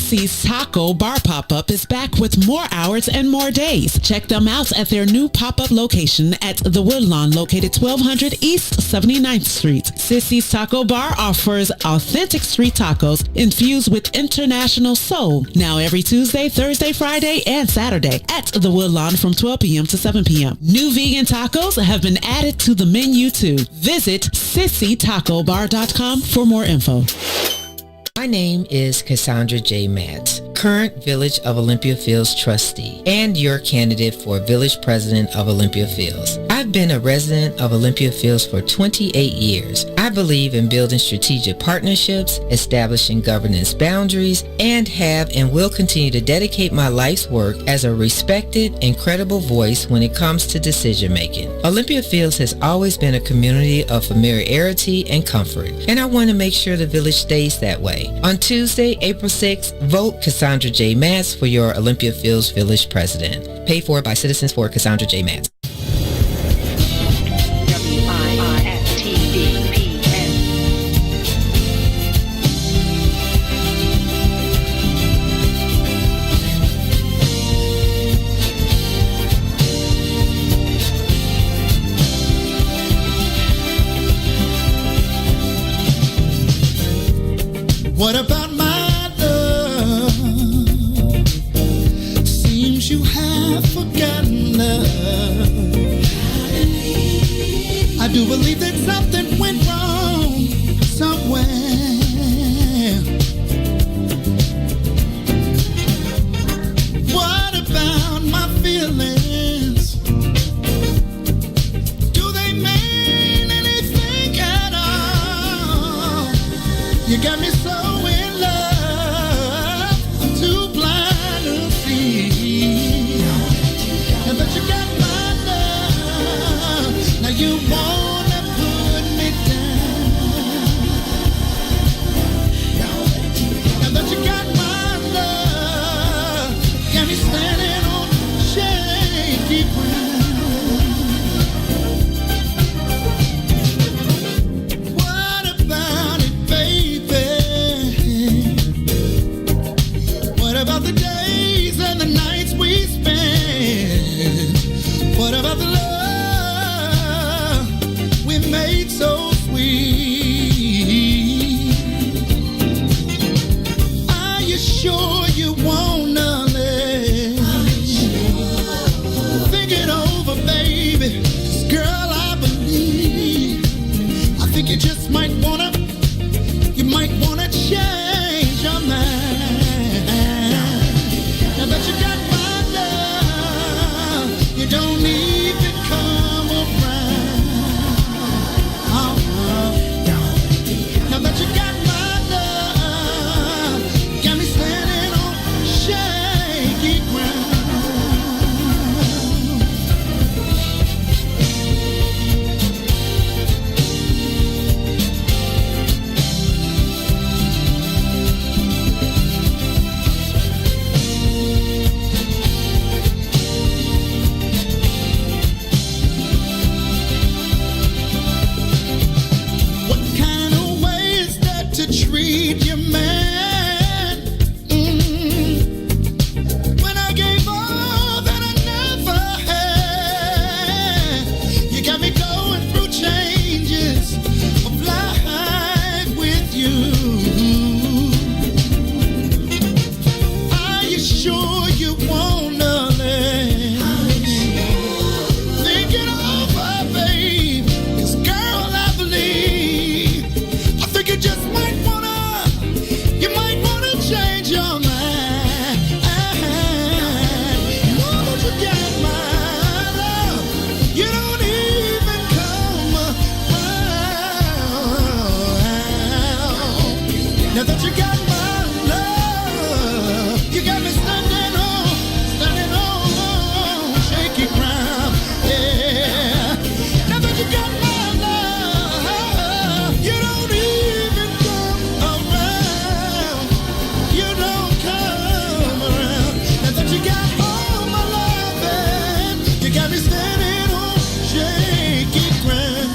Sissy's Taco Bar Pop-Up is back with more hours and more days. Check them out at their new pop-up location at The Woodlawn, located 1200 East 79th Street. Sissy's Taco Bar offers authentic street tacos infused with international soul. Now every Tuesday, Thursday, Friday, and Saturday at The Woodlawn from 12 p.m. to 7 p.m. New vegan tacos have been added to the menu too. Visit SissyTacoBar.com for more info. My name is Cassandra J. Matz, current Village of Olympia Fields trustee and your candidate for Village President of Olympia Fields. I've been a resident of Olympia Fields for 28 years. I believe in building strategic partnerships, establishing governance boundaries, and have and will continue to dedicate my life's work as a respected and credible voice when it comes to decision making. Olympia Fields has always been a community of familiarity and comfort, and I want to make sure the village stays that way. On Tuesday, April 6th, vote Cassandra J. Matz for your Olympia Fields Village President. Paid for by Citizens for Cassandra J. Matz. What about my love? Seems you have forgotten love. I do believe that something went wrong somewhere. What about my feelings? Do they mean anything at all? You got me so in love, I'm too blind to see. And but you got my love, now you wanna put me down. And but you got my love, got me standing on shaky ground. What about it, baby? What about the days and the nights we spent? What about the love we made so sweet? Are you sure you wanna live? Think it over, baby. 'Cause girl, I believe, I think you just might wanna change your mind. But you got my love, you don't even come around. Now that you got my love, got me standing on shaky ground. Treat your man when I gave all that I never had. You got me going through changes of life with you. Are you sure you wanna live? Think it over, babe. 'Cause girl, I believe, I think you just might change your mind. Know that you got my love, you don't even come around. Now that you got my love, you got me standing on shaky ground. Yeah. Now that you got my love, you don't even come around. You don't come around. Now that you got all my loving, you got me standing on shaky ground.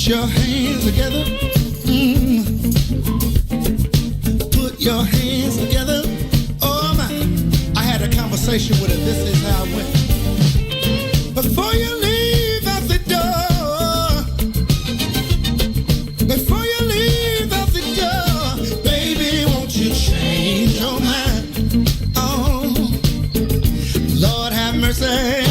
your hands together. Put your hands together. Oh my. I had a conversation with her. This is how it went. Before you leave out the door, before you leave out the door, baby, won't you change your mind? Oh, Lord have mercy.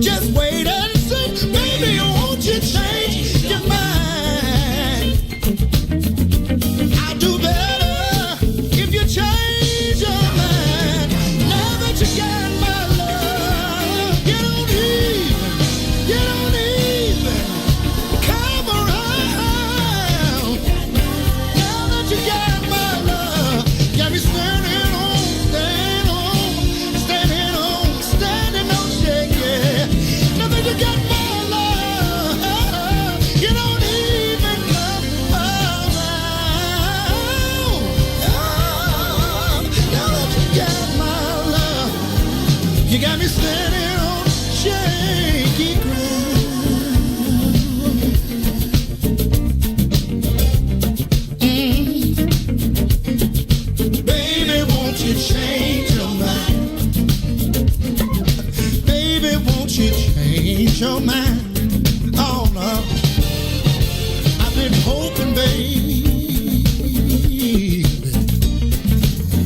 Just wait and see, baby, won't you change your mind? I'll do better if you change your mind. Now that you got my love, you don't even come around. Now that you got my love, got me standing on, shaking. You got my love, you don't even come around. Now that you got my love, you got me standing on shaky ground. Baby, won't you change your mind? Baby, won't you change your mind? Oh no, I've been hoping, baby.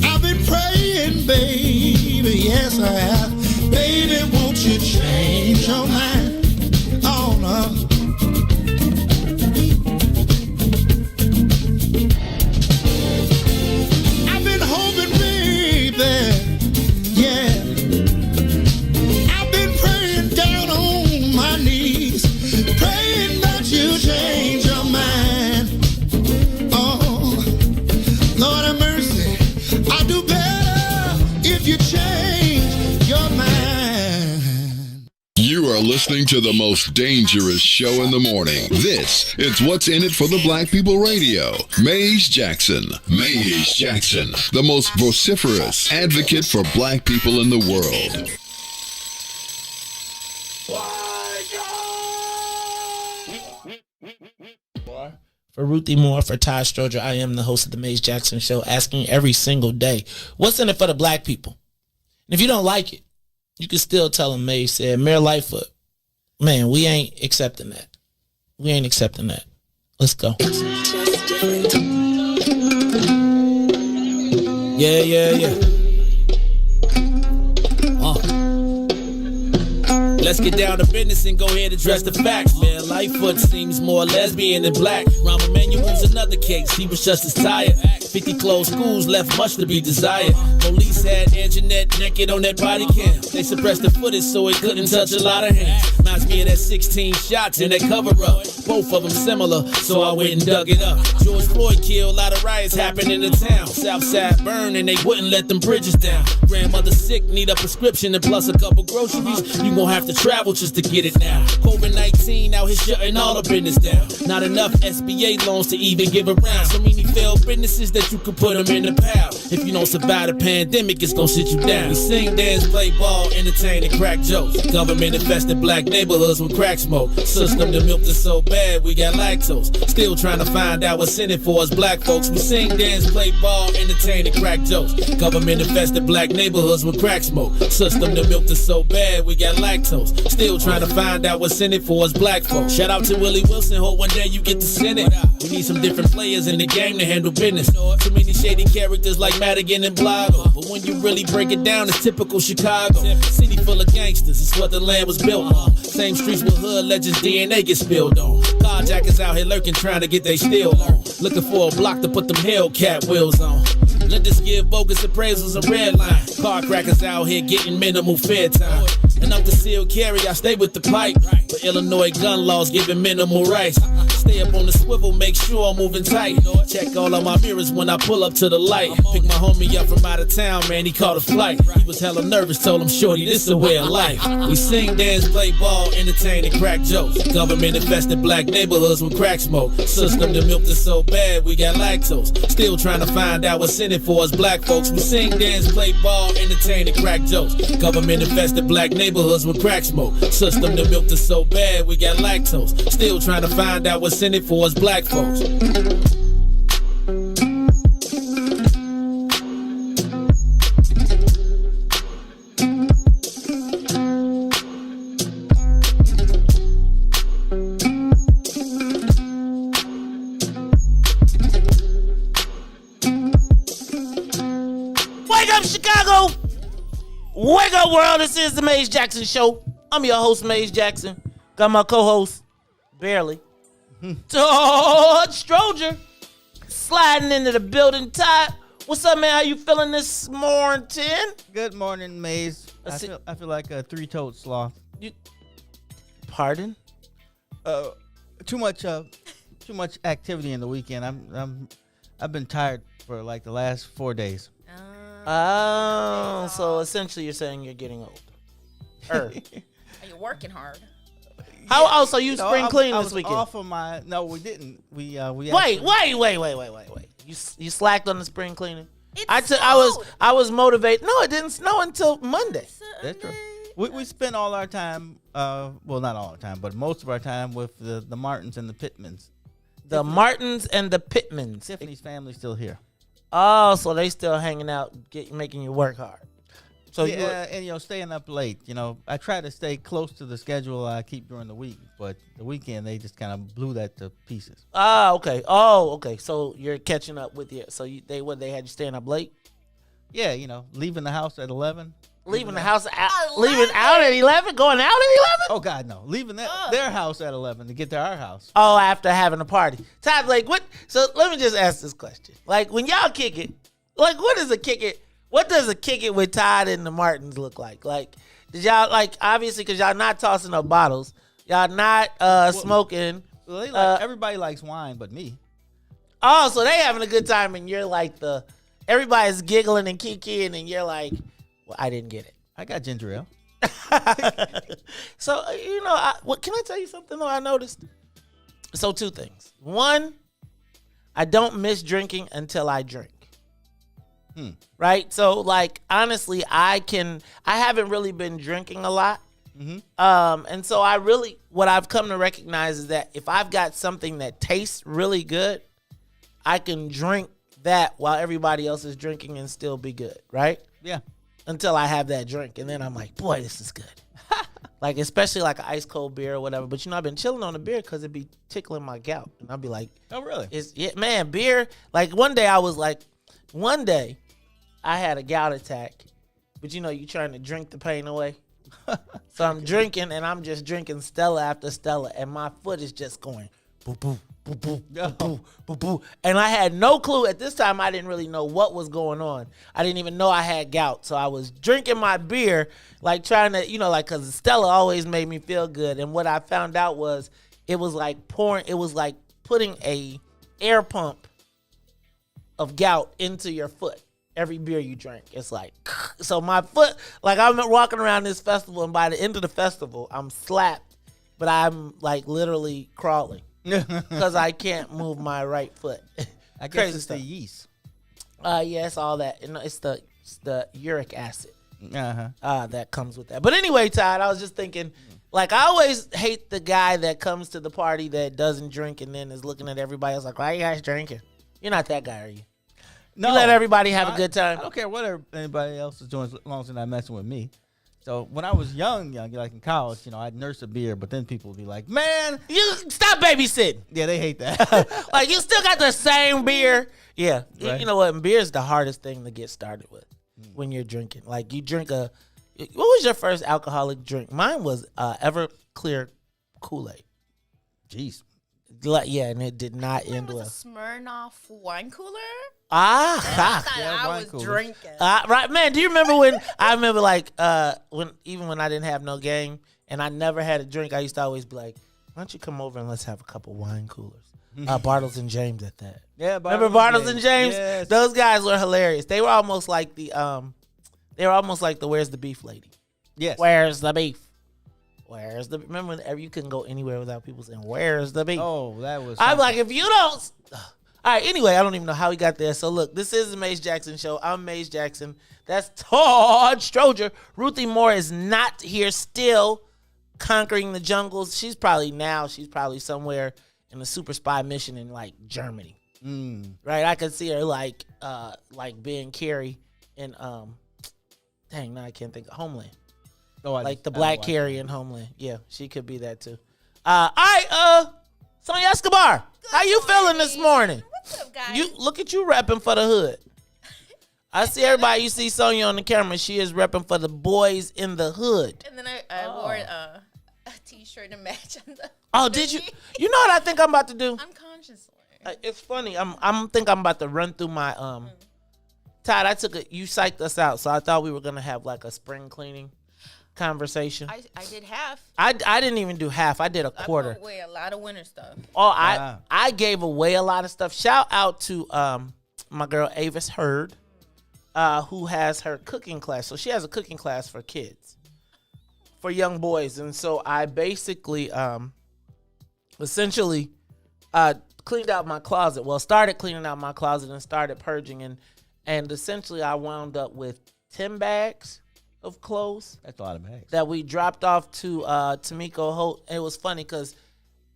I've been praying, baby. Yes, I have. Baby, won't you change your mind? Oh no. I've been hoping, baby. Yeah. Praying that you change your mind. Oh, Lord have mercy. I'll do better if you change your mind. You are listening to the most dangerous show in the morning. This is What's in It for the Black People Radio. Maze Jackson. Maze Jackson, the most vociferous advocate for black people in the world. For Ruthie Moore, for Todd, Stroger, I am the host of the Maze Jackson Show, asking every single day, what's in it for the black people? And if you don't like it, you can still tell them Maze said, Mayor Lightfoot, man, we ain't accepting that. We ain't accepting that. Let's go. Yeah. Let's get down to business and go ahead and address the facts, man. Lightfoot seems more lesbian than black. Rahm Emanuel's another case, he was just as tired. 50 closed schools left much to be desired. Police had Anjanette naked on that body cam. They suppressed the footage so it couldn't touch a lot of hands. Reminds me of that 16 shots in that cover-up. Both of them similar, so I went and dug it up. George Floyd killed, a lot of riots happened in the town. Southside burned and they wouldn't let them bridges down. Grandmother sick, need a prescription and plus a couple groceries. You gon' have to travel just to get it now. COVID-19 out here shutting all the business down. Not enough SBA loans to even give around. So many failed businesses that you could put them in the pile. If you don't survive the pandemic, it's gonna sit you down. We sing, dance, play ball, entertain, and crack jokes. Government infested black neighborhoods with crack smoke. System that milked us so bad, we got lactose. Still trying to find out what's in it for us black folks. We sing, dance, play ball, entertain, and crack jokes. Government infested black neighborhoods with crack smoke. System that milked us so bad, we got lactose. Still trying to find out what's in it for us black folks. Shout out to Willie Wilson, hope one day you get to send it. We need some different players in the game to handle business. Too many shady characters like Madigan and Blago. But when you really break it down, it's typical Chicago. City full of gangsters, it's what the land was built on. Same streets with hood legends, DNA get spilled on. Carjackers out here lurking, trying to get they steal on. Looking for a block to put them Hellcat wheels on. Let us give bogus appraisals a red line. Car crackers out here getting minimal fair time. And up the seal carry, I stay with the pipe. But Illinois gun laws giving minimal rights. Stay up on the swivel, make sure I'm moving tight. Check all of my mirrors when I pull up to the light. Pick my homie up from out of town, man, he caught a flight. He was hella nervous, told him, shorty, this is a way of life. We sing, dance, play ball, entertain, and crack jokes. Government infested black neighborhoods with crack smoke. System that milked us so bad, we got lactose. Still trying to find out what's in it for us black folks. We sing, dance, play ball, entertain, and crack jokes. Government infested black neighborhoods with crack smoke. System that milked us so bad, we got lactose. Still trying to find out what's in it for us black folks. Wake up, Chicago! Wake up, world! This is the Maze Jackson Show. I'm your host, Maze Jackson. Got my co-host, barely, Todd Stroger, sliding into the building. Todd, what's up, man? How you feeling this morning? Good morning, Maze. I feel like a three-toed sloth. Pardon? Too much activity in the weekend. I've been tired for like the last 4 days. Oh, so essentially you're saying you're getting old. Are you working hard? How? Oh, so you spring clean this weekend? Off of my. No, we didn't. We Wait. You slacked on the spring cleaning. It's I was motivated. No, it didn't snow until Monday. That's true. We spent all our time. Well, not all our time, but most of our time with the Martins and the Pittmans. The Martins and the Pittmans. Tiffany's family's still here. Oh, so they still hanging out, making you work hard. So yeah, and staying up late. I try to stay close to the schedule I keep during the week, but the weekend they just kind of blew that to pieces. Okay. Oh, okay. So you're catching up with they had you staying up late? Yeah, leaving the house at 11. Leaving out at 11? Going out at 11? Oh God, no! Leaving their house at 11 to get to our house. Oh, after having a party. Todd, what? So let me just ask this question: like when y'all kick it, what does a kick it? What does a kick it with Todd and the Martins look like? Like, did y'all obviously because y'all not tossing up bottles, y'all not smoking. Well, everybody likes wine, but me. Oh, so they having a good time, and you're like everybody's giggling and kikiing, and you're like, well, I didn't get it. I got ginger ale. So can I tell you something though? I noticed. So 2 things. One, I don't miss drinking until I drink. Right? So honestly, I haven't really been drinking a lot. Mm-hmm. And so what I've come to recognize is that if I've got something that tastes really good, I can drink that while everybody else is drinking and still be good. Right? Yeah. Until I have that drink. And then I'm like, boy, this is good. Especially an ice cold beer or whatever. But I've been chilling on the beer because it be tickling my gout. And I'll be like, oh, really? Man, beer. One day I had a gout attack. But you're trying to drink the pain away. So I'm drinking and I'm just drinking Stella after Stella. And my foot is just going boo, boo, boo, boo, boo, boo, boo, boo. And I had no clue. At this time, I didn't really know what was going on. I didn't even know I had gout. So I was drinking my beer, trying to, because Stella always made me feel good. And what I found out was it was like putting a air pump of gout into your foot. Every beer you drink, it's so my foot, I'm walking around this festival, and by the end of the festival, I'm slapped, but I'm literally crawling because I can't move my right foot. I guess it's the yeast. Yeah, it's all that. It's the uric acid that comes with that. But anyway, Todd, I was just thinking, I always hate the guy that comes to the party that doesn't drink and then is looking at everybody else why are you guys drinking? You're not that guy, are you? No, you let everybody have a good time. I don't care what anybody else is doing as long as they're not messing with me. So when I was young, in college, I'd nurse a beer, but then people would be like, man, you stop babysitting. Yeah, they hate that. You still got the same beer. Yeah. Right. You know what? Beer is the hardest thing to get started with when you're drinking. You drink what was your first alcoholic drink? Mine was Everclear Kool-Aid. Jeez. Yeah, and it did not end well. Was a Smirnoff wine cooler? I was drinking. Right, man. Do you remember when I remember when I didn't have no game and I never had a drink, I used to always be like, why don't you come over and let's have a couple wine coolers? Bartles and James at that. Yeah, Remember Bartles and James? Yes. Those guys were hilarious. They were almost like the Where's the Beef lady? Yes. Where's the beef? Where's the remember whenever you couldn't go anywhere without people saying, Where's the beef? Oh, that was. I'm like, if you don't. All right, anyway, I don't even know how we got there. So, look, this is the Maze Jackson Show. I'm Maze Jackson. That's Todd Stroger. Ruthie Moore is not here still conquering the jungles. She's probably somewhere in a super spy mission in, like, Germany. Right? I could see her, like being Carrie in, dang, now I can't think of Homeland. Oh, like the black Carrie in Homeland. Yeah, she could be that, too. All right, Sonia Escobar, how you feeling this morning? What's up, guys? You look at you repping for the hood. I see everybody. You see Sonia on the camera. She is repping for the boys in the hood. And then I wore a t-shirt to match. Did you? You know what I think I'm about to do? Unconsciously. It's funny. I'm about to run through my Todd, you psyched us out, so I thought we were gonna have like a spring cleaning conversation. I did half. I didn't even do half. I did a quarter. I put away a lot of winter stuff. I gave away a lot of stuff. Shout out to my girl Avis Hurd, who has her cooking class. So she has a cooking class for kids, for young boys, and so I basically essentially cleaned out my closet. Well, started cleaning out my closet and started purging, and essentially I wound up with 10 bags of clothes. That's a lot of bags. That we dropped off to Tamiko Holt. And it was funny because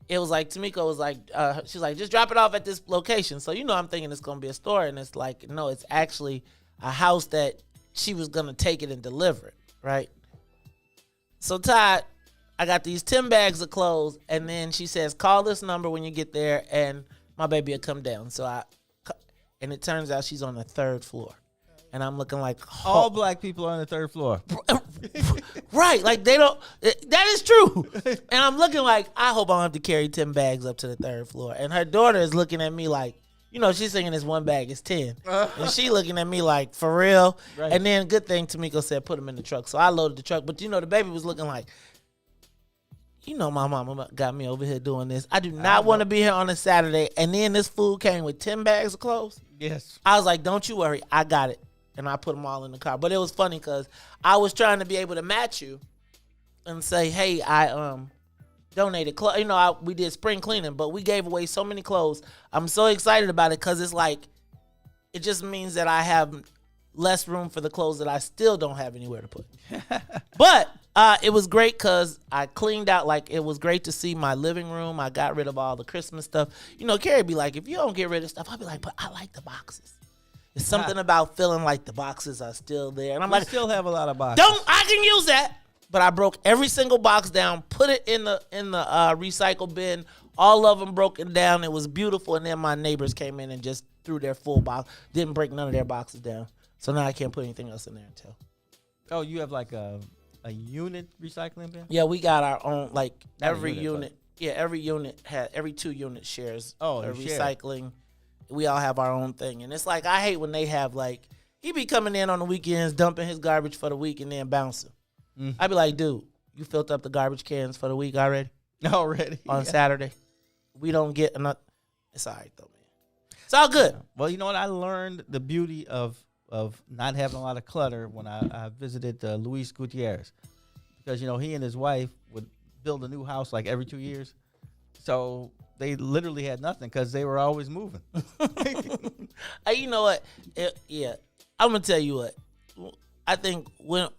it was like Tamiko was like, she's like, just drop it off at this location. So, I'm thinking it's going to be a store. And it's like, no, it's actually a house that she was going to take it and deliver it, right? So, Todd, I got these 10 bags of clothes. And then she says, call this number when you get there and my baby will come down. And it turns out she's on the 3rd floor. And I'm looking like... All black people are on the 3rd floor. Right. Like, they don't... That is true. And I'm looking like, I hope I don't have to carry 10 bags up to the 3rd floor. And her daughter is looking at me like, she's thinking this one bag is 10. And she looking at me like, for real? Right. And then, good thing Tamiko said, put them in the truck. So I loaded the truck. But, the baby was looking like, my mama got me over here doing this. I do not want to be here on a Saturday. And then this food came with 10 bags of clothes. Yes. I was like, don't you worry. I got it. And I put them all in the car. But it was funny because I was trying to be able to match you and say, hey, I donated clothes. We did spring cleaning, but we gave away so many clothes. I'm so excited about it because it's like, it just means that I have less room for the clothes that I still don't have anywhere to put. But it was great because I cleaned out. Like, it was great to see my living room. I got rid of all the Christmas stuff. Carrie be like, if you don't get rid of stuff, I'll be like, but I like the boxes. It's something about feeling like the boxes are still there. And I'm like, still have a lot of boxes. I can use that. But I broke every single box down, put it in the recycle bin. All of them broken down. It was beautiful. And then my neighbors came in and just threw their full box. Didn't break none of their boxes down. So now I can't put anything else in there until. Oh, you have like a unit recycling bin? Yeah, we got our own, like every unit, unit. Yeah, every 2 units shares a recycling. We all have our own thing. And it's like, I hate when they have like, he be coming in on the weekends, dumping his garbage for the week and then bouncing. Mm-hmm. I'd be like, dude, you filled up the garbage cans for the week already? On Saturday. We don't get enough. It's all right though, man. It's all good. Well, you know what? I learned the beauty of not having a lot of clutter when I visited Luis Gutierrez. Because, he and his wife would build a new house like every 2 years. So they literally had nothing because they were always moving. You know what? I'm going to tell you what. I think one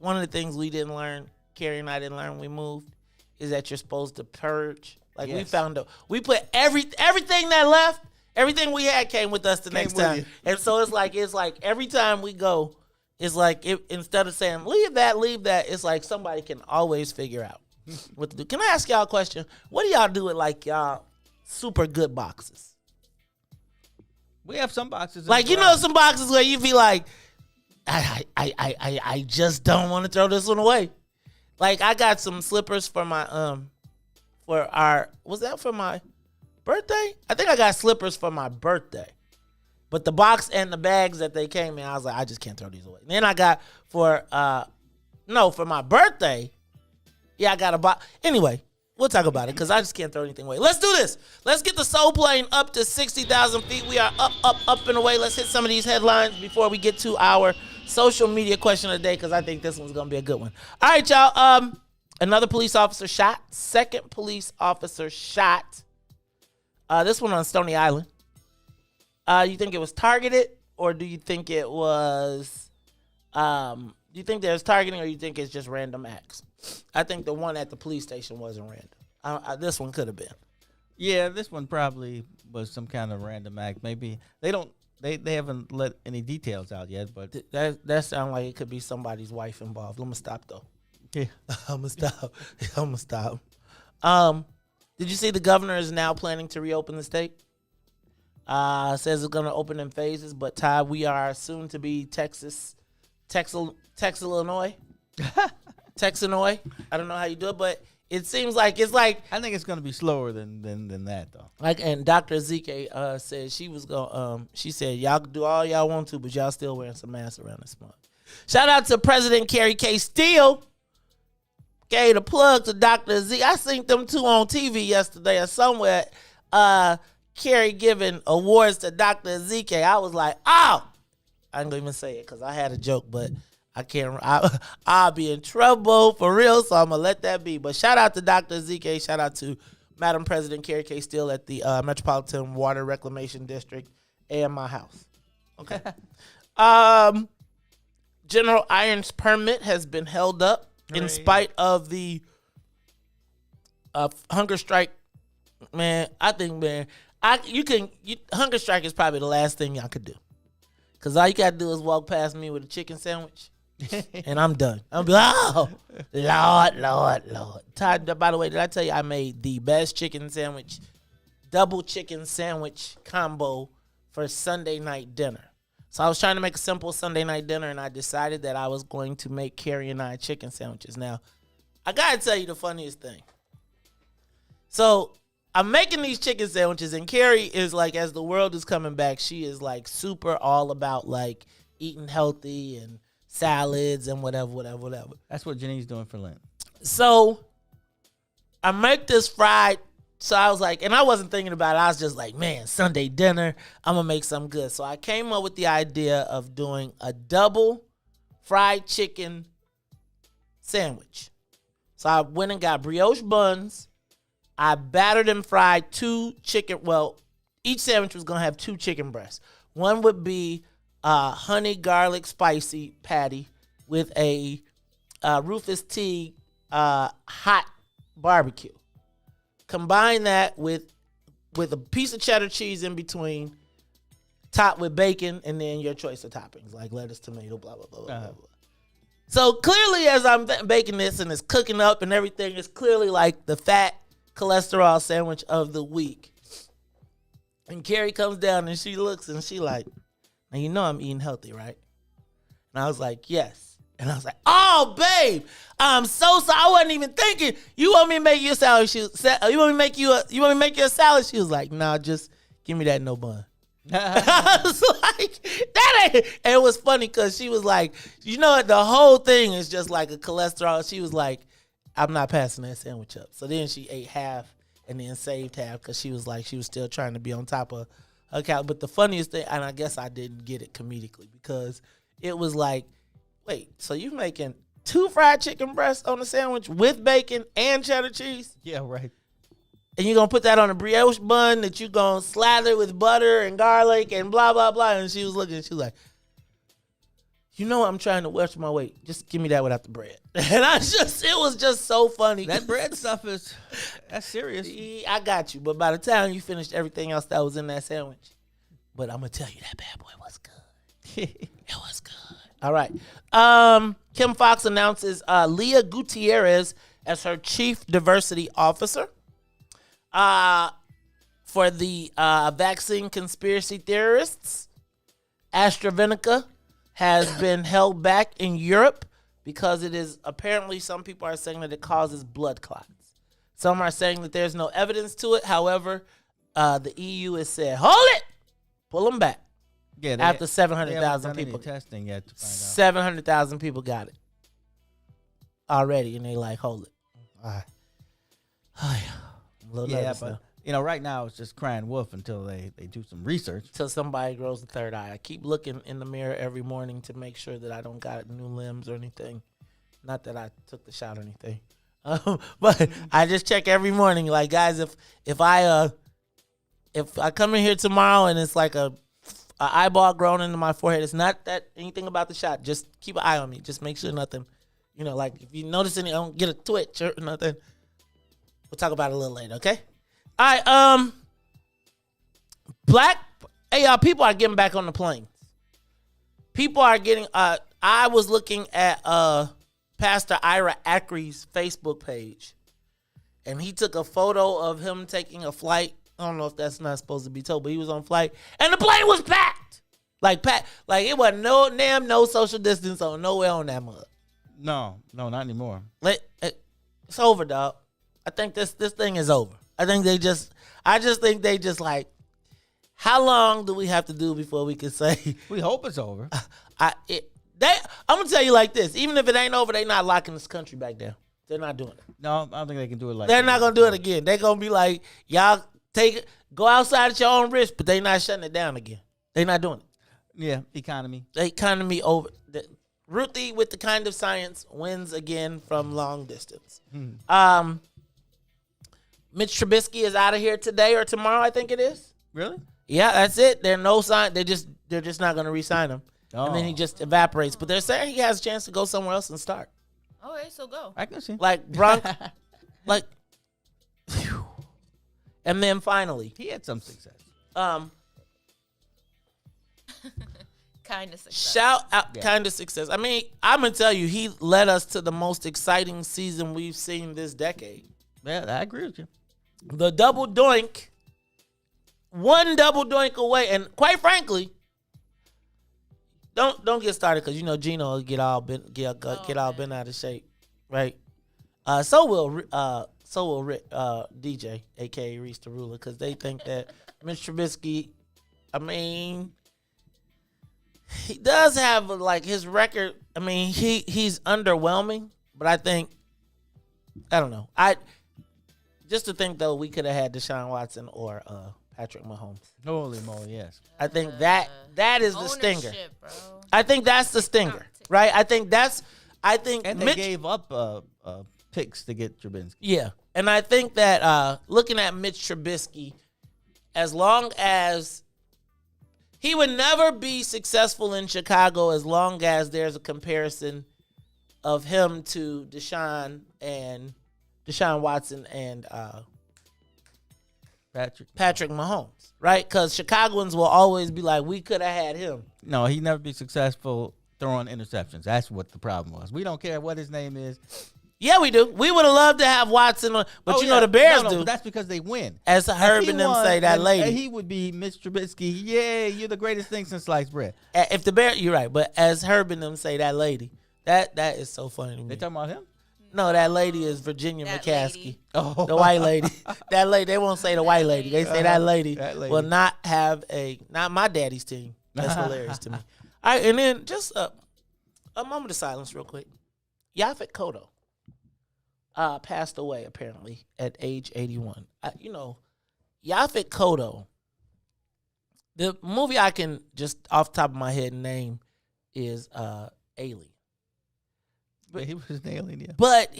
of the things we didn't learn, Carrie and I didn't learn when we moved, is that you're supposed to purge. Like, yes. We put everything that left, everything we had came with us the next time. And so it's like every time we go, it's like instead of saying, leave that, it's like somebody can always figure out what to do. Can I ask y'all a question? What do y'all do with like y'all super good boxes? We have some boxes. Like, some boxes where you be like, I just don't want to throw this one away. Like, I got some slippers for my was that for my birthday? I think I got slippers for my birthday. But the box and the bags that they came in, I was like, I just can't throw these away. And then I got for my birthday, I got a box. Anyway, We'll talk about it because I just can't throw anything away. Let's do this. Let's get the soul plane up to 60,000 feet. We are up and away. Let's hit some of these headlines before we get to our social media question of the day because I think this one's going to be a good one. All right, y'all. Another police officer shot. Second police officer shot. This one on Stony Island. You think it was targeted or do you think it was... do you think there's targeting or you think it's just random acts? I think the one at the police station wasn't random. This one could have been. Yeah, this one probably was some kind of random act. Maybe they haven't let any details out yet, but That sounds like it could be somebody's wife involved. Let me stop though. yeah. I'm gonna stop. Did you see the governor is now planning to reopen the state? Says it's gonna open in phases, but Todd, we are soon to be Texas, Illinois. Texanoy. I don't know how you do it, but it seems like it's like I think it's going to be slower than that though. like. And Dr. Ezike said she was going. She said y'all do all y'all want to, but y'all still wearing some masks around this month. Shout out to President Carrie K. Steele. Gave the plug to Dr. Ezike. I seen them two on TV yesterday or somewhere. Carrie giving awards to Dr. Ezike. I was like, oh, I ain't gonna even say it because I had a joke, but. I can't. I'll be in trouble for real, so I'm gonna let that be. But shout out to Dr. Ezike. Shout out to Madam President Carrie K. Steele at the Metropolitan Water Reclamation District and my house. Okay. General Iron's permit has been held up in spite of the hunger strike. Man, I think hunger strike is probably the last thing y'all could do, cause all you gotta do is walk past me with a chicken sandwich. And I'm done. I'll be like, oh, Lord. Todd, by the way, did I tell you I made the best chicken sandwich, double chicken sandwich combo for Sunday night dinner? So I was trying to make a simple Sunday night dinner, and I decided that I was going to make Carrie and I chicken sandwiches. Now, I got to tell you the funniest thing. So I'm making these chicken sandwiches, and Carrie is like, as the world is coming back, she is like super all about like eating healthy and salads and whatever. That's what Janine's doing for Lent. So I make this fried. So I was like, and I wasn't thinking about it. I was just like, man, Sunday dinner, I'm going to make something good. So I came up with the idea of doing a double fried chicken sandwich. So I went and got brioche buns. I battered and fried each sandwich was going to have 2 chicken breasts. One would be honey garlic spicy patty with a Rufus T hot barbecue. Combine that with a piece of cheddar cheese in between, topped with bacon, and then your choice of toppings like lettuce, tomato, blah, blah, blah, blah, blah. So clearly as I'm baking this and it's cooking up and everything, it's clearly like the fat cholesterol sandwich of the week. And Carrie comes down and she looks and she like, now you know I'm eating healthy, right? And I was like, yes. And I was like, oh, babe, I'm so sorry. I wasn't even thinking. You want me to make you a salad? You want me to make you a salad? She was like, nah, just give me that no bun. I was like, that ain't. And it was funny because she was like, you know what? The whole thing is just like a cholesterol. She was like, I'm not passing that sandwich up. So then she ate half and then saved half because she was like, she was still trying to be on top of her couch. But the funniest thing, and I guess I didn't get it comedically because it was like, wait, so you making 2 fried chicken breasts on a sandwich with bacon and cheddar cheese? Yeah, right. And you're going to put that on a brioche bun that you're going to slather with butter and garlic and blah, blah, blah. And she was looking, she was like, you know I'm trying to watch my weight. Just give me that without the bread. And it was just so funny. That bread stuff that's serious. I got you. But by the time you finished everything else that was in that sandwich, but I'm going to tell you that bad boy was good. It was good. All right. Kim Fox announces Leah Gutierrez as her chief diversity officer. For the vaccine conspiracy theorists, AstraZeneca has been held back in Europe because it is apparently, some people are saying that it causes blood clots. Some are saying that there's no evidence to it. However, the EU has said, hold it, pull them back. Yeah, after 700,000 people testing yet to find out. 700,000 people got it already, and they like, hold it. All right. I'm a little Yeah, nervous but now. you know, right now it's just crying wolf until they do some research. Till somebody grows the third eye. I keep looking in the mirror every morning to make sure that I don't got new limbs or anything. Not that I took the shot or anything. But I just check every morning. Like, guys, if I come in here tomorrow and it's like a eyeball growing into my forehead, it's not that anything about the shot. Just keep an eye on me. Just make sure nothing, like if you notice any, I don't get a twitch or nothing. We'll talk about it a little later, okay? All right, hey, y'all, people are getting back on the planes. People are getting, I was looking at, Pastor Ira Ackery's Facebook page, and he took a photo of him taking a flight. I don't know if that's not supposed to be told, but he was on flight, and the plane was packed. Like it wasn't no social distance on nowhere on that mug. No, not anymore. It's over, dog. I think this thing is over. I just think they just like, how long do we have to do before we can say? We hope it's over. I'm gonna tell you like this: even if it ain't over, they not locking this country back down. They're not doing it. No, I don't think they can do it like They're that. not gonna do it again. They're gonna be like, y'all go outside at your own risk, but they not shutting it down again. They're not doing it. Yeah, economy. The economy over. Ruthie with the kind of science wins again from long distance. Mitch Trubisky is out of here today or tomorrow, I think it is. Really? Yeah, that's it. There's no sign. They're just not gonna re-sign him. Oh. And then he just evaporates. But they're saying he has a chance to go somewhere else and start. Okay, so go. I can see. Like phew. And then finally, He had some success. Kind of success. shout out kind of success. I mean, I'm gonna tell you, he led us to the most exciting season we've seen this decade. Yeah, I agree with you. The double doink, one double doink away, and quite frankly, don't get started because Gino will get all bent out of shape, right? So will Rick, DJ, aka Reese the Ruler, because they think that Mitch Trubisky, I mean, he does have like his record. I mean, he's underwhelming, but I don't know. Just to think though, we could have had Deshaun Watson or Patrick Mahomes. Holy moly, yes. I think that is the stinger. Bro. I think that's the stinger, right? I think And they gave up picks to get Trubisky. Yeah, and I think that looking at Mitch Trubisky, as long as he would never be successful in Chicago, as long as there's a comparison of him to Deshaun Watson and Patrick Mahomes, right? Because Chicagoans will always be like, we could have had him. No, he'd never be successful throwing interceptions. That's what the problem was. We don't care what his name is. Yeah, we do. We would have loved to have Watson, but the Bears do. But that's because they win. As Herb and them say, that lady. He would be Mitch Trubisky. Yeah, you're the greatest thing since sliced bread. If the Bears, you're right. But as Herb and them say, that lady, that is so funny to me. They talking about him? No, that lady is Virginia That McCaskey. lady. Oh, The white lady. That lady, they won't say the white lady. They say that lady, That lady. will not my daddy's team. That's hilarious to me. All right, and then just a moment of silence real quick. Yaphet Kotto passed away apparently at age 81. Yaphet Kotto, the movie I can just off the top of my head name is Alien. But he was an alien, yeah. But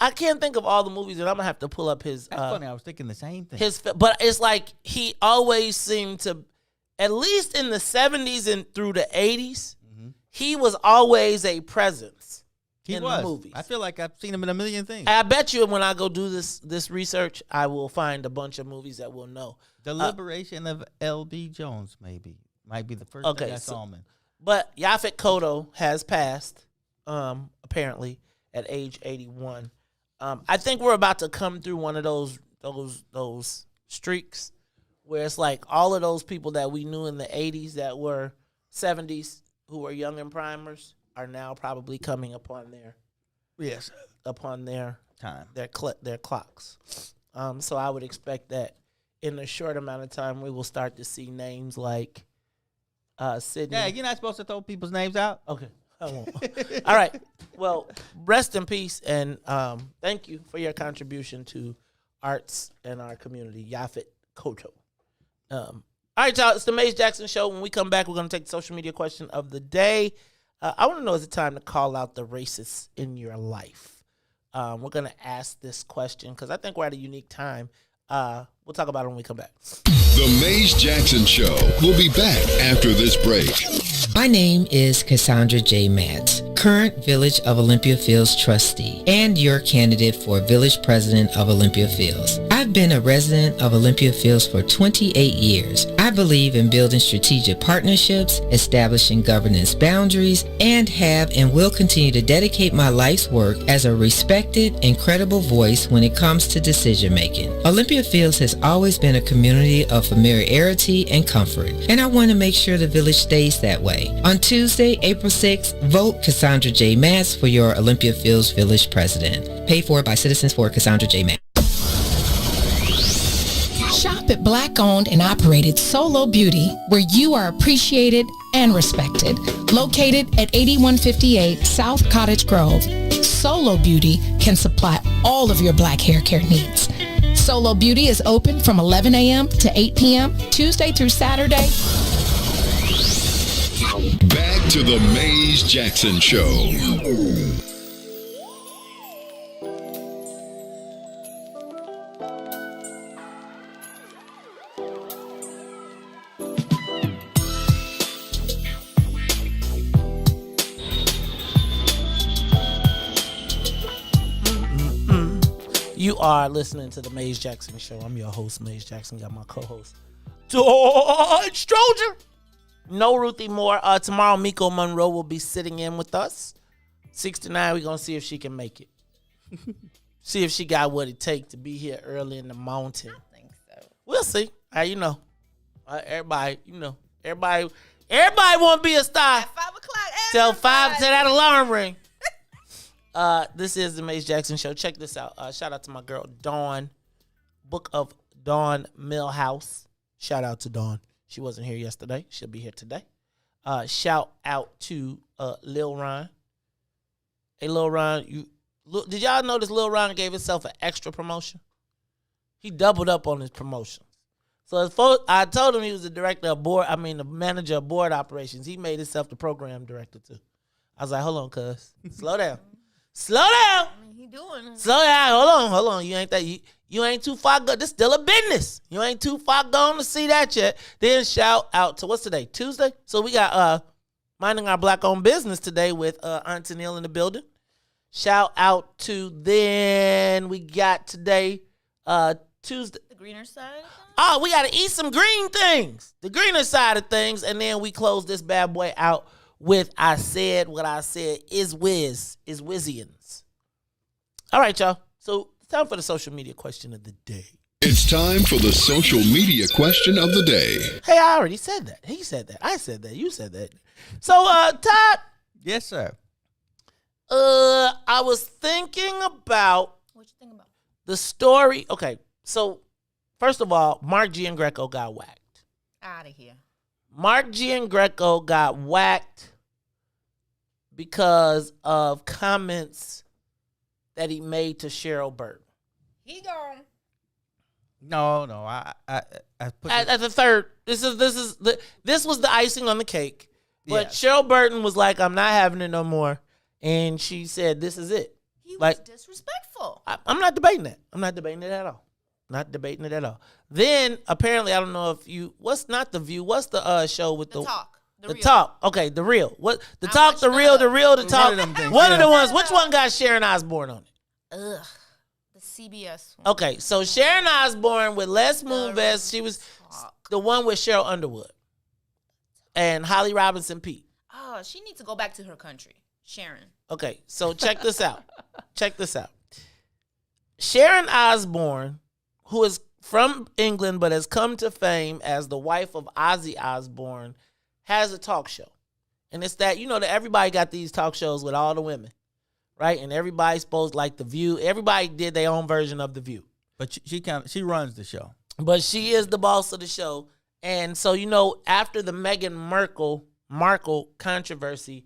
I can't think of all the movies, and I'm gonna have to pull up his. That's funny. I was thinking the same thing. But it's like he always seemed to, at least in the 70s and through the 80s, he was always a presence in the movies. I feel like I've seen him in a million things. I bet you when I go do this research, I will find a bunch of movies that we'll know. The Liberation of L.B. Jones might be the first thing I saw him in. But Yaphet Kotto has passed. Apparently at age 81. I think we're about to come through one of those streaks where it's like all of those people that we knew in the 80s that were 70s who were young and primers are now probably coming upon their time, their clocks. So I would expect that in a short amount of time we will start to see names like Sydney. Yeah, you're not supposed to throw people's names out. Okay. I won't. All right. Well, rest in peace, and thank you for your contribution to arts in our community, Yaphet Kotto. All right, y'all. It's the Maze Jackson Show. When we come back, we're going to take the social media question of the day. I want to know, is it time to call out the racists in your life? We're going to ask this question because I think we're at a unique time. We'll talk about it when we come back. The Maze Jackson Show will be back after this break. My name is Cassandra J. Matz, current Village of Olympia Fields trustee and your candidate for Village President of Olympia Fields. I've been a resident of Olympia Fields for 28 years. I believe in building strategic partnerships, establishing governance boundaries, and have and will continue to dedicate my life's work as a respected and credible voice when it comes to decision making. Olympia Fields has always been a community of familiarity and comfort, and I want to make sure the village stays that way. On Tuesday, April 6th, vote Cassandra J. Matz for your Olympia Fields Village President. Paid for by Citizens for Cassandra J. Matz. Shop at Black-owned and operated Solo Beauty, where you are appreciated and respected. Located at 8158 South Cottage Grove, Solo Beauty can supply all of your black hair care needs. Solo Beauty is open from 11 a.m. to 8 p.m., Tuesday through Saturday. Back to the Maze Jackson Show. You are listening to the Maze Jackson Show. I'm your host, Maze Jackson. Got my co-host, Todd Stroger. No Ruthie Moore. Tomorrow, Miko Monroe will be sitting in with us. 6 to 9, we're going to see if she can make it. See if she got what it takes to be here early in the mountain. I think so. We'll see. Everybody want to be a star. At 5 o'clock. Till 5 to that alarm ring. This is the Maze Jackson Show. Check this out. Shout out to my girl, Dawn. Book of Dawn Millhouse. Shout out to Dawn. She wasn't here yesterday. She'll be here today. Shout out to Lil Ron. Hey, Lil Ron, did y'all notice Lil Ron gave himself an extra promotion? He doubled up on his promotions. So I told him he was the manager of board operations. He made himself the program director too. I was like, hold on, cuz. Slow down. Slow down. I mean, he doing it. Slow down. Hold on. You ain't that. You ain't too far gone. This still a business. You ain't too far gone to see that yet. Then shout out to, what's today? Tuesday? So we got Minding Our Black-Owned Business today with Auntie Neil in the building. Shout out to, then we got today, Tuesday. The greener side of things? Oh, we got to eat some green things. The greener side of things. And then we close this bad boy out with I said what I said is Wizzians. All right, y'all. So it's time for the social media question of the day. It's time for the social media question of the day. Hey, I already said that. He said that. I said that. You said that. So, Todd. Yes, sir. I was thinking about What you think about? the story. Okay, so first of all, Mark Giangreco got whacked. Out of here. Mark Giangreco got whacked because of comments that he made to Cheryl Burton. He gone. No. I put At the third, this was the icing on the cake. But Yes. Cheryl Burton was like, "I'm not having it no more," and she said, "This is it." He was Like, disrespectful. I'm not debating that. I'm not debating it at all. Not debating it at all. Then apparently, I don't know if you. What's not the View? What's the show with The talk. The real. talk. Okay, the real. What the I talk? watched The none real. of The them. real. The talk. One of them things, One of yeah. the ones. Which one got Sharon Osbourne on it? Ugh. The CBS one. Okay, so Sharon Osbourne with Let's Move The as she was talk. the one with Cheryl Underwood and Holly Robinson Pete. Oh, she needs to go back to her country. Sharon. Okay, so check this out. Check this out. Sharon Osbourne, who is from England but has come to fame as the wife of Ozzy Osbourne, has a talk show. And it's that, that everybody got these talk shows with all the women, right? And everybody's supposed like The View. Everybody did their own version of The View. But she runs the show. But she is the boss of the show. And so, after the Meghan Markle controversy,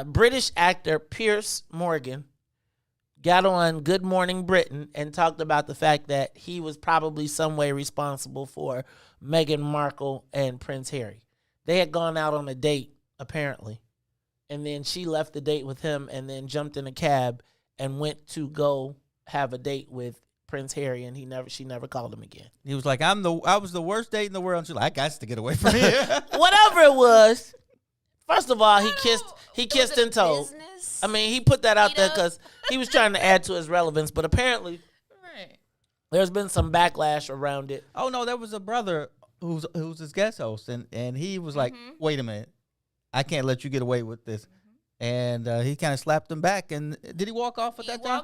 British actor Piers Morgan got on Good Morning Britain and talked about the fact that he was probably some way responsible for Meghan Markle and Prince Harry. They had gone out on a date, apparently, and then she left the date with him and then jumped in a cab and went to go have a date with Prince Harry, and she never called him again. He was like, I was the worst date in the world. And she's like, I got to get away from here. Whatever it was, first of all, he kissed and told. Business. I mean, he put that out there because he was trying to add to his relevance, but apparently there's been some backlash around it. Oh, no, there was a brother who's his guest host, and he was like, wait a minute. I can't let you get away with this. And he kind of slapped him back. And did he walk off at that time?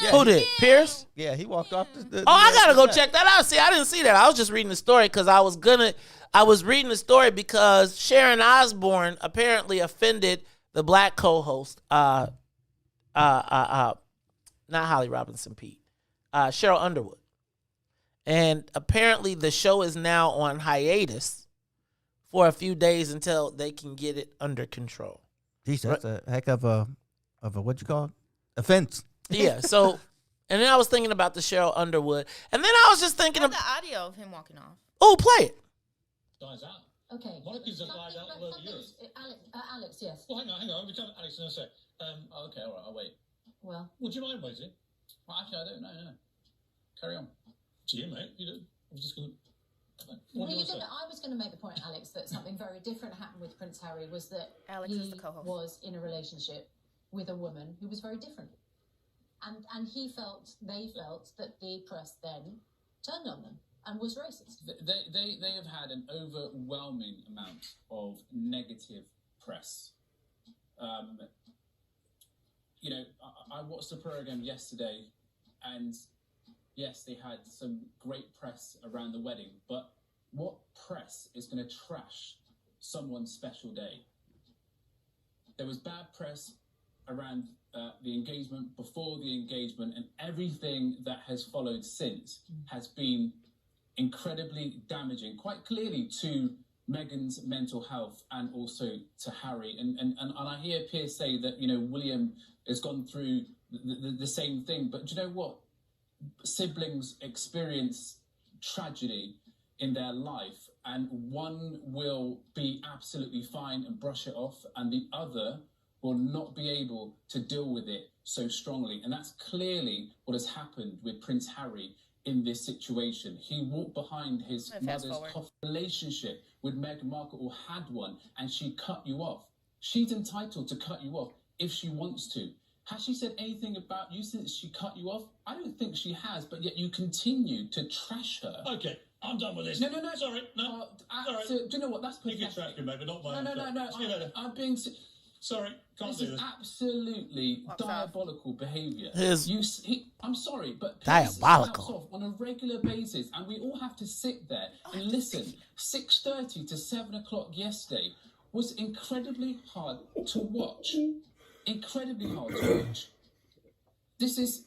Yeah, Who did? Piers? Yeah, he walked off. I gotta go check that out. See, I didn't see that. I was just reading the story because I was reading the story because Sharon Osbourne apparently offended the black co-host, not Holly Robinson Pete, Cheryl Underwood. And apparently the show is now on hiatus for a few days until they can get it under control. Jeez, that's a heck of a what you call it? Offense. Yeah, so, and then I was thinking about the Cheryl Underwood, and then I was just thinking the audio of him walking off. Oh, play it. Dies out. Okay. Monarchies have died out all over Europe. Alex, yes. Well, hang on. We'll come to Alex in a sec. Okay, all right, I'll wait. Well. Would you mind waiting? Well, actually, I don't know. No. Carry on. To you, mate. You don't. I'm just going to... I was going to make the point, Alex, that something very different happened with Prince Harry was that Alex he the co-host. was in a relationship with a woman who was very different. And they felt that the press then turned on them and was racist. They have had an overwhelming amount of negative press. I watched the program yesterday, and yes, they had some great press around the wedding, but what press is going to trash someone's special day? There was bad press around the engagement, before the engagement, and everything that has followed since has been incredibly damaging, quite clearly to Meghan's mental health and also to Harry. And I hear Piers say that, William has gone through the same thing, but do you know what? Siblings experience tragedy in their life, and one will be absolutely fine and brush it off, and the other will not be able to deal with it so strongly. And that's clearly what has happened with Prince Harry in this situation. He walked behind his mother's relationship with Meghan Markle, or had one, and she cut you off. She's entitled to cut you off if she wants to. Has she said anything about you since she cut you off? I don't think she has, but yet you continue to trash her. Okay, I'm done with this. No. Sorry, no. Sorry. So, do you know what? That's pathetic. You can trash me, baby, not mine. No. I'm being... Sorry, can't do this. This is absolutely diabolical behaviour. I'm sorry, but diabolical on a regular basis, and we all have to sit there and listen. 6:30 to 7 o'clock yesterday was incredibly hard to watch. Incredibly hard to watch. This is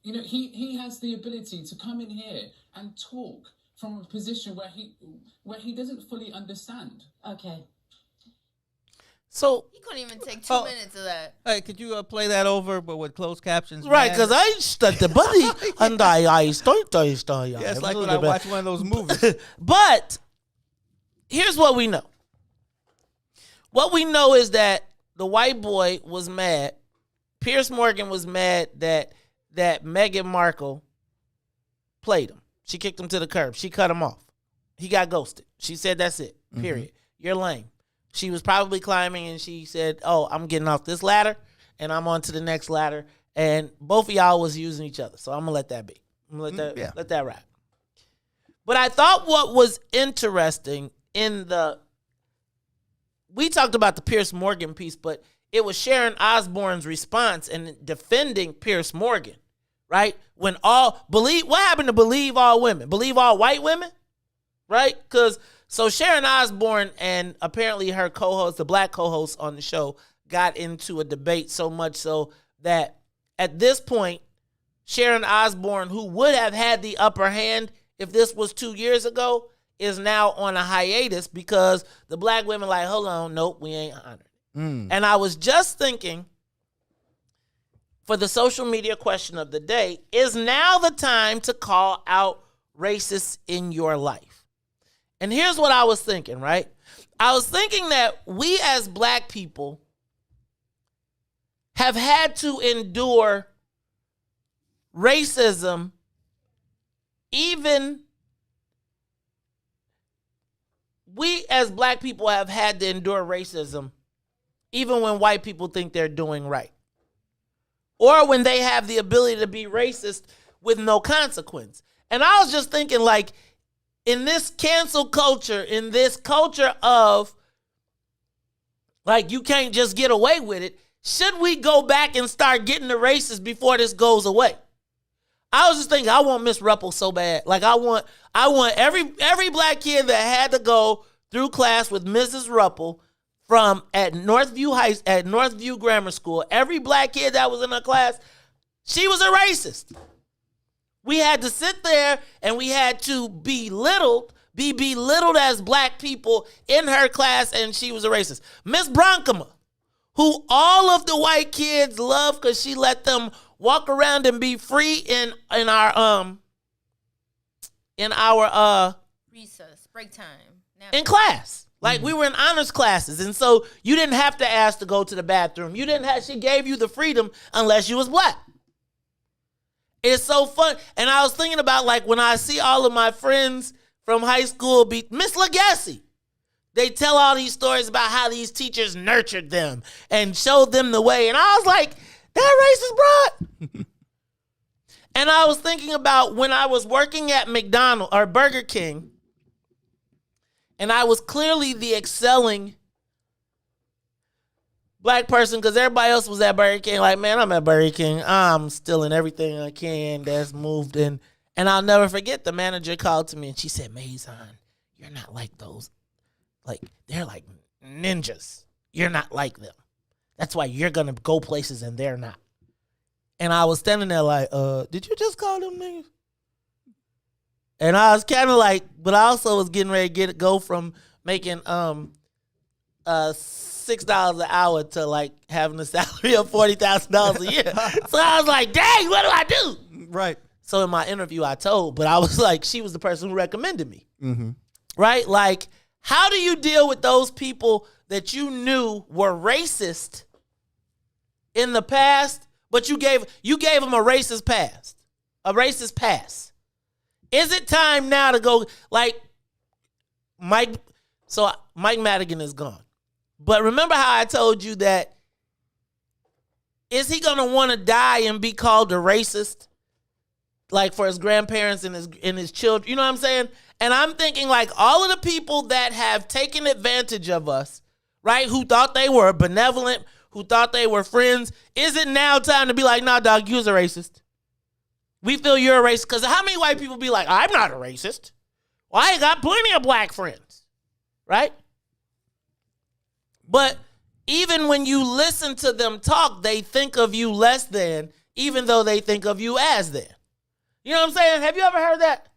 he has the ability to come in here and talk from a position where he doesn't fully understand. Okay. So he couldn't even take 2 minutes of that. Hey, could you play that over, but with closed captions? Right, because I studied the buddy and I start. Yeah, it's like when I watch one of those movies. But here's what we know. What we know is that the white boy was mad. Piers Morgan was mad that Meghan Markle played him. She kicked him to the curb. She cut him off. He got ghosted. She said, that's it. Period. You're lame. She was probably climbing, and she said, oh, I'm getting off this ladder, and I'm on to the next ladder. And both of y'all was using each other. So I'm going to let that be. I'm going to let that ride. But I thought what was interesting we talked about the Piers Morgan piece, but it was Sharon Osbourne's response in defending Piers Morgan, right? What happened to believe all women? Believe all white women, right? So Sharon Osbourne and apparently her co-host, the black co-host on the show, got into a debate so much so that at this point, Sharon Osbourne, who would have had the upper hand if this was 2 years ago, is now on a hiatus because the black women like, hold on, nope, we ain't honored. And I was just thinking, for the social media question of the day, is now the time to call out racists in your life? And here's what I was thinking, right? I was thinking that we as black people have had to endure racism we as black people have had to endure racism even when white people think they're doing right. Or when they have the ability to be racist with no consequence. And I was just thinking, like, in this cancel culture, in this culture of, like, you can't just get away with it, should we go back and start getting the racists before this goes away? I was just thinking, I want Miss Ruppel so bad. Like, I want every black kid that had to go through class with Mrs. Ruppel at Northview Grammar School. Every black kid that was in her class, she was a racist. We had to sit there and we had to be belittled as black people in her class, and she was a racist. Miss Bronkema, who all of the white kids love because she let them walk around and be free in our recess, break time, in class. Like, we were in honors classes, and so you didn't have to ask to go to the bathroom. She gave you the freedom unless you was black. It's so fun. And I was thinking about, like, when I see all of my friends from high school be Miss Legacy. They tell all these stories about how these teachers nurtured them and showed them the way. And I was like, that racist broad. And I was thinking about when I was working at McDonald's or Burger King, and I was clearly the excelling black person because everybody else was at Burger King. Like, man, I'm at Burger King. I'm stealing everything I can that's moved in. And I'll never forget, the manager called to me and she said, Meghan, you're not like those. Like, they're like ninjas. You're not like them. That's why you're going to go places and they're not. And I was standing there like, did you just call them niggas? And I was kind of like, but I also was getting ready to go from making $6 an hour to like having a salary of $40,000 a year. So I was like, dang, what do I do? Right. So in my interview, I told, but I was like, she was the person who recommended me. Mm-hmm. Right? Like, how do you deal with those people that you knew were racist in the past, but you gave them a racist pass? Is it time now to go, like, Mike Madigan is gone. But remember how I told you that, is he going to want to die and be called a racist? Like, for his grandparents and his children, you know what I'm saying? And I'm thinking, like, all of the people that have taken advantage of us, right, who thought they were benevolent, who thought they were friends, is it now time to be like, nah, dog, you're a racist? We feel you're a racist. Because how many white people be like, I'm not a racist? Well, I got plenty of black friends, right? But even when you listen to them talk, they think of you less than, even though they think of you as than. You know what I'm saying? Have you ever heard that?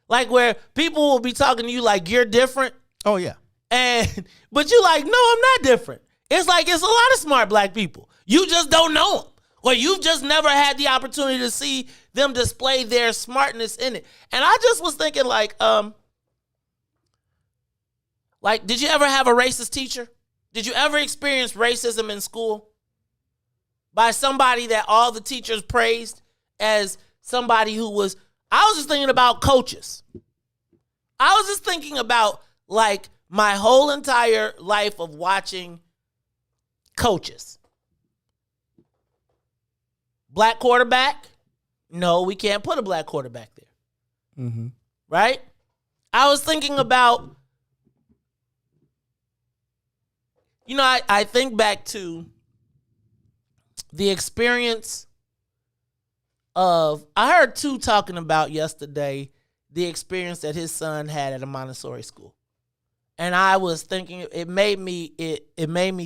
Like, where people will be talking to you like you're different. Oh, yeah. But you like, no, I'm not different. It's like, it's a lot of smart black people. You just don't know them. Or you've just never had the opportunity to see them display their smartness in it. And I just was thinking, like, did you ever have a racist teacher? Did you ever experience racism in school by somebody that all the teachers praised as somebody who was, I was just thinking about coaches. I was just thinking about, like, my whole entire life of watching coaches. Black quarterback? No, we can't put a black quarterback there. Mm-hmm. Right? I was thinking about, you know, I think back to the experience of, I heard two talking about yesterday the experience that his son had at a Montessori school. And I was thinking, it made me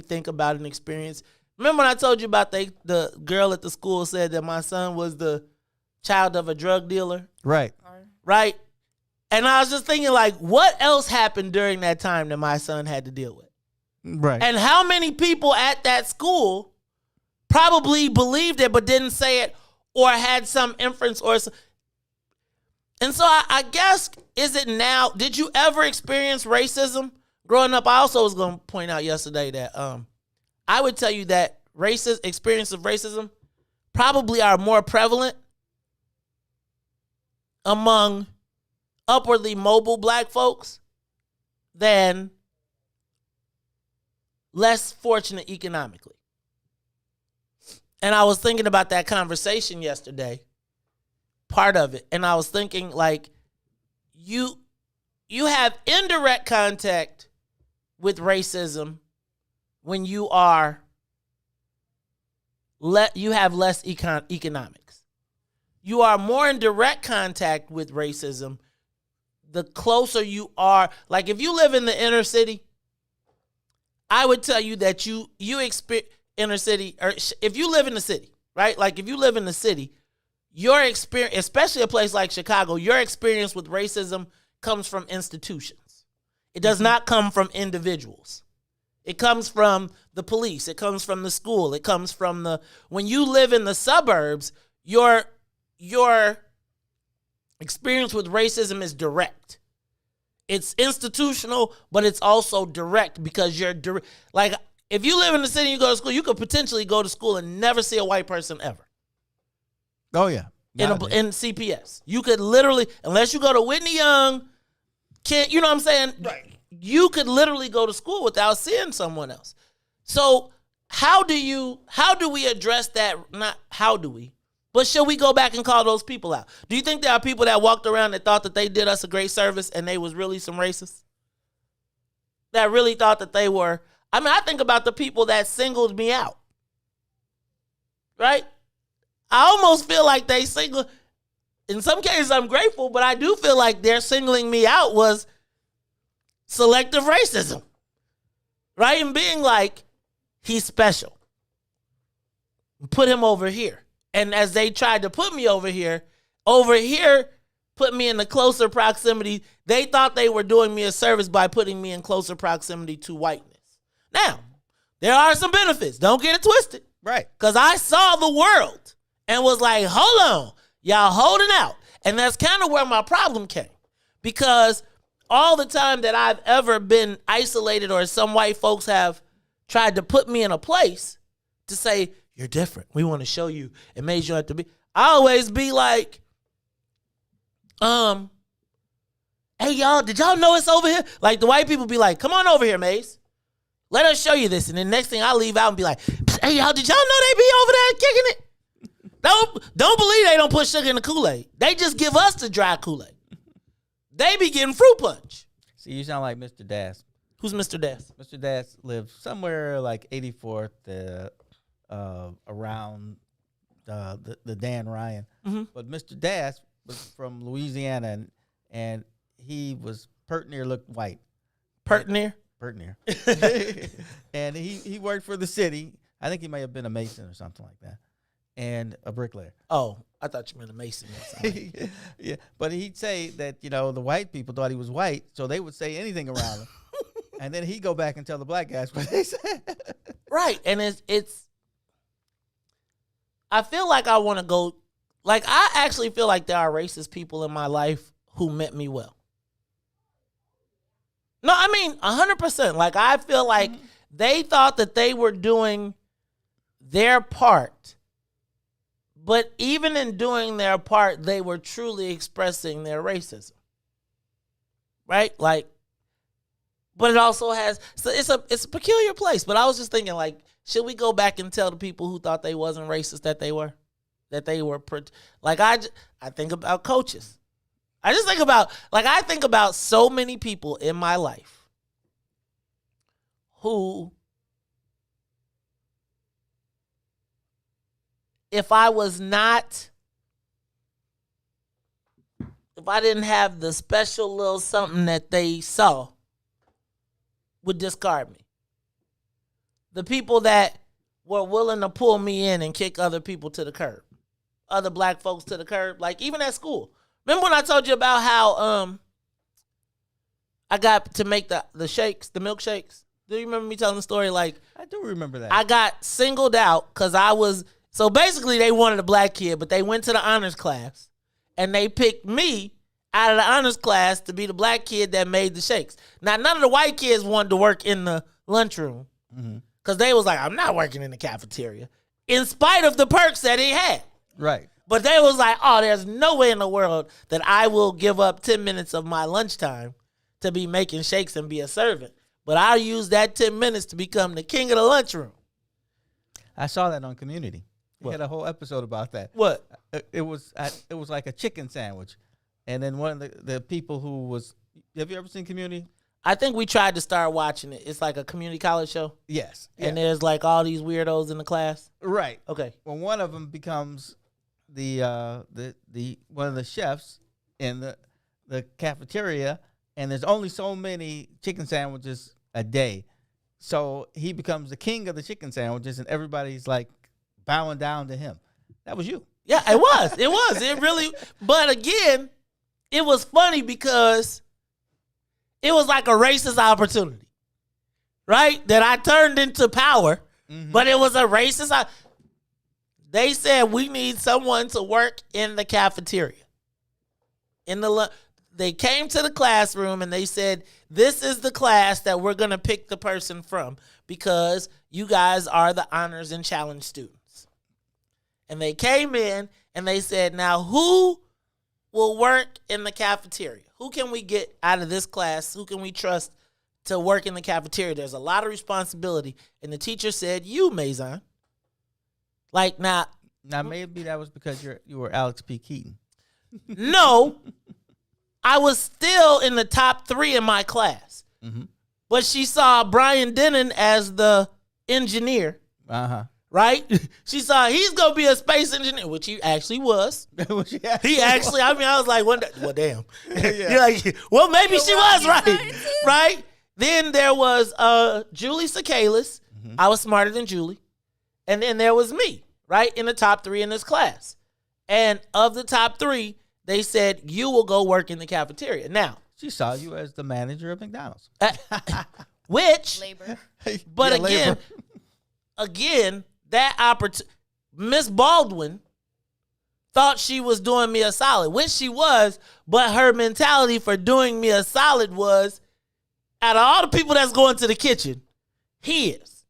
think about an experience. Remember when I told you about the girl at the school said that my son was the child of a drug dealer? Right. Right? And I was just thinking, like, what else happened during that time that my son had to deal with? Right. And how many people at that school probably believed it but didn't say it or had some inference and so I guess, is it now, did you ever experience racism growing up? I also was going to point out yesterday that I would tell you that experience of racism probably are more prevalent among upwardly mobile black folks than less fortunate economically. And I was thinking about that conversation yesterday, part of it, and I was thinking, like, you have indirect contact with racism when you have less economics. You are more in direct contact with racism the closer you are. Like, if you live in the inner city, I would tell you that you experience inner city, or if you live in the city, right? Like, if you live in the city, your experience, especially a place like Chicago, your experience with racism comes from institutions. It does not come from individuals. It comes from the police. It comes from the school. It comes from when you live in the suburbs, your experience with racism is direct. It's institutional, but it's also direct because you're like, if you live in the city and you go to school, you could potentially go to school and never see a white person ever. Oh, yeah. In CPS. You could literally, unless you go to Whitney Young, you know what I'm saying? Right. You could literally go to school without seeing someone else. So how do we address that? Not how do we, but should we go back and call those people out? Do you think there are people that walked around that thought that they did us a great service and they was really some racists? That really thought that they were. I mean, I think about the people that singled me out. Right? I almost feel like they singled. In some cases, I'm grateful, but I do feel like their singling me out was selective racism. Right? And being like, he's special. Put him over here. And as they tried to put me over here put me in the closer proximity. They thought they were doing me a service by putting me in closer proximity to whiteness. Now, there are some benefits. Don't get it twisted. Right. Because I saw the world and was like, hold on, y'all holding out. And that's kind of where my problem came. Because all the time that I've ever been isolated or some white folks have tried to put me in a place to say, you're different. We want to show you. It made you have to be. I always be like, hey, y'all, did y'all know it's over here? Like, the white people be like, come on over here, Maze. Let us show you this. And then next thing I leave out and be like, hey, y'all, did y'all know they be over there kicking it? Don't believe they don't put sugar in the Kool-Aid. They just give us the dry Kool-Aid. They be getting fruit punch. See, you sound like Mr. Das. Who's Mr. Das? Mr. Das lives somewhere like 84th around the Dan Ryan. Mm-hmm. But Mr. Das was from Louisiana, and he was pert near looked white. Pert near? Pert near. And he worked for the city. I think he may have been a mason or something like that. And a bricklayer. Oh, I thought you meant a mason or something. Yeah, but he'd say that, the white people thought he was white, so they would say anything around him. And then he'd go back and tell the black guys what they said. Right, and it's I feel like I want to go, like, I actually feel like there are racist people in my life who meant me well. No, I mean, 100%. Like, I feel like they thought that they were doing their part. But even in doing their part, they were truly expressing their racism. Right? Like, but it also has, so it's a peculiar place. But I was just thinking, like, should we go back and tell the people who thought they wasn't racist that they were? That they were, like, I think about coaches. I think about so many people in my life who, if I didn't have the special little something that they saw, would discard me. The people that were willing to pull me in and kick other people to the curb, other black folks to the curb, like even at school. Remember when I told you about how I got to make the shakes, the milkshakes? Do you remember me telling the story? Like, I do remember that. I got singled out because I was, so basically they wanted a black kid, but they went to the honors class and they picked me out of the honors class to be the black kid that made the shakes. Now, none of the white kids wanted to work in the lunchroom because they was like, I'm not working in the cafeteria, in spite of the perks that he had. Right. But they was like, oh, there's no way in the world that I will give up 10 minutes of my lunchtime to be making shakes and be a servant. But I'll use that 10 minutes to become the king of the lunchroom. I saw that on Community. We What? had a whole episode about that. What? It was like a chicken sandwich. And then one of the people who was, have you ever seen Community? I think we tried to start watching it. It's like a community college show. Yes. And there's like all these weirdos in the class. Right. Okay. Well, one of them becomes the one of the chefs in the cafeteria, and there's only so many chicken sandwiches a day. So he becomes the king of the chicken sandwiches, and everybody's like bowing down to him. That was you. Yeah, it was. It was. It really, but again, it was funny because it was like a racist opportunity, right? That I turned into power, but it was a racist. They said we need someone to work in the cafeteria. They came to the classroom and they said, this is the class that we're going to pick the person from because you guys are the honors and challenge students. And they came in and they said, now who will work in the cafeteria? Who can we get out of this class? Who can we trust to work in the cafeteria? There's a lot of responsibility. And the teacher said, you, Meghan. Like, now maybe that was because you were Alex P. Keaton. No, I was still in the top 3 in my class. But she saw Brian Denon as the engineer. Right? She saw he's going to be a space engineer, which he actually was. He actually, I mean, I was like, well, damn. You're like, well, maybe she was right. Right? Then there was Julie Sakalis. I was smarter than Julie. And then there was me, right, in the top 3 in this class. And of the top 3, they said, you will go work in the cafeteria. Now, she saw you as the manager of McDonald's. Which, labor. But Yeah, labor. again, that opportunity, Miss Baldwin thought she was doing me a solid, which she was, but her mentality for doing me a solid was, out of all the people that's going to the kitchen, he is.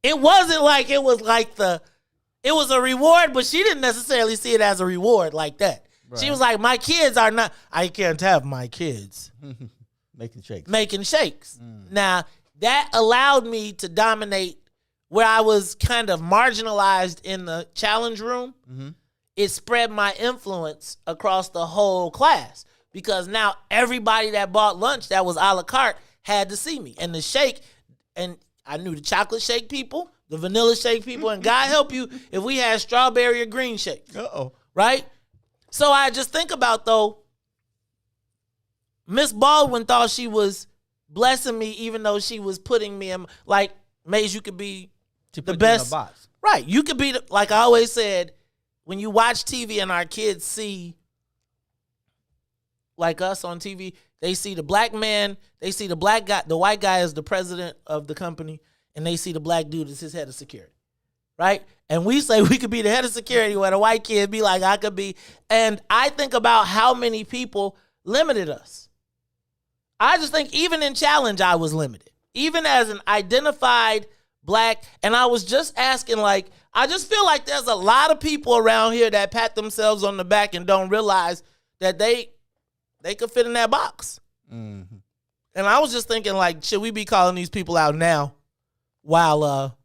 It wasn't like it was like it was a reward, but she didn't necessarily see it as a reward like that. Right. She was like, my kids are not, I can't have my kids. Making shakes. Now, that allowed me to dominate where I was kind of marginalized in the challenge room. It spread my influence across the whole class because now everybody that bought lunch that was a la carte had to see me. And the shake, and I knew the chocolate shake people, the vanilla shake people, and God help you if we had strawberry or green shakes. Right? So I just think about, though, Miss Baldwin thought she was blessing me even though she was putting me in, like, Maze, you could be the best. Right. You could be, like I always said, when you watch TV and our kids see, like us on TV, they see the black man, they see the black guy, the white guy is the president of the company, and they see the black dude as his head of security. Right? And we say we could be the head of security where the white kid be like, I could be. And I think about how many people limited us. I just think even in challenge, I was limited. Even as an identified black, and I was just asking, like, I just feel like there's a lot of people around here that pat themselves on the back and don't realize that they could fit in that box. And I was just thinking, like, should we be calling these people out now while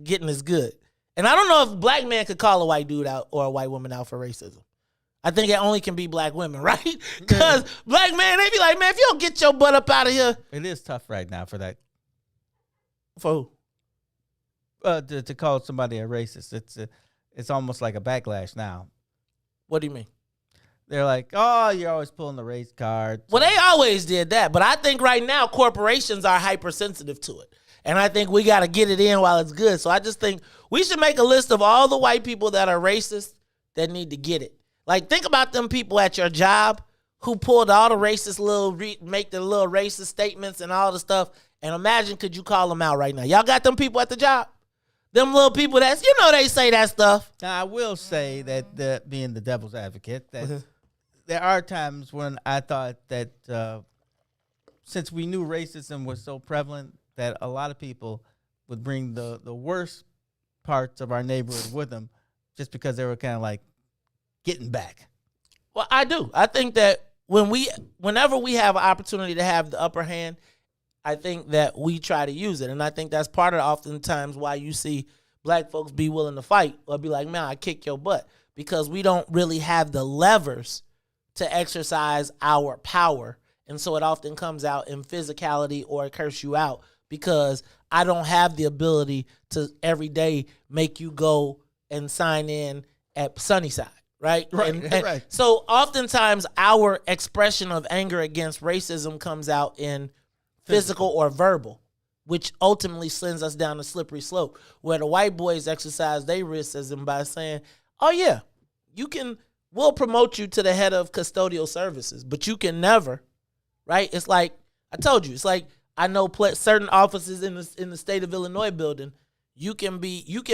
getting is good? And I don't know if a black man could call a white dude out or a white woman out for racism. I think it only can be black women, right? Because black men, they be like, man, if you don't get your butt up out of here. It is tough right now for that. For who? To call somebody a racist. It's almost like a backlash now. What do you mean? They're like, oh, you're always pulling the race card. Well, they always did that. But I think right now corporations are hypersensitive to it. And I think we got to get it in while it's good. So I just think we should make a list of all the white people that are racist that need to get it. Like, think about them people at your job who pulled all the racist make the little racist statements and all the stuff. And imagine, could you call them out right now? Y'all got them people at the job? Them little people that's, they say that stuff. Now, I will say that being the devil's advocate, that there are times when I thought that since we knew racism was so prevalent, that a lot of people would bring the worst parts of our neighborhood with them just because they were kind of like getting back. Well, I do. I think that whenever we have an opportunity to have the upper hand, I think that we try to use it. And I think that's part of oftentimes why you see black folks be willing to fight or be like, man, I kick your butt, because we don't really have the levers to exercise our power. And so it often comes out in physicality or curse you out, because I don't have the ability to every day make you go and sign in at Sunnyside. Right. Right. So oftentimes our expression of anger against racism comes out in physical or verbal, which ultimately sends us down a slippery slope, where the white boys exercise their racism by saying, oh yeah, we'll promote you to the head of custodial services, but you can never, right? It's like, I told you, it's like, I know certain offices in the state of Illinois building, you can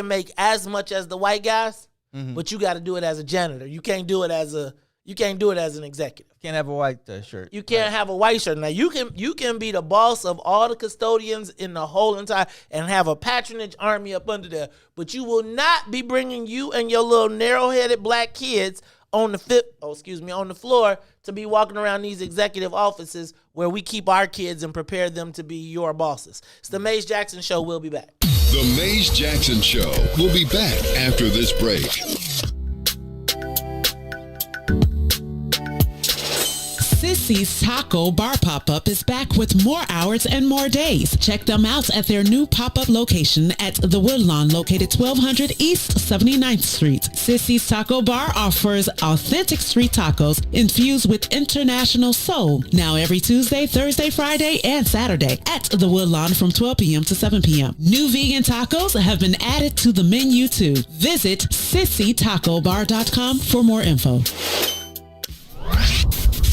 make as much as the white guys, but you got to do it as a janitor. You can't do it as an executive. Can't have a white shirt. You can't have a white shirt. Now you can be the boss of all the custodians in the whole entire and have a patronage army up under there, but you will not be bringing you and your little narrow-headed black kids on the floor to be walking around these executive offices where we keep our kids and prepare them to be your bosses. It's the Maze Jackson Show. We'll be back. The Maze Jackson Show will be back after this break. Sissy's Taco Bar Pop-Up is back with more hours and more days. Check them out at their new pop-up location at the Woodlawn, located 1200 East 79th Street. Sissy's Taco Bar offers authentic street tacos infused with international soul. Now every Tuesday, Thursday, Friday, and Saturday at the Woodlawn from 12 p.m. to 7 p.m. New vegan tacos have been added to the menu too. Visit sissytacobar.com for more info.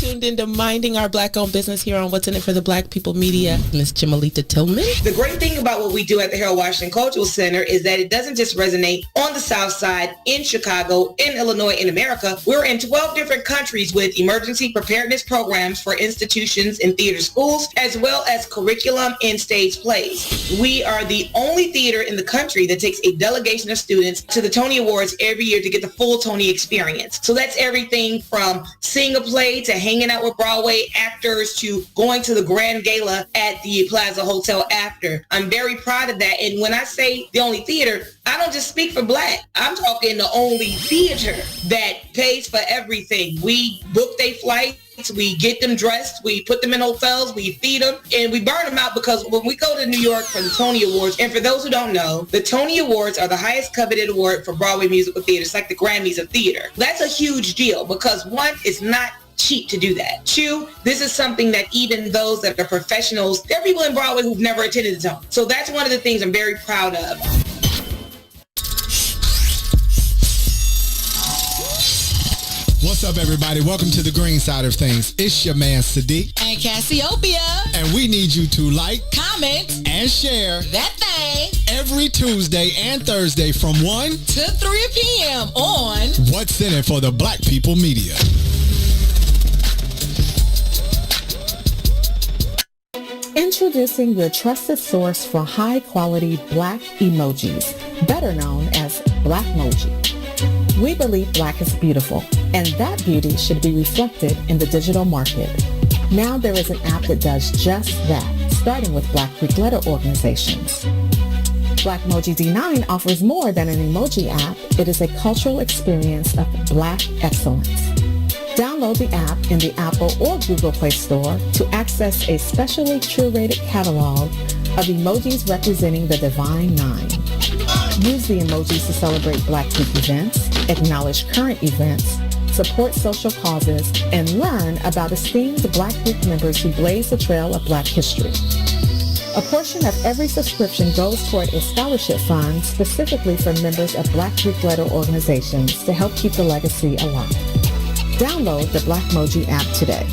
Tuned into Minding Our Black-Owned Business here on What's in It for the Black People Media. Ms. Jamalita Tillman. The great thing about what we do at the Harold Washington Cultural Center is that it doesn't just resonate on the South Side, in Chicago, in Illinois, in America. We're in 12 different countries with emergency preparedness programs for institutions and theater schools, as well as curriculum and stage plays. We are the only theater in the country that takes a delegation of students to the Tony Awards every year to get the full Tony experience. So that's everything from seeing a play to hanging out with Broadway actors to going to the Grand Gala at the Plaza Hotel after. I'm very proud of that. And when I say the only theater, I don't just speak for Black. I'm talking the only theater that pays for everything. We book their flights. We get them dressed, we put them in hotels, we feed them, and we burn them out, because when we go to New York for the Tony Awards, and for those who don't know, the Tony Awards are the highest coveted award for Broadway musical theater. It's like the Grammys of theater. That's a huge deal, because one, it's not cheap to do that. Two, this is something that even those that are professionals, there are people in Broadway who've never attended the Tony. So that's one of the things I'm very proud of. What's up, everybody? Welcome to the green side of things. It's your man, Sadiq. And Cassiopeia. And we need you to like, comment, and share that thing every Tuesday and Thursday from 1 to 3 p.m. on What's in It for the Black People Media. Introducing your trusted source for high-quality Black emojis, better known as Blackmoji. We believe Black is beautiful, and that beauty should be reflected in the digital market. Now there is an app that does just that, starting with Black Greek letter organizations. Blackmoji D9 offers more than an emoji app. It is a cultural experience of Black excellence. Download the app in the Apple or Google Play Store to access a specially curated catalog of emojis representing the Divine Nine. Use the emojis to celebrate Black Greek events, acknowledge current events, support social causes, and learn about esteemed Black Greek members who blaze the trail of Black history. A portion of every subscription goes toward a scholarship fund specifically for members of Black Greek letter organizations to help keep the legacy alive. Download the Blackmoji app today.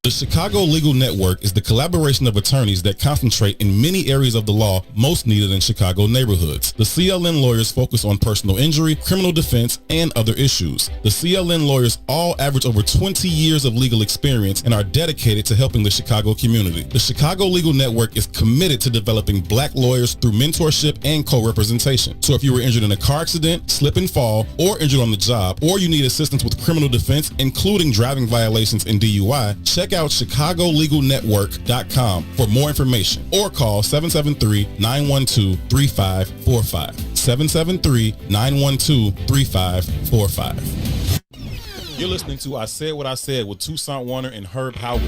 The Chicago Legal Network is the collaboration of attorneys that concentrate in many areas of the law most needed in Chicago neighborhoods. The CLN lawyers focus on personal injury, criminal defense, and other issues. The CLN lawyers all average over 20 years of legal experience and are dedicated to helping the Chicago community. The Chicago Legal Network is committed to developing black lawyers through mentorship and co-representation. So if you were injured in a car accident, slip and fall, or injured on the job, or you need assistance with criminal defense, including driving violations and DUI, check out chicagolegalnetwork.com for more information or call 773-912-3545. 773-912-3545. You're listening to I Said What I Said with Toussaint Warner and Herb Howard.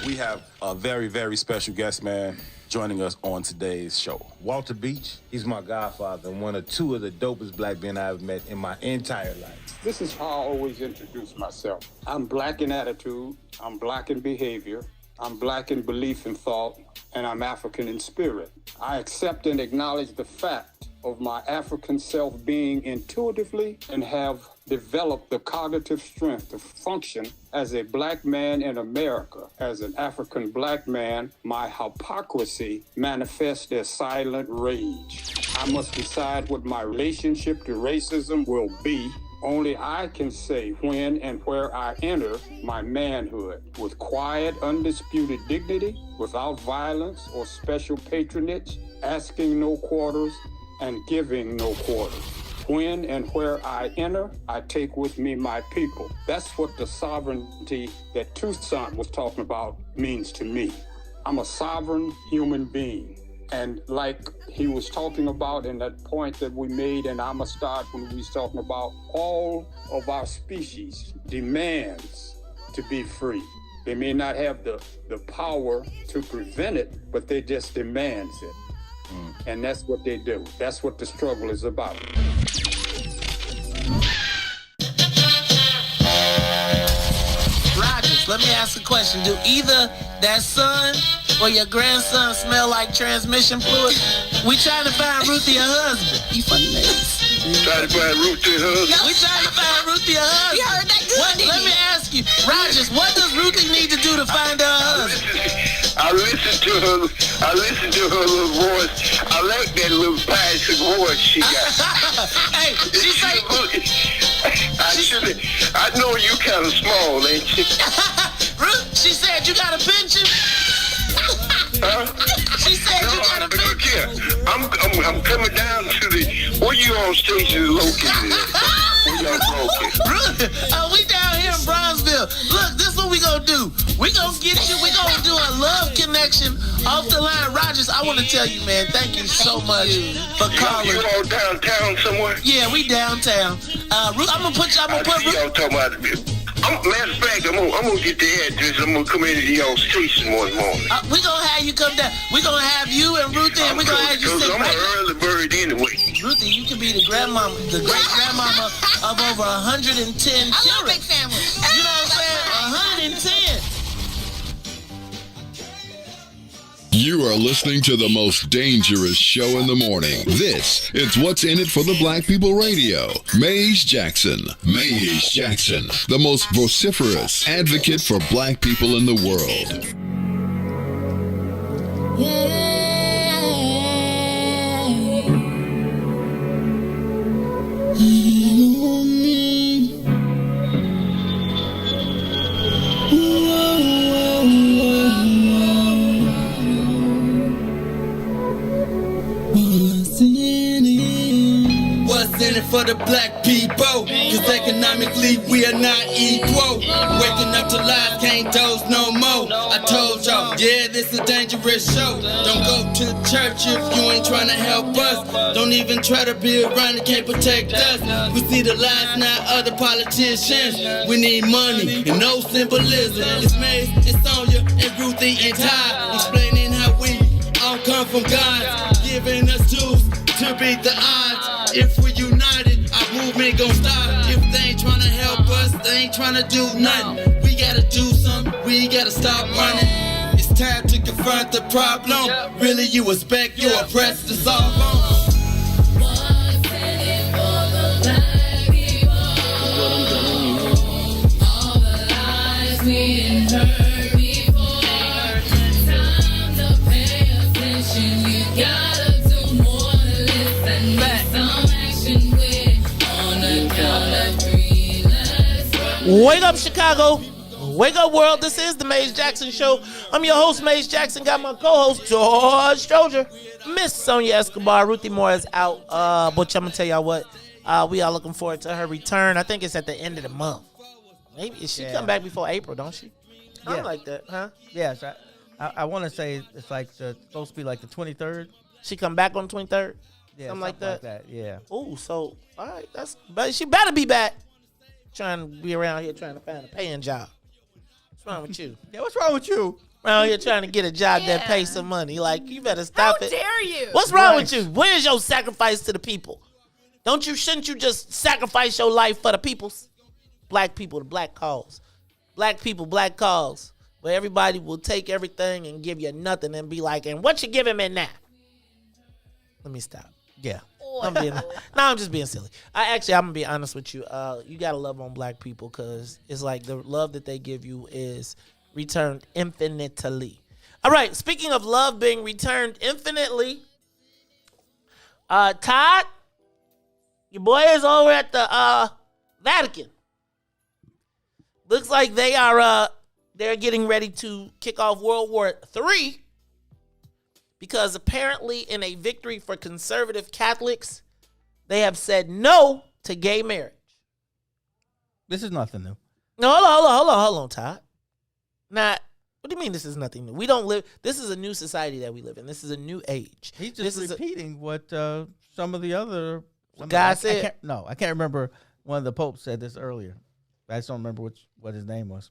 We have a very, very special guest, man, joining us on today's show. Walter Beach, he's my godfather and one of two of the dopest black men I've met in my entire life. This is how I always introduce myself. I'm black in attitude, I'm black in behavior, I'm black in belief and thought, and I'm African in spirit. I accept and acknowledge the fact of my African self being intuitively and have developed the cognitive strength to function as a black man in America. As an African black man, my hypocrisy manifests as silent rage. I must decide what my relationship to racism will be. Only I can say when and where I enter my manhood with quiet, undisputed dignity, without violence or special patronage, asking no quarters and giving no quarters. When and where I enter, I take with me my people. That's what the sovereignty that Toussaint was talking about means to me. I'm a sovereign human being. And like he was talking about in that point that we made in Amistad when we was talking about, all of our species demands to be free. They may not have the power to prevent it, but they just demands it. And that's what they do. That's what the struggle is about. Rogers, let me ask a question. Do either that son or your grandson smell like transmission fluid? We trying to find Ruthie a husband. You funny niggas. Trying to find Ruthie a husband? We trying to find Ruthie a husband. You heard that good, let me ask you, Rogers, what does Ruthie need to do to find her husband? I listen to her little voice. I like that little passion voice she got. Hey, she say... I know you kind of small, ain't you? Ruth, she said you got a pension? Huh? She said you got a pension? Look here, I'm coming down to the... Where you on station located at? Where y'all located? We down here in Bronzeville. Look, this is what we gonna do. We gonna get you, we gonna do a love connection off the line. Rogers, I want to tell you, man, thank you so much for calling. You all downtown somewhere? Yeah, we downtown. Ruth, I'm gonna put y'all talking about matter of fact, I'm gonna get the address. I'm gonna come into y'all station one morning. We gonna have you come down. We gonna have you and Ruthie, and we gonna have you sit I'm an early bird anyway. Ruthie, you can be the grandmama, the great grandmama of over 110 children. I love big families. You know what I'm saying? 110. You are listening to the most dangerous show in the morning. This is What's in It for the Black People Radio. Maze Jackson. Maze Jackson, the most vociferous advocate for black people in the world. For the black people, cause economically we are not equal. Waking up to lies, can't doze no more. I told y'all, yeah, this is a dangerous show. Don't go to church if you ain't trying to help us. Don't even try to be around that can't protect us. We see the lies, not other politicians. We need money and no symbolism. It's Maze, it's Sonia, and Ruthie, and Todd, explaining how we all come from God, giving us tools to beat the odds. If we united, our movement gon' stop. If they ain't tryna help us, they ain't tryna do nothing. We gotta do something, we gotta stop running. It's time to confront the problem. Really, you expect your oppressed to solve on. What I'm telling you. being heard before. Time to pay attention. You gotta do more than listen. Need some action with on the count of three. Let's roll. Wake up, Chicago. Wake up, world. This is the Maze Jackson Show. I'm your host, Maze Jackson. Got my co-host, Todd Stroger. Miss Sonia Escobar. Ruthie Moore is out. But I'm going to tell y'all what. We are looking forward to her return. I think it's at the end of the month. Maybe she come back before April, don't she? I like that, huh? Yes. I want to say it's like supposed to be like the 23rd. She come back on the 23rd? Yeah, something like that? Yeah. Oh, so, all right. But she better be back. Trying to be around here trying to find a paying job. What's wrong with you? Yeah, what's wrong with you? Around here trying to get a job that pays some money. Like, you better stop it. How dare you? What's wrong with you? Where's your sacrifice to the people? Shouldn't you just sacrifice your life for the peoples? Black people, the black cause. Black people, black cause. Where everybody will take everything and give you nothing and be like, and what you giving me now? Let me stop. Yeah. I'm just being silly. I'm going to be honest with you. You got to love on black people because it's like the love that they give you is returned infinitely. All right. Speaking of love being returned infinitely, Todd, your boy is over at the Vatican. Looks like they're getting ready to kick off World War III. Because apparently in a victory for conservative Catholics, they have said no to gay marriage. This is nothing new. No, hold on, Todd. Now, what do you mean this is nothing new? We don't live, this is a new society that we live in. This is a new age. He's just repeating what some of the other guys said. I can't remember. One of the popes said this earlier. I just don't remember what his name was.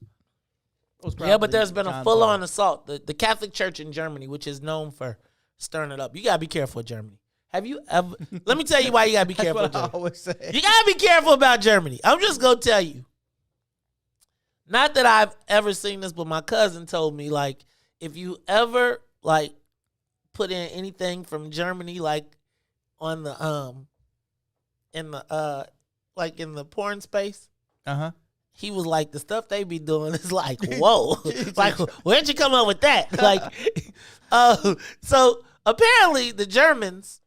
Yeah, but there's been a full-on assault. The Catholic Church in Germany, which is known for stirring it up. You got to be careful with Germany. Have you ever... Let me tell you why you got to be careful with Germany. I always say. You got to be careful about Germany. I'm just going to tell you. Not that I've ever seen this, but my cousin told me, like, if you ever, like, put in anything from Germany, like, on the, in the porn space. Uh-huh. He was like, the stuff they be doing is like, whoa. Like, where'd you come up with that? Like, so apparently the Germans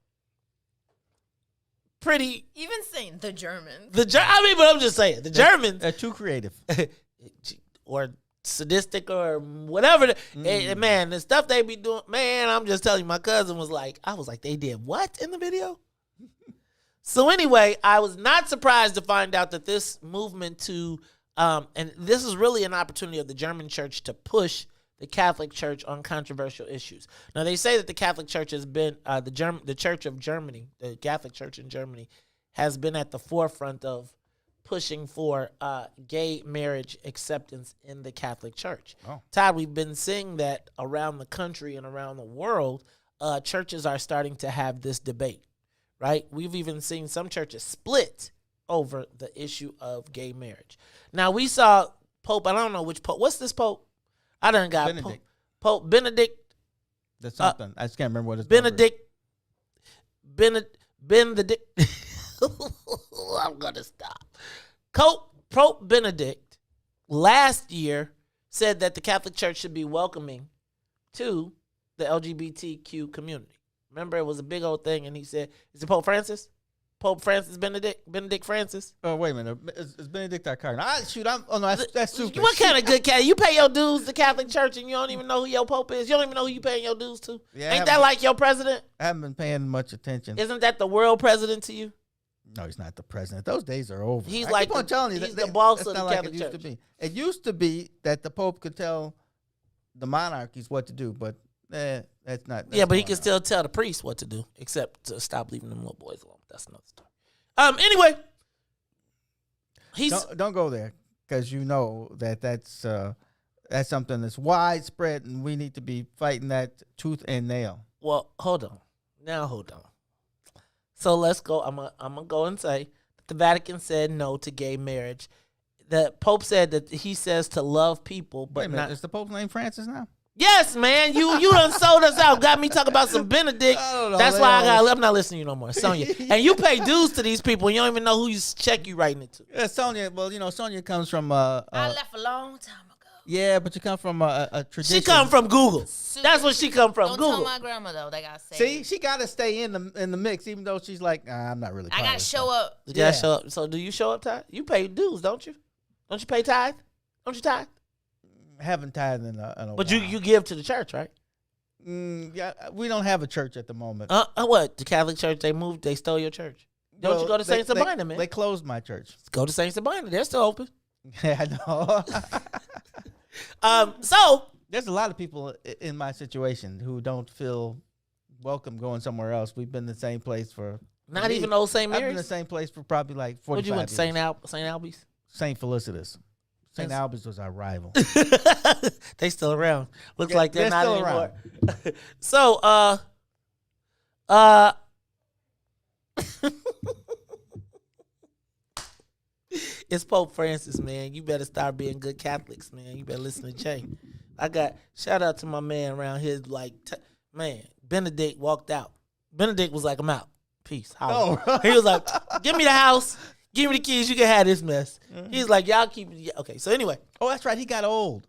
pretty... Even saying the Germans. But I'm just saying, the Germans... They're too creative. Or sadistic or whatever. Man, the stuff they be doing, man, I'm just telling you, my cousin was like, I was like, they did what in the video? So anyway, I was not surprised to find out that this movement to... and this is really an opportunity of the German church to push the Catholic Church on controversial issues. Now, they say that the Catholic Church has been, the Church of Germany, the Catholic Church in Germany, has been at the forefront of pushing for gay marriage acceptance in the Catholic Church. Oh. Todd, we've been seeing that around the country and around the world, churches are starting to have this debate, right? We've even seen some churches split over the issue of gay marriage. Now, we saw Pope, I don't know which Pope. What's this Pope? I done got Benedict. Pope Benedict. That's something. I just can't remember what it's Benedict. Benedict. I'm going to stop. Pope Benedict last year said that the Catholic Church should be welcoming to the LGBTQ community. Remember, it was a big old thing, and he said, is it Pope Francis? Pope Francis Benedict Francis? Oh, wait a minute. Is Benedict our cardinal? That's super. What kind of good Catholic? You pay your dues to Catholic Church and you don't even know who your Pope is? You don't even know who you paying your dues to? Yeah, Ain't that like your president? I haven't been paying much attention. Isn't that the world president to you? No, he's not the president. Those days are over. He's I keep on telling you, he's the boss of the not like Catholic it used Church. to be. It used to be that the Pope could tell the monarchies what to do, but that's not. Yeah, but he can still tell the priests what to do, except to stop leaving them little boys alone. That's another story. Anyway, don't go there because you know that's something that's widespread, and we need to be fighting that tooth and nail. Well, hold on. Now, hold on. So let's go. I'm gonna go and say that the Vatican said no to gay marriage. The Pope said that he says to love people, but Wait a minute, is the Pope's name Francis now? Yes, man. You done sold us out. Got me talking about some Benedict. That's why I'm not listening to you no more, Sonia. And you pay dues to these people, and you don't even know whose check you writing it to. Yeah, Sonia. Well, Sonia comes from. I left a long time ago. Yeah, but you come from a tradition. She come from Google. That's what she come from. Don't Google. tell my grandma though. They got saved. See, she got to stay in the mix, even though she's like, I'm not really. I gotta show up. You gotta show up. So do you show up, Todd? You pay dues, don't you? Don't you pay tithe? Don't you tithe? Haven't tithed in a But while. you give to the church, right? Yeah, we don't have a church at the moment. What? The Catholic Church? They stole your church. Don't you go to Saint Sabina, man? They closed my church. Go to Saint Sabina. They're still open. Yeah, I know. So there's a lot of people in my situation who don't feel welcome going somewhere else. We've been in the same place for not even old St. Mary's. I've been in the same place for probably like 45 Where'd you went? years. St. Albie's? St. Felicitas. St. Albans was our rival. They still around. Looks like they're not still anymore. around. So, it's Pope Francis, man. You better start being good Catholics, man. You better listen to Jay. Shout out to my man around here. Man, Benedict walked out. Benedict was like, I'm out. Peace. Oh. He was like, give me the house. Give me the keys. You can have this mess. He's like, y'all keep it. Okay, so anyway. Oh, that's right. He got old.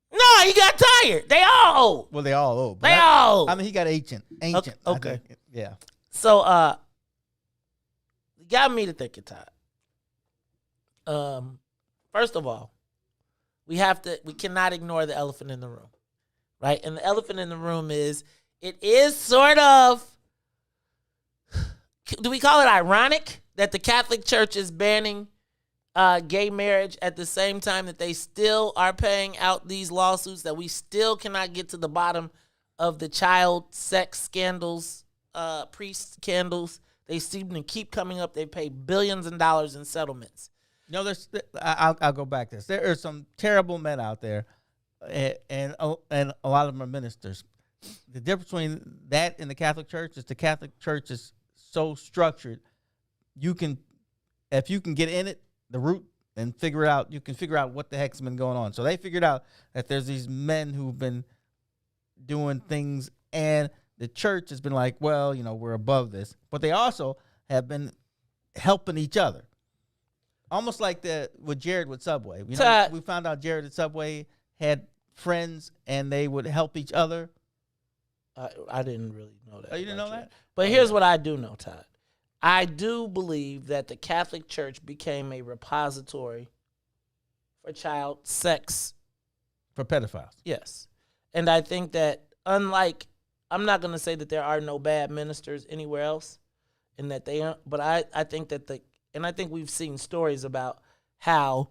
No, he got tired. They all old. Well, they all old. They all old. I mean, he got ancient. Okay. I think. Yeah. So, got me to thinking, Todd. First of all, we cannot ignore the elephant in the room, right? And the elephant in the room is, it is sort of, do we call it ironic that the Catholic Church is banning gay marriage at the same time that they still are paying out these lawsuits, that we still cannot get to the bottom of the child sex scandals, priest scandals. They seem to keep coming up. They pay billions of dollars in settlements. No, I'll go back to this. There are some terrible men out there, and a lot of them are ministers. The difference between that and the Catholic Church is the Catholic Church is so structured, if you can get in it, the root, and figure it out, you can figure out what the heck's been going on. So they figured out that there's these men who've been doing things, and the church has been like, well, we're above this. But they also have been helping each other. Almost like with Jared with Subway. We found out Jared at Subway had friends, and they would help each other. I didn't really know that. Oh, you didn't know that? But here's what I do know, Todd. I do believe that the Catholic Church became a repository for child sex. For pedophiles. Yes. And I think that unlike, I'm not going to say that there are no bad ministers anywhere else, and that they aren't, but I think that and I think we've seen stories about how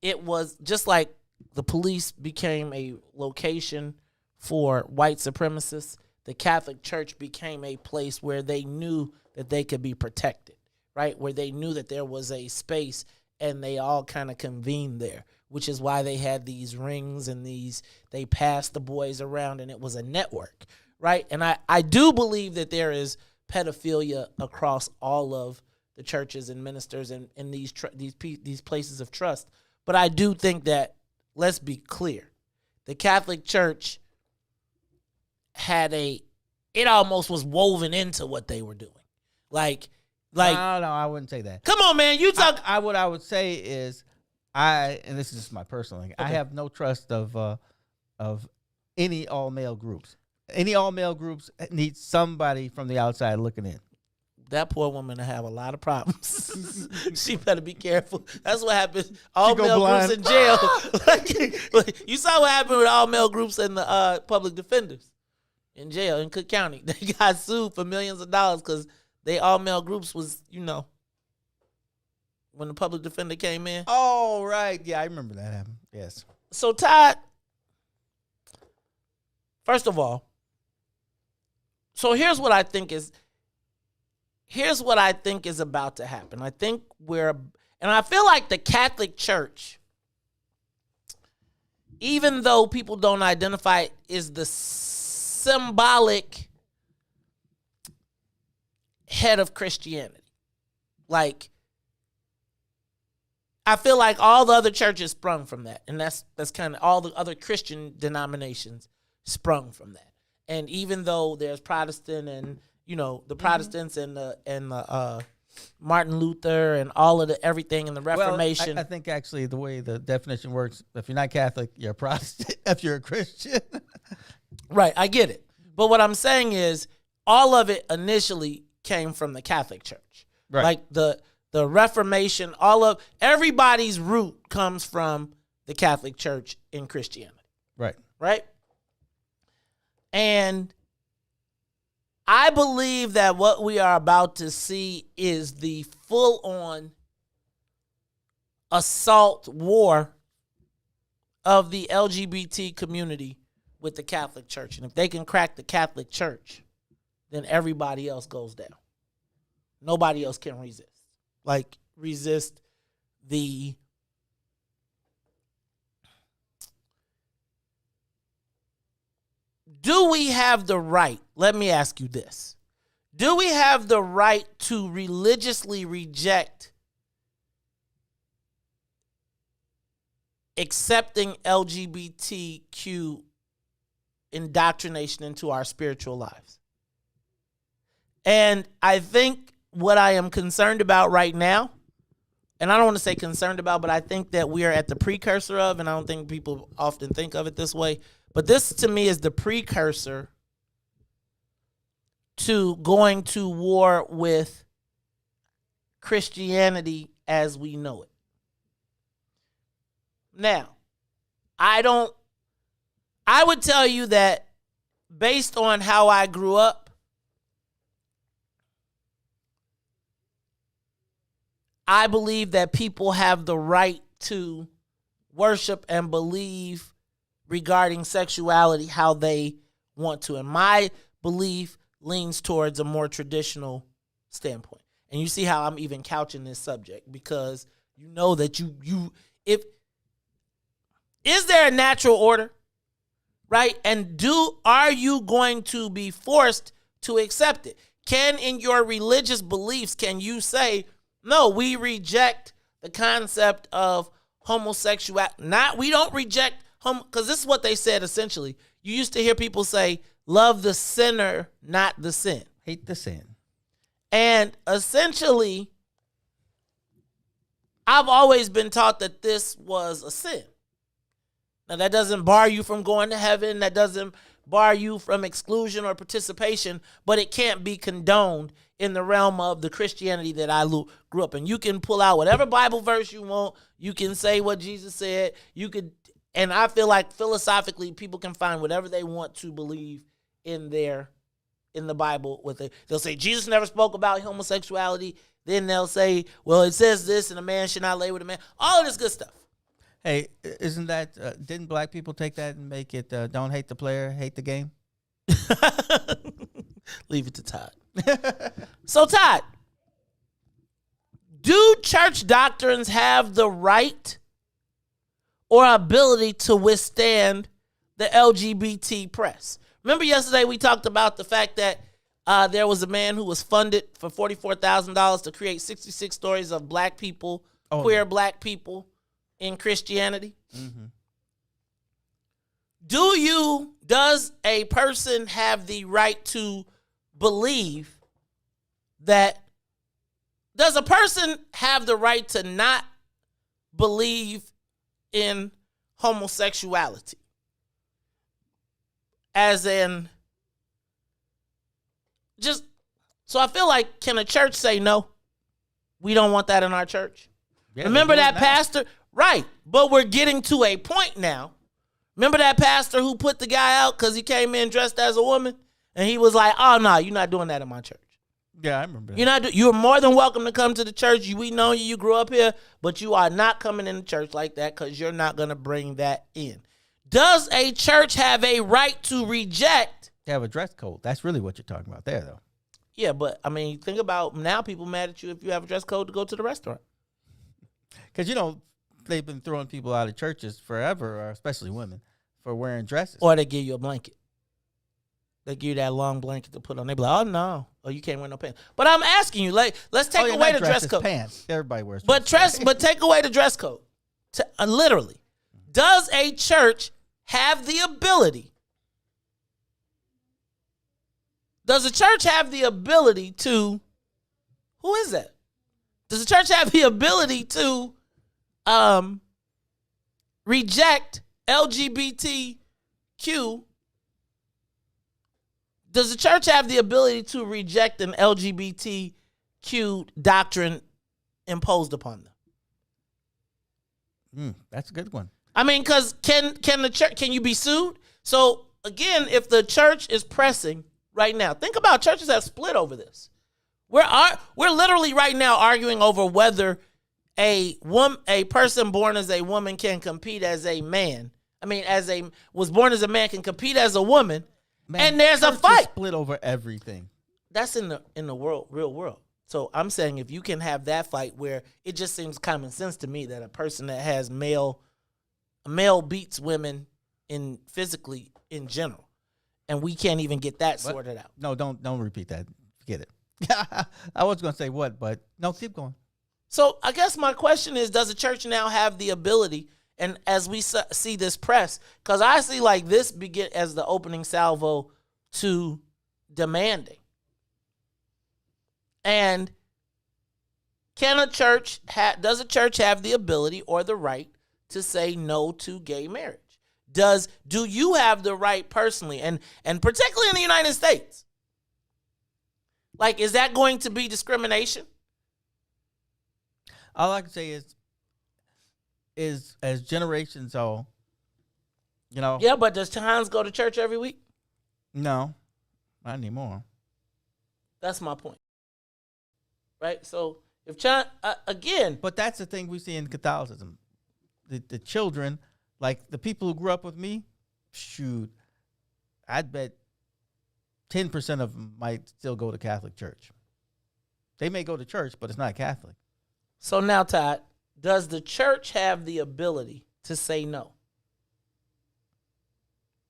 it was just like the police became a location for white supremacists. The Catholic Church became a place where they knew that they could be protected, right? Where they knew that there was a space, and they all kind of convened there, which is why they had these rings and they passed the boys around, and it was a network, right? And I do believe that there is pedophilia across all of the churches and ministers and these places of trust. But I do think that, let's be clear, the Catholic Church it almost was woven into what they were doing. Like no, I wouldn't say that. Come on, man, you talk. What I would say is, and this is just my personal thing. Okay. I have no trust of any all male groups. Any all male groups need somebody from the outside looking in. That poor woman will have a lot of problems. She better be careful. That's what happens. All male groups in jail. like, you saw what happened with all male groups and the public defenders in jail in Cook County. They got sued for millions of dollars because they all male groups was, when the public defender came in. Oh, right. Yeah, I remember that happened. Yes. So, Todd, first of all, so here's what I think is about to happen. I think and I feel like the Catholic Church, even though people don't identify it, is the symbolic head of Christianity. Like, I feel like all the other churches sprung from that. And that's kind of all the other Christian denominations sprung from that. And even though there's Protestant and, the Protestants and the Martin Luther and all of everything in the Reformation. Well, I think actually the way the definition works, if you're not Catholic, you're a Protestant. If you're a Christian. Right, I get it. But what I'm saying is all of it initially came from the Catholic Church. Right. Like the Reformation, everybody's root comes from the Catholic Church in Christianity. Right. Right? And I believe that what we are about to see is the full-on assault war of the LGBT community with the Catholic Church. And if they can crack the Catholic Church, then everybody else goes down. Nobody else can resist. Resist the Do we have the right? Let me ask you this. Do we have the right to religiously reject accepting LGBTQ indoctrination into our spiritual lives? And I think what I am concerned about right now, and I don't want to say concerned about, but I think that we are at the precursor of, and I don't think people often think of it this way, but this to me is the precursor to going to war with Christianity as we know it. Now, I would tell you that based on how I grew up, I believe that people have the right to worship and believe regarding sexuality how they want to. And my belief leans towards a more traditional standpoint. And you see how I'm even couching this subject, because you know that is there a natural order? Right? And are you going to be forced to accept it? In your religious beliefs, can you say, no, we reject the concept of homosexuality? We don't reject because this is what they said essentially. You used to hear people say, love the sinner, not the sin. Hate the sin. And essentially, I've always been taught that this was a sin. Now, that doesn't bar you from going to heaven. That doesn't bar you from exclusion or participation, but it can't be condoned in the realm of the Christianity that I grew up in. You can pull out whatever Bible verse you want. You can say what Jesus said. And I feel like philosophically, people can find whatever they want to believe in the Bible with it. They'll say Jesus never spoke about homosexuality. Then they'll say, well, it says this, and a man should not lay with a man. All of this good stuff. Hey, isn't that, didn't black people take that and make it don't hate the player, hate the game? Leave it to Todd. So, Todd, do church doctrines have the right or ability to withstand the LGBT press? Remember yesterday we talked about the fact that there was a man who was funded for $44,000 to create 66 stories of black people, queer black people in Christianity. Mm-hmm. Does a person have the right to believe that? Does a person have the right to not believe in homosexuality? As in, so I feel like, can a church say no? We don't want that in our church. Yeah, remember that pastor? Right. But we're getting to a point now. Remember that pastor who put the guy out because he came in dressed as a woman? And he was like, oh, no, you're not doing that in my church. Yeah, I remember that. You're more than welcome to come to the church. We know you grew up here, but you are not coming in the church like that because you're not going to bring that in. Does a church have a right to reject? They have a dress code. That's really what you're talking about there, though. Yeah, but, I mean, think about now people mad at you if you have a dress code to go to the restaurant. Because, they've been throwing people out of churches forever, or especially women, for wearing dresses. Or they give you a blanket. They give you that long blanket to put on. They be like, oh, no. Oh, you can't wear no pants. But I'm asking you, let's take away the dress code. Pants. Everybody wears dresses. But take away the dress code. Literally. Does a church have the ability? Does a church have the ability to, who is that? Does the church have the ability to reject LGBTQ? Does the church have the ability to reject an LGBTQ doctrine imposed upon them? That's a good one. I mean, because can the church, can you be sued? So again, if the church is pressing right now, think about churches have split over this. We're literally right now arguing over whether a person born as a woman can compete as a man. I mean, was born as a man can compete as a woman. Man, and there's a fight. Split over everything. That's in the real world. So I'm saying if you can have that fight where it just seems common sense to me that a person that has male beats women in physically in general, and we can't even get that sorted out. No, don't repeat that. Forget it. I was going to say what, but no, keep going. So I guess my question is, does the church now have the ability, and as we see this press, because I see like this begin as the opening salvo to demanding. And does a church have the ability or the right to say no to gay marriage? Do you have the right personally, and particularly in the United States? Like, is that going to be discrimination? All I can say is as generations go, Yeah, but does Hans go to church every week? No, not anymore. That's my point. Right? So if again, but that's the thing we see in Catholicism. The children, like the people who grew up with me, shoot, I'd bet 10% of them might still go to Catholic church. They may go to church, but it's not Catholic. So now, Todd, does the church have the ability to say no?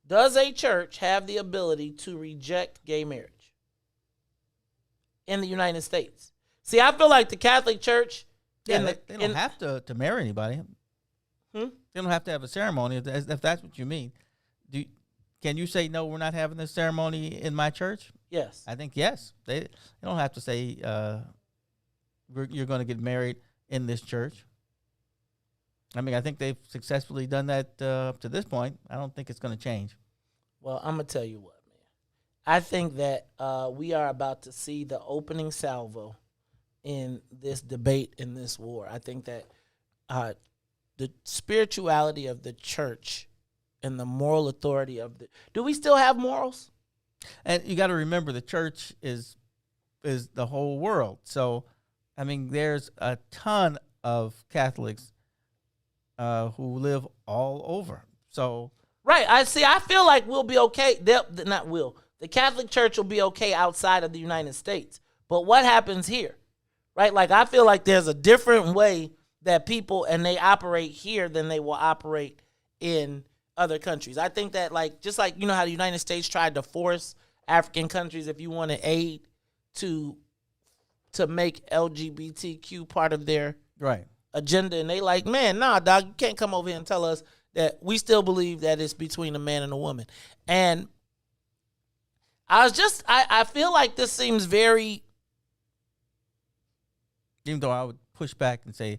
Does a church have the ability to reject gay marriage in the United States? See, I feel like the Catholic Church... they don't have to marry anybody. They don't have to have a ceremony, if that's what you mean. Can you say, no, we're not having this ceremony in my church? Yes. I think yes. They don't have to say you're going to get married in this church. I mean, I think they've successfully done that up to this point. I don't think it's going to change. Well, I'm going to tell you what, man. I think that we are about to see the opening salvo in this debate, in this war. I think that the spirituality of the church and the moral authority of do we still have morals? And you got to remember, the church is the whole world. So, I mean, there's a ton of Catholics who live all over. So, right. I feel like we'll be okay. The Catholic Church will be okay outside of the United States. But what happens here? Right? Like, I feel like there's a different way that people, and they operate here than they will operate in other countries. I think that, like, just like, you know how the United States tried to force African countries, if you want to aid, to make LGBTQ part of their agenda. And they like, man, nah, dog, you can't come over here and tell us that we still believe that it's between a man and a woman. And I feel like this seems very... Even though I would push back and say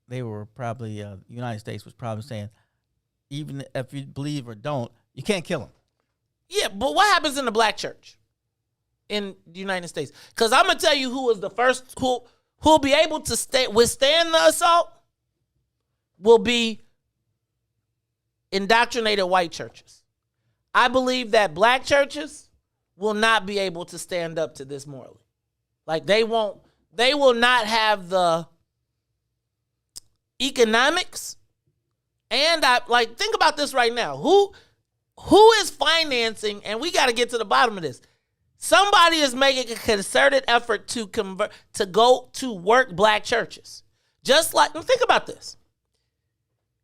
they were probably, the United States was probably saying, even if you believe or don't, you can't kill them. Yeah, but what happens in the black church in the United States? Because I'm going to tell you who was the first, who'll be able to withstand the assault will be indoctrinated white churches. I believe that black churches will not be able to stand up to this morally. Like, they will not have the economics. And think about this right now. Who is financing, and we got to get to the bottom of this. Somebody is making a concerted effort to go to work black churches. Just like, think about this.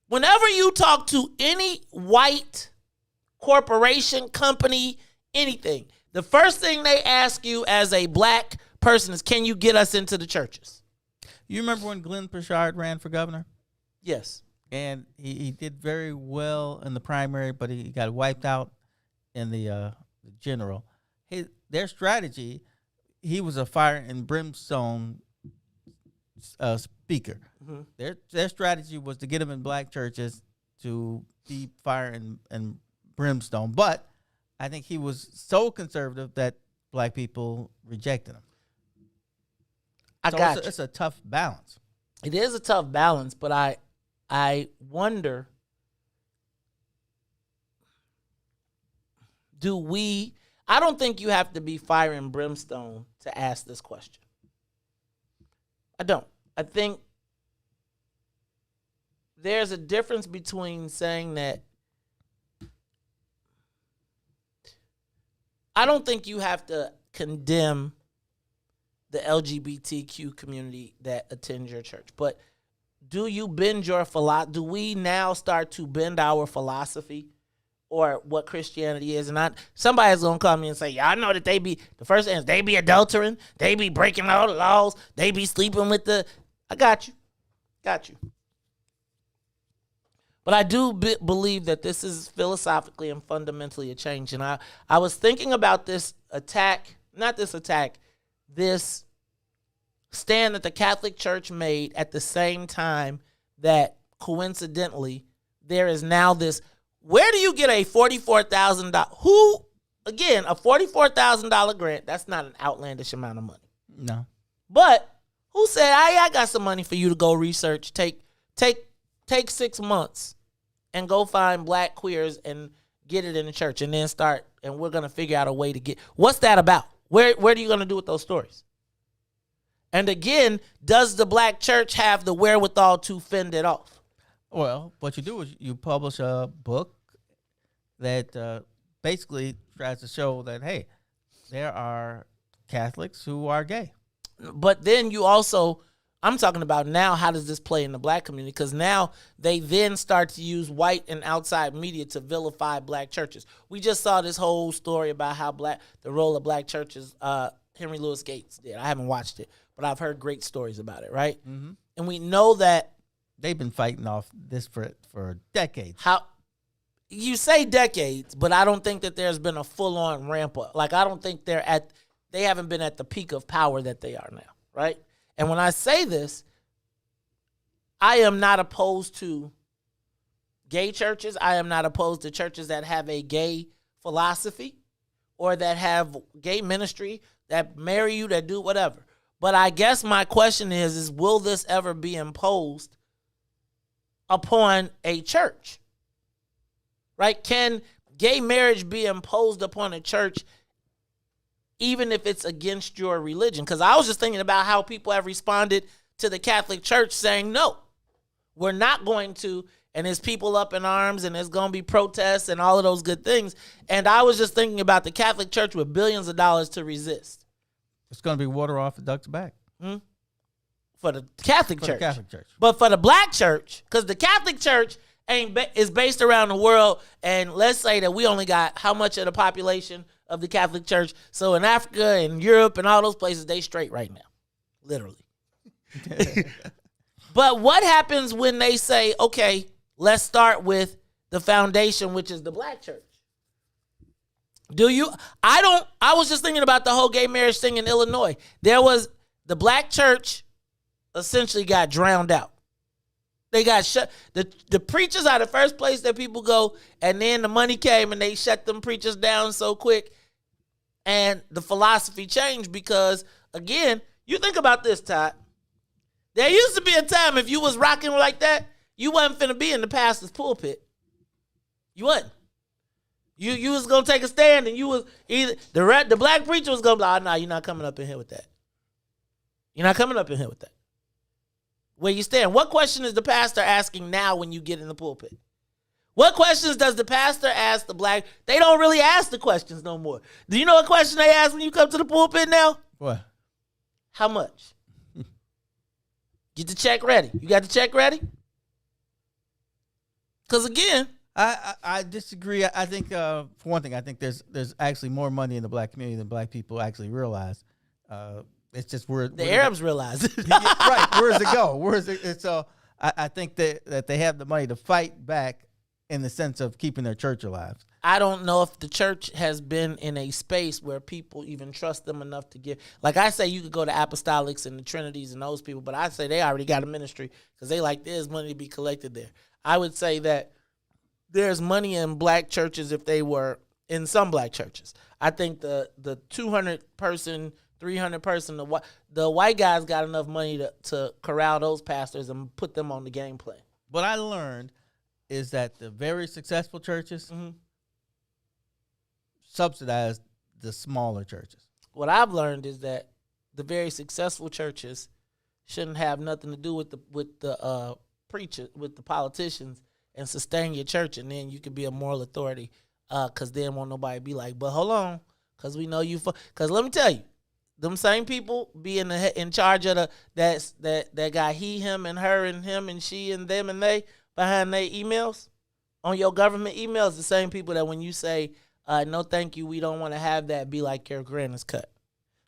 Whenever you talk to any white corporation, company, anything, the first thing they ask you as a black person is, can you get us into the churches? You remember when Glenn Pritchard ran for governor? Yes. And he did very well in the primary, but he got wiped out in the general. Their strategy, he was a fire and brimstone speaker. Mhm. Their strategy was to get them in black churches to be fire and brimstone. But I think he was so conservative that black people rejected him. It's a tough balance. It is a tough balance, but I wonder, I don't think you have to be fire and brimstone to ask this question. I don't. I think there's a difference between saying that I don't think you have to condemn the LGBTQ community that attends your church, but do you bend your philosophy? Do we now start to bend our philosophy or what Christianity is? And somebody's gonna come in and say, "Yeah, I know that they be the first answer. They be adultering. They be breaking all the laws. They be sleeping with the." I got you. But I do believe that this is philosophically and fundamentally a change. And I was thinking about this this stand that the Catholic Church made at the same time that coincidentally there is now this, where do you get a $44,000, a $44,000 grant? That's not an outlandish amount of money. No. But who said, I got some money for you to go research, take 6 months and go find black queers and get it in the church and then start, and we're going to figure out a way to get, what's that about? What are you going to do with those stories? And again, does the black church have the wherewithal to fend it off? Well, what you do is you publish a book that basically tries to show that, hey, there are Catholics who are gay. But then you also, I'm talking about now, how does this play in the black community? Because now they then start to use white and outside media to vilify black churches. We just saw this whole story about how the role of black churches, Henry Louis Gates did. I haven't watched it, but I've heard great stories about it, right? Mm-hmm. And we know that they've been fighting off this for decades. How you say decades, but I don't think that there's been a full-on ramp up. Like, I don't think they haven't been at the peak of power that they are now, right? And when I say this, I am not opposed to gay churches. I am not opposed to churches that have a gay philosophy or that have gay ministry, that marry you, that do whatever. But I guess my question is will this ever be imposed upon a church? Right? Can gay marriage be imposed upon a church even if it's against your religion? Because I was just thinking about how people have responded to the Catholic Church saying, no, we're not going to, and there's people up in arms, and there's going to be protests and all of those good things. And I was just thinking about the Catholic Church with billions of dollars to resist. It's going to be water off the duck's back. For the Catholic Church. The Catholic Church. But for the black church, because the Catholic Church is based around the world, and let's say that we only got how much of the population of the Catholic Church. So in Africa and Europe and all those places, they straight right now. Literally. But what happens when they say, okay, let's start with the foundation, which is the black church? I was just thinking about the whole gay marriage thing in Illinois. The black church essentially got drowned out. They got shut. The preachers are the first place that people go, and then the money came and they shut them preachers down so quick. And the philosophy changed because, again, you think about this, Todd. There used to be a time if you was rocking like that, you wasn't finna be in the pastor's pulpit. You wasn't. You was gonna take a stand, and you was either the black preacher was gonna be like, oh, no, you're not coming up in here with that. You're not coming up in here with that. Where you stand. What question is the pastor asking now when you get in the pulpit? What questions does the pastor ask the black? They don't really ask the questions no more. Do you know what question they ask when you come to the pulpit now? What? How much? Get the check ready. You got the check ready? Because again, I disagree. I think for one thing, I think there's actually more money in the black community than black people actually realize. It's just where the Arabs realize it. Right. Where does it go? Where is it? And so I think that they have the money to fight back in the sense of keeping their church alive. I don't know if the church has been in a space where people even trust them enough to give. Like I say, you could go to Apostolics and the Trinities and those people, but I say they already got a ministry because they like there's money to be collected there. I would say that there's money in black churches if they were in some black churches. I think the 200-person, 300-person, the white guys got enough money to corral those pastors and put them on the game plan. What I learned is that the very successful churches subsidize the smaller churches. What I've learned is that the very successful churches shouldn't have nothing to do with the preacher, with the politicians, and sustain your church, and then you could be a moral authority. Because then won't nobody be like, but hold on, because we know you. Because let me tell you, them same people be in charge of that guy, he, him, and her, and him, and she, and them, and they behind their emails on your government emails. The same people that when you say no, thank you, we don't want to have that, be like your grant is cut.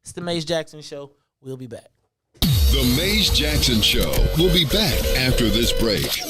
It's the Maze Jackson Show. We'll be back. The Maze Jackson Show will be back after this break.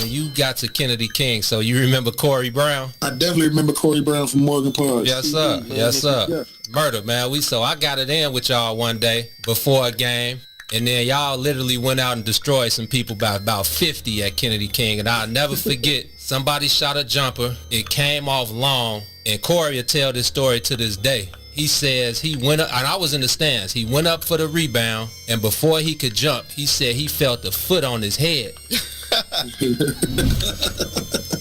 You got to Kennedy King, so you remember Corey Brown? I definitely remember Corey Brown from Morgan Park. Yes, sir. Yes, sir. Yeah. Murder, man. So I got it in with y'all one day before a game, and then y'all literally went out and destroyed some people by about 50 at Kennedy King, and I'll never forget, somebody shot a jumper. It came off long, and Corey will tell this story to this day. He says he went up, and I was in the stands. He went up for the rebound, and before he could jump, he said he felt a foot on his head.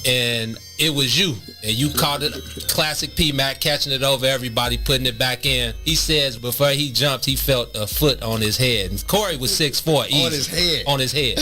And it was you, and you caught it. Classic P-Mac catching it over everybody, putting it back in. He says before he jumped, he felt a foot on his head. And Corey was 6'4", easy. On his head. On his head.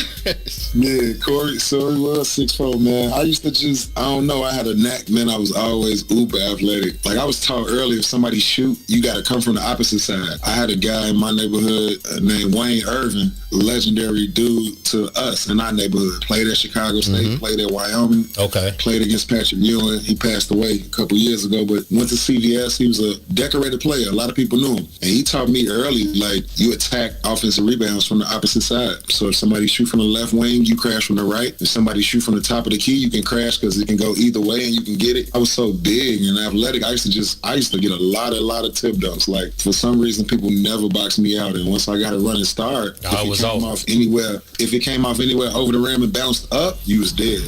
Yeah, Corey, so he was 6'4", man. I used to just, I don't know, I had a knack, man. I was always uber athletic. Like I was taught earlier, if somebody shoot, you got to come from the opposite side. I had a guy in my neighborhood named Wayne Irvin, legendary dude to us in our neighborhood. Played at Chicago State, played at Wyoming. Okay. Played against Patrick Ewing. He passed away a couple years ago, but went to CVS. He was a decorated player. A lot of people knew him. And he taught me early, like, you attack offensive rebounds from the opposite side. So if somebody shoot from the left wing, you crash from the right. If somebody shoot from the top of the key, you can crash because it can go either way and you can get it. I was so big and athletic. I used to get a lot of tip dunks. Like, for some reason, people never boxed me out. And once I got a running start, if it came off anywhere over the rim and bounced up, you was dead.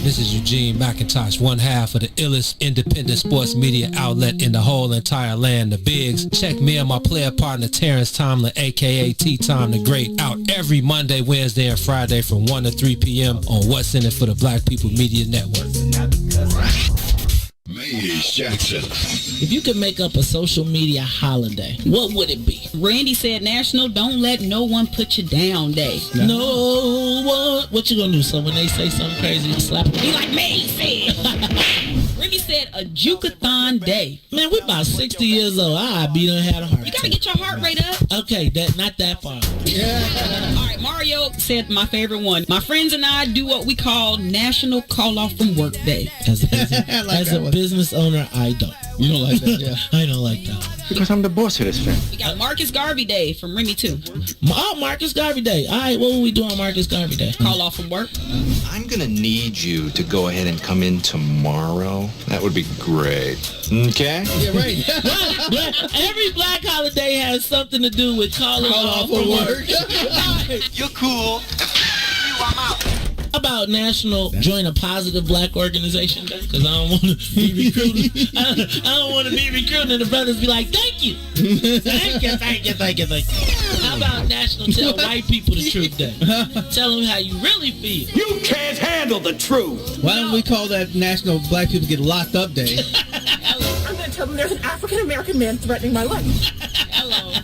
This is Eugene McIntosh, one half of the illest independent sports media outlet in the whole entire land, the Bigs. Check me and my player partner Terrence Tomlin, a.k.a. T-Tom the Great, out every Monday, Wednesday, and Friday from 1 to 3 p.m. on What's in It for the Black People Media Network. Maze Jackson. If you could make up a social media holiday, what would it be? Randy said National Don't Let No One Put You Down Day. No one. What you gonna do? So when they say something crazy, you slap them? Be like me said. Remy said a Jukathon Day. Man, we about 60 years old. I be done had a heart. You gotta get your heart rate up. Okay, not that far. All right, Mario said my favorite one. My friends and I do what we call National Call Off from Work Day. As a business owner, I don't. You don't like that, yeah? I don't like that. Because I'm the boss of this thing. We got Marcus Garvey Day from Remy too. Oh, Marcus Garvey Day. All right, what will we do on Marcus Garvey Day? Call off from work. I'm going to need you to go ahead and come in tomorrow. That would be great. Okay? Yeah, right. Every black holiday has something to do with calling off from work. You're cool. I'm out. About National Join a Positive Black Organization Day? Because I don't want to be recruiting. I don't want to be recruiting and the brothers be like, thank you. Thank you. How about National Tell White People the Truth Day? Tell them how you really feel. You can't handle the truth. Why don't we call that National Black People Get Locked Up Day? I'm going to tell them there's an African-American man threatening my life. Hello.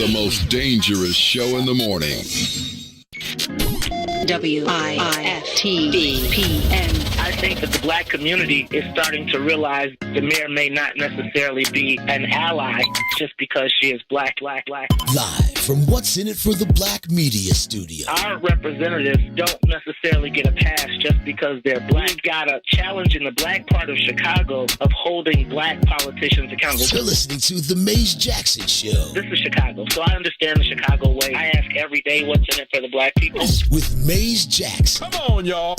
The most dangerous show in the morning. WIFTBPM I think that the black community is starting to realize the mayor may not necessarily be an ally just because she is black. Live from What's in It for the Black Media Studio. Our representatives don't necessarily get a pass just because they're black. We've got a challenge in the black part of Chicago of holding black politicians accountable. You're listening to The Maze Jackson Show. This is Chicago, so I understand the Chicago way. I ask every day what's in it for the black people. With Maze Jackson. Come on, y'all.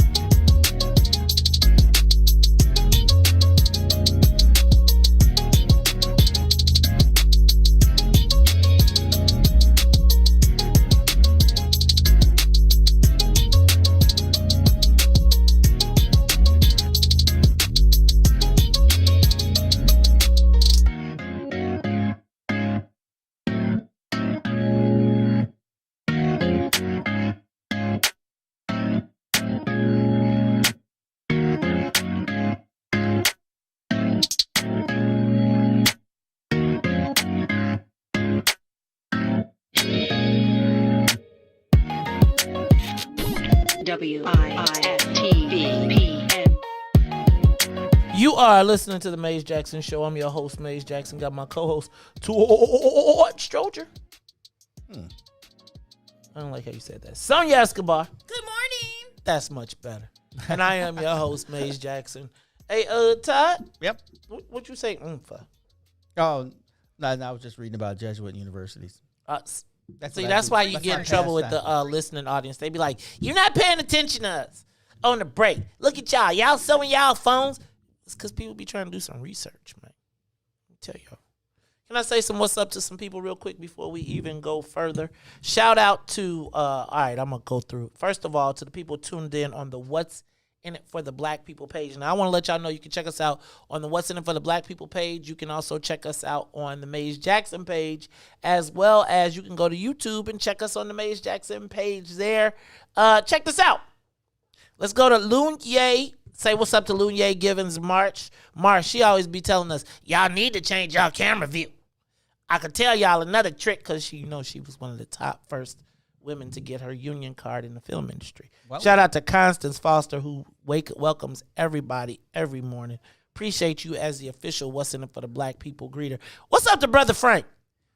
WIISTVPN. You are listening to the Maze Jackson Show. I'm your host, Maze Jackson. Got my co-host, Todd Stroger. I don't like how you said that. Sonia Escobar. Good morning. That's much better. And I am your host, Maze Jackson. Hey, Todd. Yep. What you say? For? Oh, no, I was just reading about Jesuit universities. That's why you get in trouble with the listening audience. They be like, "You're not paying attention to us on the break. Look at y'all. Y'all showing y'all phones." It's because people be trying to do some research, man. Let me tell y'all. Can I say some what's up to some people real quick before we even go further? Shout out to, all right, I'm going to go through. First of all, to the people tuned in on the What's in It for the Black People page. Now, I want to let y'all know you can check us out on the What's in It for the Black People page. You can also check us out on the Maze Jackson page, as well as you can go to YouTube and check us on the Maze Jackson page there. Check this out. Let's go to Lunye. Say what's up to Lunye Givens March. She always be telling us, y'all need to change y'all camera view. I could tell y'all another trick because she was one of the top first women to get her union card in the film industry. Wow. Shout out to Constance Foster, who welcomes everybody every morning. Appreciate you as the official What's in It for the Black People greeter. What's up to Brother Frank?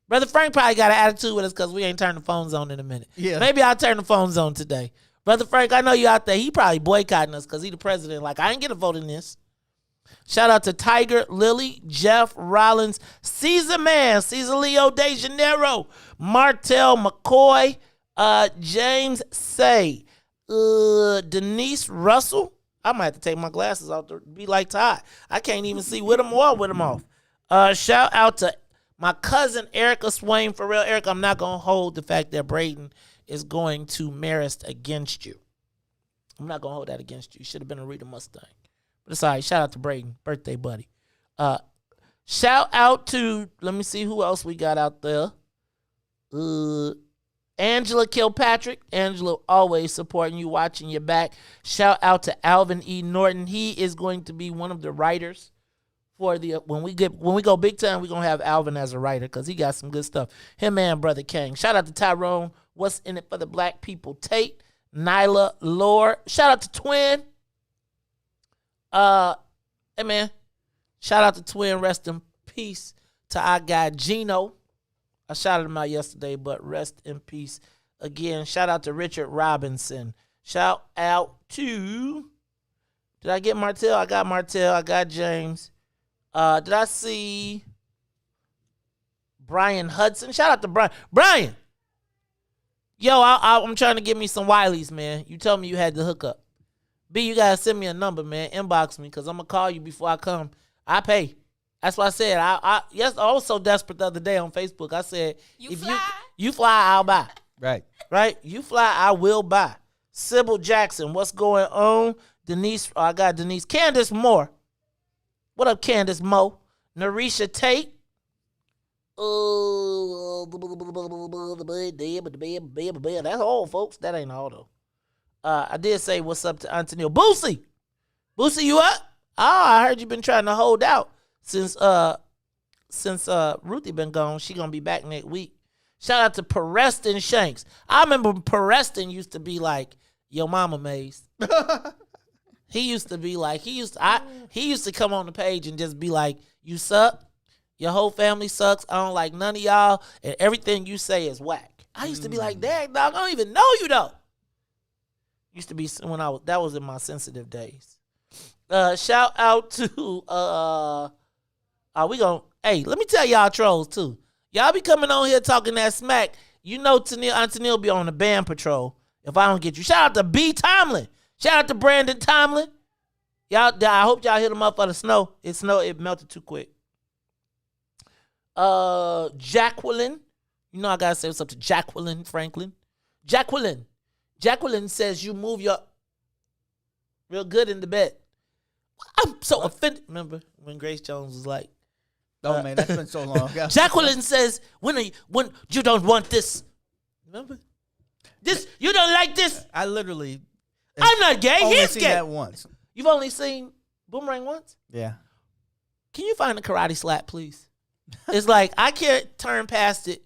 Brother Frank probably got an attitude with us because we ain't turned the phones on in a minute. Yeah. Maybe I'll turn the phones on today. Brother Frank, I know you out there. He probably boycotting us because he the president. Like, I ain't get a vote in this. Shout out to Tiger, Lily, Jeff, Rollins, Caesar Man, Caesar Leo De Janeiro, Martel McCoy, James Say, Denise Russell. I might have to take my glasses off to be like Todd. I can't even see with them or with them off. Shout out to my cousin Erica Swain. For real, Erica, I'm not going to hold the fact that Braden is going to Marist against you. I'm not going to hold that against you. You should have been a Rita Mustang. But it's all right. Shout out to Braden, birthday buddy. Shout out to, let me see who else we got out there. Angela Kilpatrick. Angela always supporting you, watching your back. Shout out to Alvin E. Norton. He is going to be one of the writers for the when we go big time, we're gonna have Alvin as a writer because he got some good stuff. Him and Brother Kang. Shout out to Tyrone. What's in it for the Black People? Tate, Nyla, Lore. Shout out to Twin. Hey man. Shout out to Twin. Rest in peace to our guy Gino. I shouted him out yesterday, but rest in peace again. Shout out to Richard Robinson. Shout out to, did I get Martell? I got Martell. I got James. Did I see Brian Hudson? Shout out to Brian. Brian! Yo, I'm trying to get me some Wileys, man. You told me you had the hookup. B, you got to send me a number, man. Inbox me because I'm going to call you before I come. I pay. That's what I said. I was so desperate the other day on Facebook. I said, if you fly, I'll buy. Right? You fly, I will buy. Sybil Jackson, what's going on? Denise, I got Denise. Candace Moore. What up, Candace Mo? Narisha Tate. That's old, folks. That ain't all, though. I did say what's up to Antonio. Boosie, you up? I heard you been trying to hold out since Ruthie been gone. She gonna be back next week. Shout out to Preston Shanks. I remember Preston used to be like, yo mama Maze. He used to be like, he used to come on the page and just be like, you suck. Your whole family sucks. I don't like none of y'all. And everything you say is whack. I used to be like, dang, dog, I don't even know you, though. Used to be when that was in my sensitive days. Shout out to, hey, let me tell y'all trolls, too. Y'all be coming on here talking that smack. You know Aunt Tennille be on the band patrol if I don't get you. Shout out to B. Tomlin. Shout out to Brandon Tomlin. Y'all, I hope y'all hit him up for the snow. It melted too quick. Jacqueline. You know I gotta say what's up to Jacqueline Franklin. Jacqueline says you move your real good in the bed. I'm so offended. Remember when Grace Jones was like, oh man, that's been so long. Jacqueline says, when you don't want this. Remember? This, you don't like this? I literally I'm not gay. only He's seen gay. that once. You've only seen Boomerang once? Yeah. Can you find a karate slap, please? It's like I can't turn past it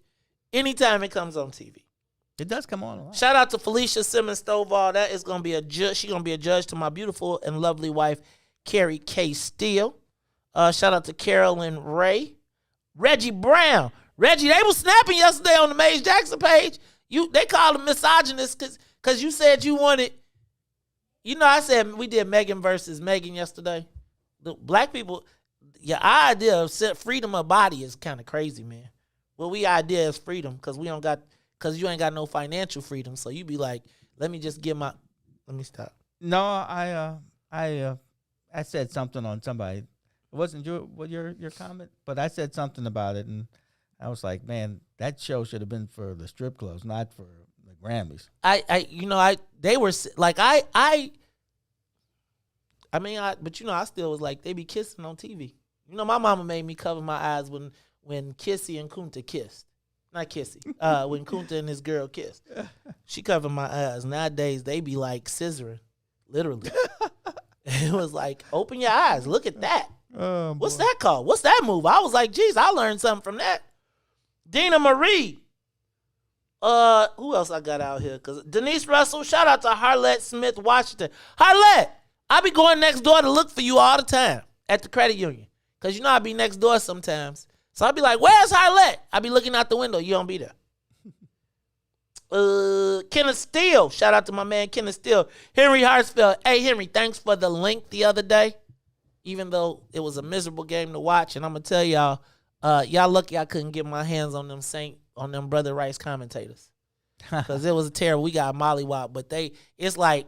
anytime it comes on TV. It does come on a lot. Shout out to Felicia Simmons Stovall. That is gonna be a judge. She's gonna be a judge to my beautiful and lovely wife, Carrie K. Steele. Shout out to Carolyn Ray. Reggie Brown. Reggie, they was snapping yesterday on the Maze Jackson page. They called him misogynist because you said you wanted. You know, I said we did Meghan versus Meghan yesterday. The black people, your idea of freedom of body is kind of crazy, man. What we idea is freedom because you ain't got no financial freedom. So you be like, let me me stop. No, I said something on somebody. It wasn't your comment, but I said something about it, and I was like, man, that show should have been for the strip clubs, not for the Grammys. I still was like, they be kissing on TV. You know, my mama made me cover my eyes when Kissy and Kunta kissed. Not Kissy. When Kunta and his girl kissed. She covered my eyes. Nowadays, they be like scissoring. Literally. It was like, open your eyes. Look at that. What's that called? What's that move? I was like, geez, I learned something from that. Dina Marie. Who else I got out here? Because Denise Russell, shout out to Harlette Smith Washington. Harlette, I be going next door to look for you all the time at the credit union. Because you know I be next door sometimes. So I be like, where's Harlette? I be looking out the window. You don't be there. Kenneth Steele. Shout out to my man Kenneth Steele. Henry Hartsfield. Hey, Henry, thanks for the link the other day. Even though it was a miserable game to watch. And I'm going to tell y'all, y'all lucky I couldn't get my hands on them Brother Rice commentators. Because it was terrible. We got mollywop. But they was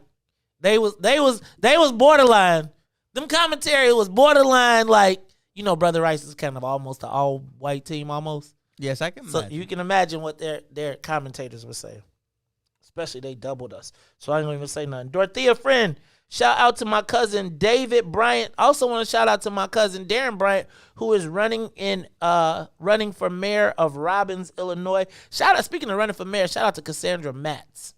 borderline. Them commentary was borderline like, you know, Brother Rice is kind of almost an all-white team almost. Yes, I can imagine. So you can imagine what their commentators were saying. Especially they doubled us. So I don't even say nothing. Dorothea Friend, shout out to my cousin David Bryant. Also want to shout out to my cousin Darren Bryant, who is running for mayor of Robbins, Illinois. Speaking of running for mayor, shout out to Cassandra Matz,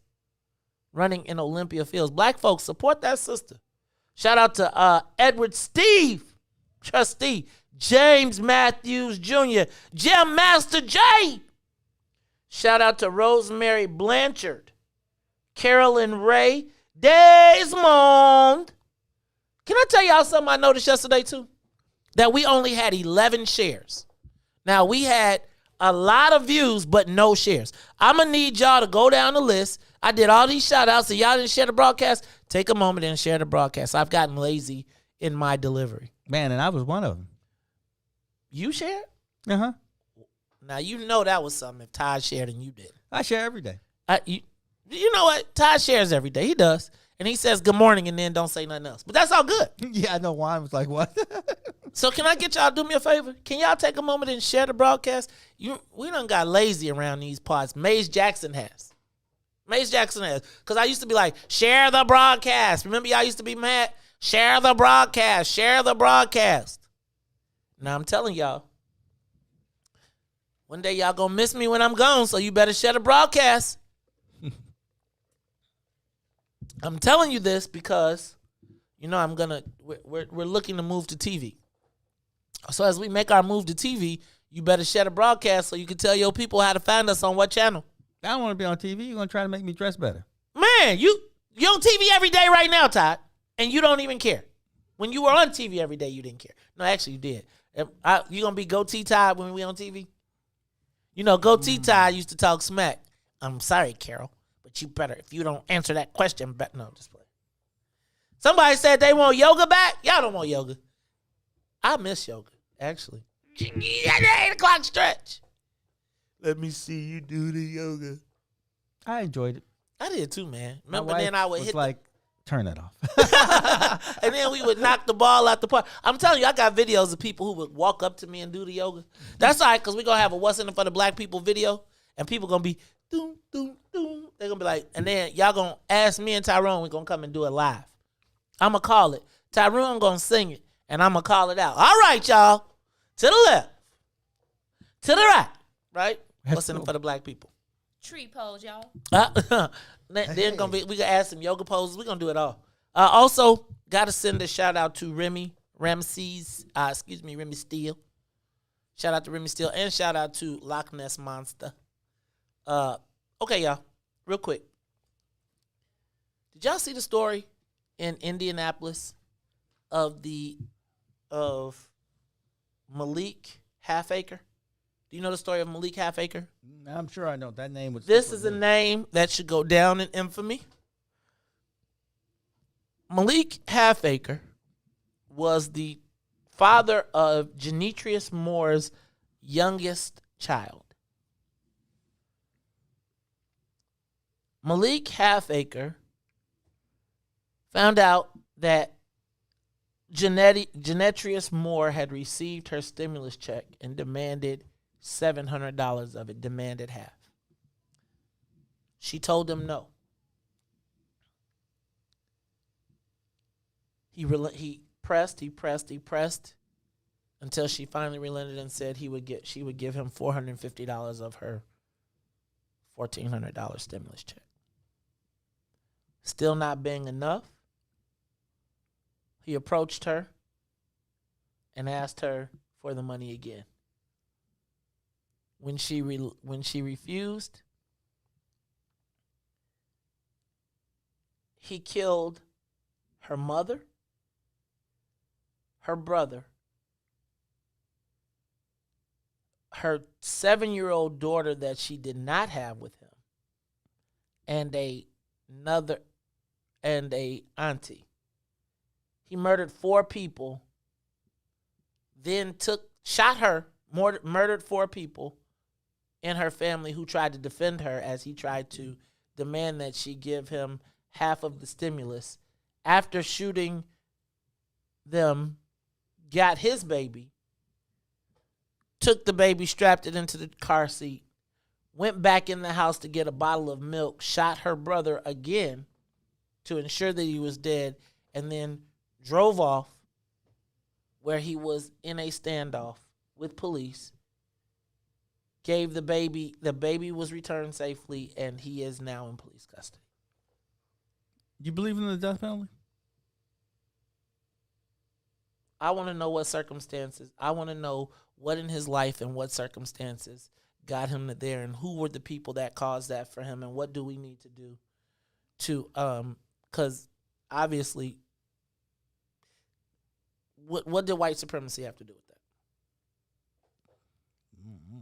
running in Olympia Fields. Black folks, support that sister. Shout out to Edward Steve, trustee, James Matthews Jr., Jim Master J. Shout out to Rosemary Blanchard, Carolyn Ray, Desmond. Can I tell y'all something I noticed yesterday too? That we only had 11 shares. Now we had a lot of views, but no shares. I'm going to need y'all to go down the list. I did all these shout outs and y'all didn't share the broadcast. Take a moment and share the broadcast. I've gotten lazy in my delivery. Man, and I was one of them. You shared? Uh-huh. Now, you know that was something if Todd shared and you did. I share every day. You know what? Todd shares every day. He does. And he says good morning and then don't say nothing else. But that's all good. Yeah, I know Juan was like, what? So can I get y'all to do me a favor? Can y'all take a moment and share the broadcast? We done got lazy around these parts. Maze Jackson has. Because I used to be like, share the broadcast. Remember y'all used to be mad? Share the broadcast. Share the broadcast. Now I'm telling y'all, one day y'all gonna miss me when I'm gone, so you better share the broadcast. I'm telling you this because, you know, we're looking to move to TV. So as we make our move to TV, you better share the broadcast so you can tell your people how to find us on what channel. I don't want to be on TV. You're going to try to make me dress better. Man, you on TV every day right now, Todd. And you don't even care. When you were on TV every day, you didn't care. No, actually, you did. You gonna be goatee Todd when we on TV? You know, goatee Todd used to talk smack. I'm sorry, Carol, but you better, if you don't answer that question, no, just play. Somebody said they want yoga back. Y'all don't want yoga. I miss yoga, actually. That 8 o'clock stretch. Let me see you do the yoga. I enjoyed it. I did too, man. My Remember, wife then I would was hit like, turn that off. and then we would knock the ball out the park. I'm telling you, I got videos of people who would walk up to me and do the yoga. That's all right, because we're going to have a What's in it for the Black People video, and people going to be, doom, doom, doom. They're going to be like, and then y'all going to ask me and Tyrone, we're going to come and do it live. I'm going to call it. Tyrone going to sing it, and I'm going to call it out. All right, y'all. To the left. To the right. Right? What's in it for the Black people? Tree pose, y'all. Then gonna be, we gonna add some yoga poses. We're gonna do it all. Also, gotta send a shout out to Remy Steele. Shout out to Remy Steele and shout out to Loch Ness Monster. Okay, y'all, real quick. Did y'all see the story in Indianapolis of Malik Halfacre? Do you know the story of Malik Halfacre? I'm sure I know that name. This is a name that should go down in infamy. Malik Halfacre was the father of Genetrius Moore's youngest child. Malik Halfacre found out that Genetrius Moore had received her stimulus check and demanded $700 of it, demanded half. She told him no. He pressed until she finally relented and said she would give him $450 of her $1,400 stimulus check. Still not being enough, he approached her and asked her for the money again. When she refused, he killed her mother, her brother, her 7-year-old daughter that she did not have with him, and a auntie. He murdered 4 people, then shot her, murdered 4 people in her family who tried to defend her as he tried to demand that she give him half of the stimulus. After shooting them, got his baby, took the baby, strapped it into the car seat, went back in the house to get a bottle of milk, shot her brother again to ensure that he was dead, and then drove off where he was in a standoff with police. Gave the baby was returned safely, and he is now in police custody. You believe in the death penalty? I want to know what circumstances. I want to know what in his life and what circumstances got him to there, and who were the people that caused that for him, and what do we need to do to, because obviously, what did white supremacy have to do with that? Mm-hmm.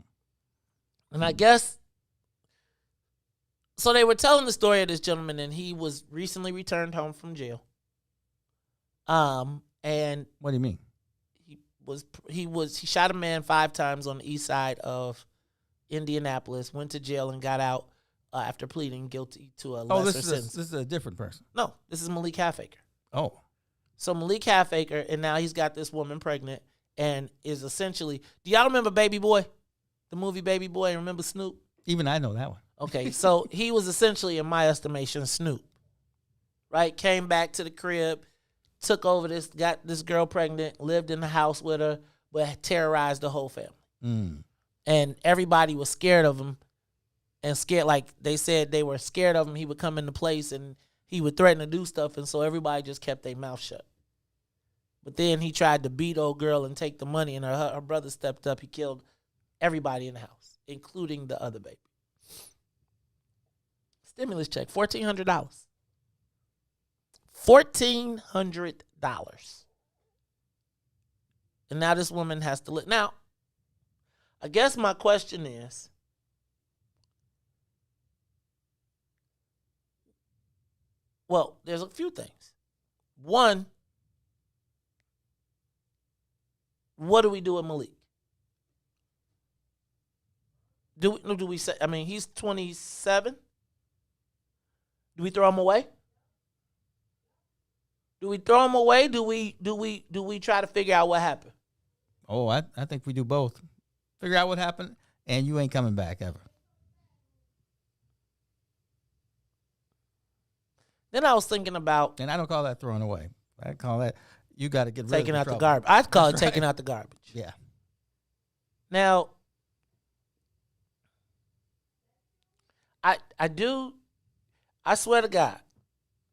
And I guess, so they were telling the story of this gentleman, and he was recently returned home from jail. And what do you mean? He shot a man 5 times on the east side of Indianapolis, went to jail and got out after pleading guilty to a lesser sentence. This is a different person. No, this is Malik Halfacre. Oh. So Malik Halfacre, and now he's got this woman pregnant and is essentially, do y'all remember Baby Boy? The movie Baby Boy, and remember Snoop? Even I know that one. Okay, so he was essentially, in my estimation, Snoop. Right? Came back to the crib, took over this, got this girl pregnant, lived in the house with her, but terrorized the whole family. Mm. And everybody was scared of him, and scared, like they said they were scared of him. He would come into place and he would threaten to do stuff, and so everybody just kept their mouth shut. But then he tried to beat old girl and take the money, and her brother stepped up. He killed everybody in the house, including the other baby. Stimulus check, $1,400. $1,400. And now this woman has to live. Now, I guess my question is, well, there's a few things. One, what do we do with Malik? Do we say, I mean, he's 27. Do we throw him away? Do we throw him away? Do we try to figure out what happened? Oh, I think we do both. Figure out what happened, and you ain't coming back ever. Then I was thinking about, and I don't call that throwing away. I call that you got to get rid taking of out the trouble. garbage. I call That's it taking right. out the garbage. Yeah. Now, I swear to God,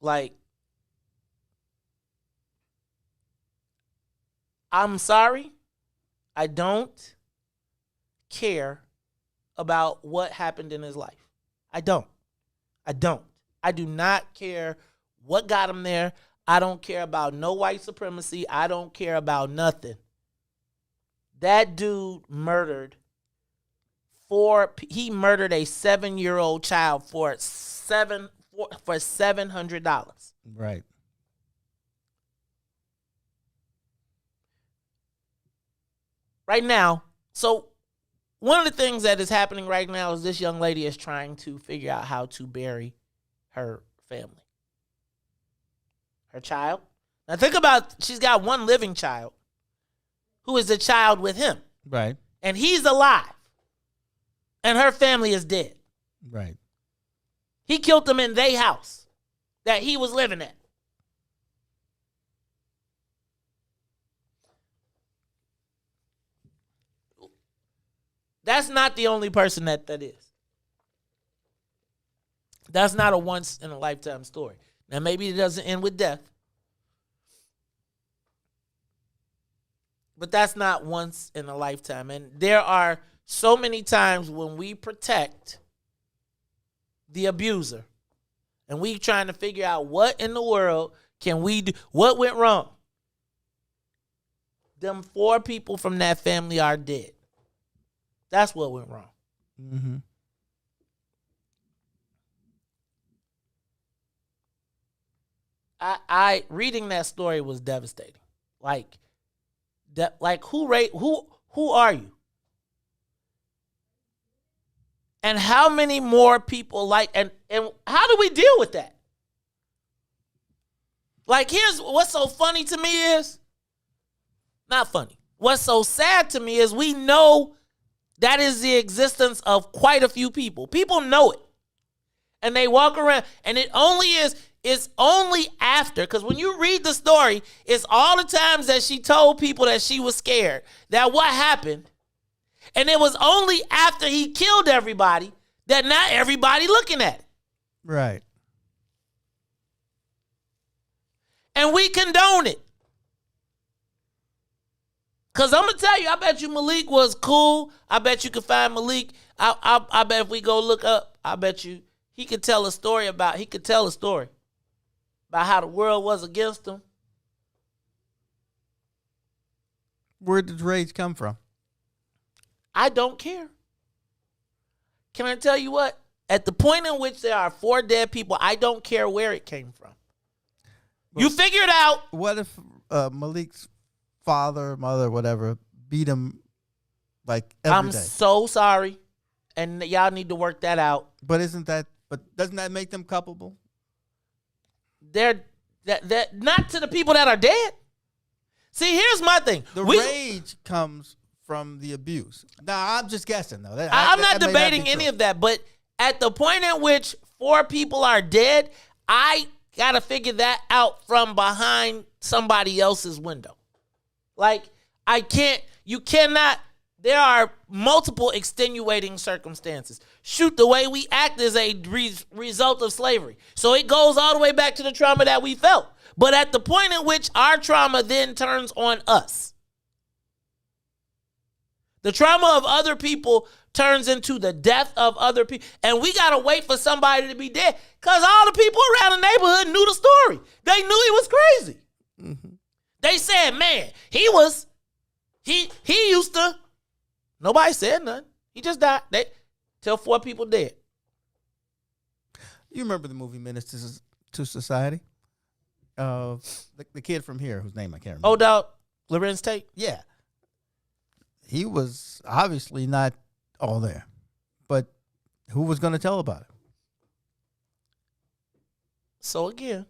like, I'm sorry, I don't care about what happened in his life. I don't. I do not care what got him there. I don't care about no white supremacy. I don't care about nothing. That dude murdered he murdered a 7-year-old child for $700. Right. Right now, so one of the things that is happening right now is this young lady is trying to figure out how to bury her family. Her child. Now think about, she's got one living child who is a child with him. Right. And he's alive. And her family is dead. Right. He killed them in their house that he was living at. That's not the only person that is. That's not a once-in-a-lifetime story. Now, maybe it doesn't end with death. But that's not once in a lifetime. And there are so many times when we protect the abuser and we trying to figure out what in the world can we do, what went wrong. Them 4 people from that family are dead. That's what went wrong. Mm-hmm. I reading that story was devastating. Like who are you? And how many more people and how do we deal with that? Like, here's what's so funny to me is, not funny. What's so sad to me is we know that is the existence of quite a few people. People know it. And they walk around, and it's only after, because when you read the story, it's all the times that she told people that she was scared, that what happened, and it was only after he killed everybody that not everybody looking at it. Right. And we condone it. Because I'm going to tell you, I bet you Malik was cool. I bet you could find Malik. I bet if we go look up, I bet you he could tell a story about how the world was against him. Where did rage come from? I don't care. Can I tell you what? At the point in which there are 4 dead people, I don't care where it came from. Well, you figure it out. What if Malik's father, mother, whatever, beat him like every day? I'm so sorry. And y'all need to work that out. But doesn't that make them culpable? They're not to the people that are dead. See, here's my thing. The rage comes from the abuse. Now, I'm just guessing, though. I'm not debating any of that, but at the point in which 4 people are dead, I got to figure that out from behind somebody else's window. Like, you cannot, there are multiple extenuating circumstances. Shoot, the way we act is a result of slavery. So it goes all the way back to the trauma that we felt. But at the point in which our trauma then turns on us, the trauma of other people turns into the death of other people. And we got to wait for somebody to be dead because all the people around the neighborhood knew the story. They knew he was crazy. Mm-hmm. They said, man, he used to. Nobody said nothing. He just died. Till 4 people dead. You remember the movie Menace to Society? The kid from here, whose name I can't remember. Oh, dog, Lorenz Tate? Yeah. He was obviously not all there. But who was going to tell about it? So again,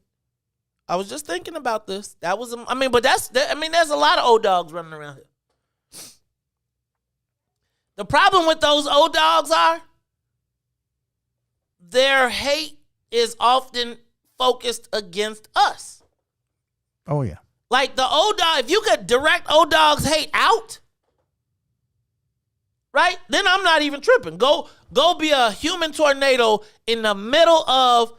I was just thinking about this. There's a lot of old dogs running around here. The problem with those old dogs are their hate is often focused against us. Oh, yeah. Like the old dog, if you could direct old dogs' hate out, right? Then I'm not even tripping. Go be a human tornado in the middle of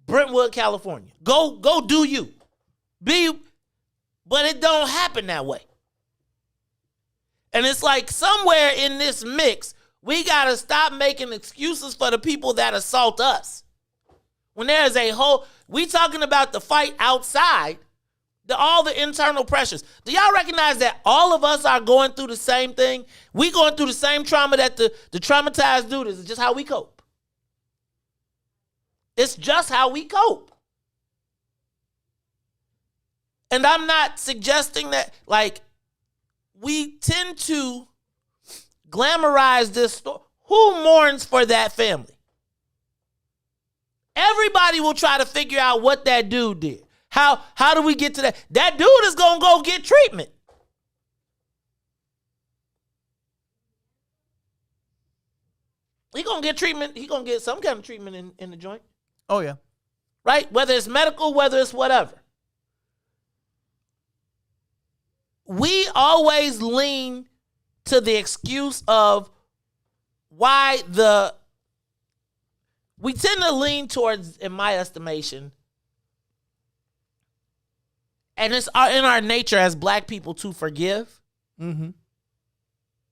Brentwood, California. Go do you. But it don't happen that way. And it's like somewhere in this mix, we got to stop making excuses for the people that assault us. When there's we talking about the fight outside, all the internal pressures. Do y'all recognize that all of us are going through the same thing? We going through the same trauma that the traumatized do. This is just how we cope. It's just how we cope. And I'm not suggesting that, like, we tend to glamorize this story. Who mourns for that family? Everybody will try to figure out what that dude did. How do we get to that? That dude is going to go get treatment. He going to get treatment. He going to get some kind of treatment in the joint. Oh, yeah. Right? Whether it's medical, whether it's whatever. We always lean to the excuse of why we tend to lean towards, in my estimation, and it's in our nature as black people to forgive. Mm-hmm.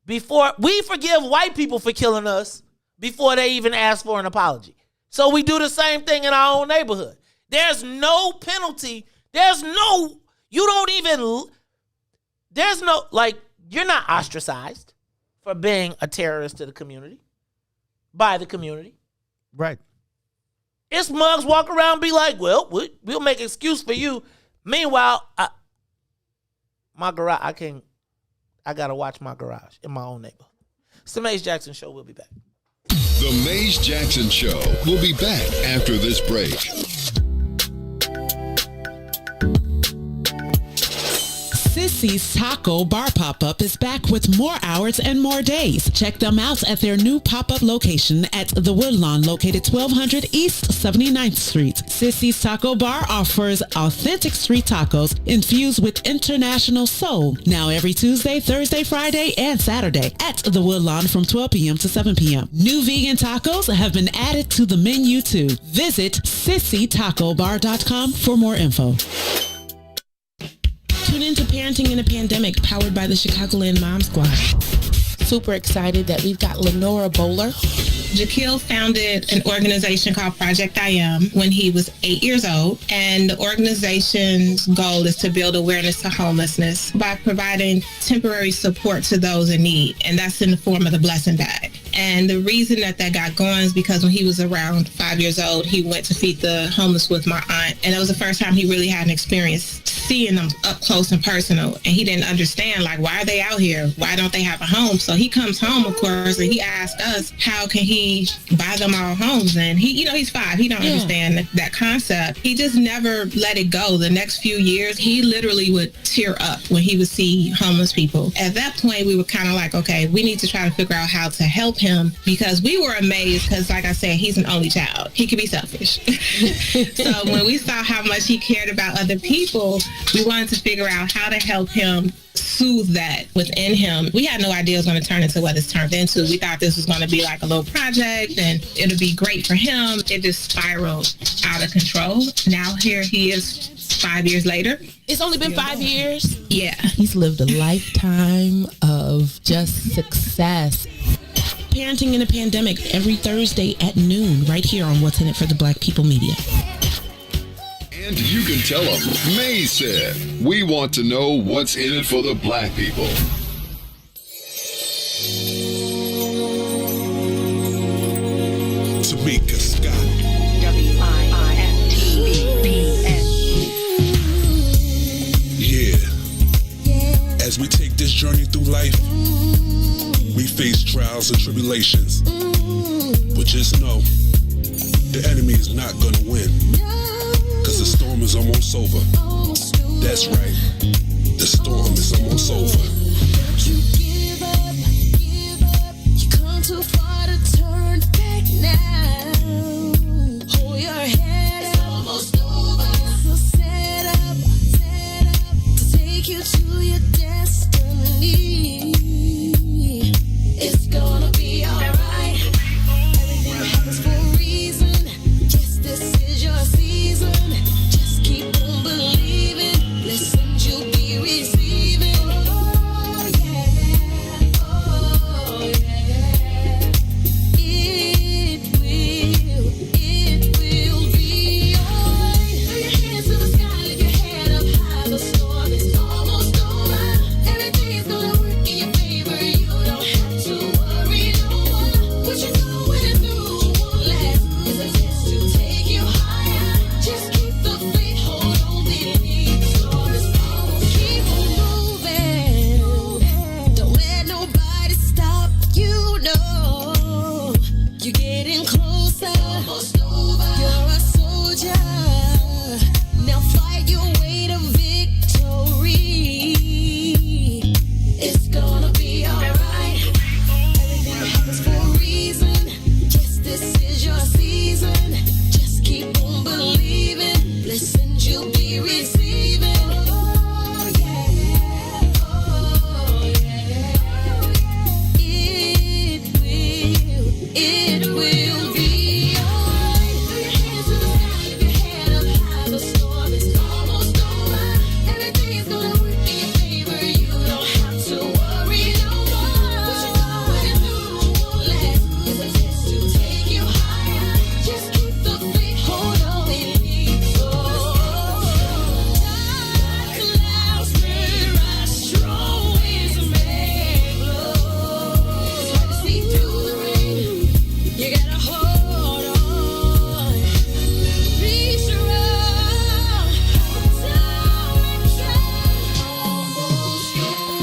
Before we forgive white people for killing us before they even ask for an apology. So we do the same thing in our own neighborhood. There's no penalty. You're not ostracized for being a terrorist to the community, by the community. Right. It's mugs walk around and be like, well, we'll make an excuse for you. Meanwhile, my garage, I got to watch my garage in my own neighborhood. It's the Maze Jackson Show. We'll be back. The Maze Jackson Show will be back after this break. Sissy's Taco Bar Pop-Up is back with more hours and more days. Check them out at their new pop-up location at The Woodlawn, located 1200 East 79th Street. Sissy's Taco Bar offers authentic street tacos infused with international soul. Now every Tuesday, Thursday, Friday, and Saturday at The Woodlawn from 12 p.m. to 7 p.m. New vegan tacos have been added to the menu too. Visit SissyTacoBar.com for more info. Tune into Parenting in a Pandemic, powered by the Chicagoland Mom Squad. Super excited that we've got Lenora Bowler. Jaquil founded an organization called Project I Am when he was 8 years old, and the organization's goal is to build awareness to homelessness by providing temporary support to those in need, and that's in the form of the blessing bag. And the reason that got going is because when he was around 5 years old, he went to feed the homeless with my aunt, and it was the first time he really had an experience seeing them up close and personal, and he didn't understand, like, why are they out here? Why don't they have a home? So he comes home, of course, and he asked us, how can he buy them all homes? And he's 5. He don't understand that concept. He just never let it go. The next few years, he literally would tear up when he would see homeless people. At that point, we were kind of like, okay, we need to try to figure out how to help him, because we were amazed because, like I said, he's an only child. He could be selfish. So when we saw how much he cared about other people, we wanted to figure out how to help him soothe that within him. We had no idea it was going to turn into what it's turned into. We thought this was going to be like a little project and it'll be great for him. It just spiraled out of control. Now here he is 5 years later. It's only been 5 years? Yeah. She's lived a lifetime of just success. Parenting in a Pandemic every Thursday at noon right here on What's in It for the Black People Media. And you can tell them, May said, we want to know what's in it for the black people. Tamika Scott. Yeah. As we take this journey through life, we face trials and tribulations. But just know, the enemy is not gonna win. Cause the storm is almost over. That's right. The storm is almost over. You give up. You come too far to turn back now. Hold your head up. It's almost over. So set up to take you to your destiny. It's gonna be alright. Everything happens for a reason. Yes, this is your season. Just keep on believing. Blessings you'll be receiving. Oh yeah, oh yeah. It will be alright. Throw your hands to the sky, lift your head up high. The storm is almost over. Everything is gonna work in your favor. You don't have to worry no more. What you going through won't last. It's a test to take you higher. Just keep the faith, hold on, believe. The storm is almost keep on moving. Don't let nobody stop you, no. You're getting closer. Almost over. You're a soldier. Now fight your way to victory. It's gonna be alright. Everything happens for a reason. Yes, this is your season. Just keep on believing. Blessings you'll be receiving. Oh yeah, oh yeah. It will be alright. Throw your hands to the sky, lift your head up high. The storm is almost over. Everything is gonna work in your favor. You don't have to worry no more. What you going through won't last. It's a test to take you higher. Just keep the faith, hold on, believe. Dark clouds may rise, strong winds may blow. It's hard to see through the rain. You gotta hold on. Be strong. Time and almost over.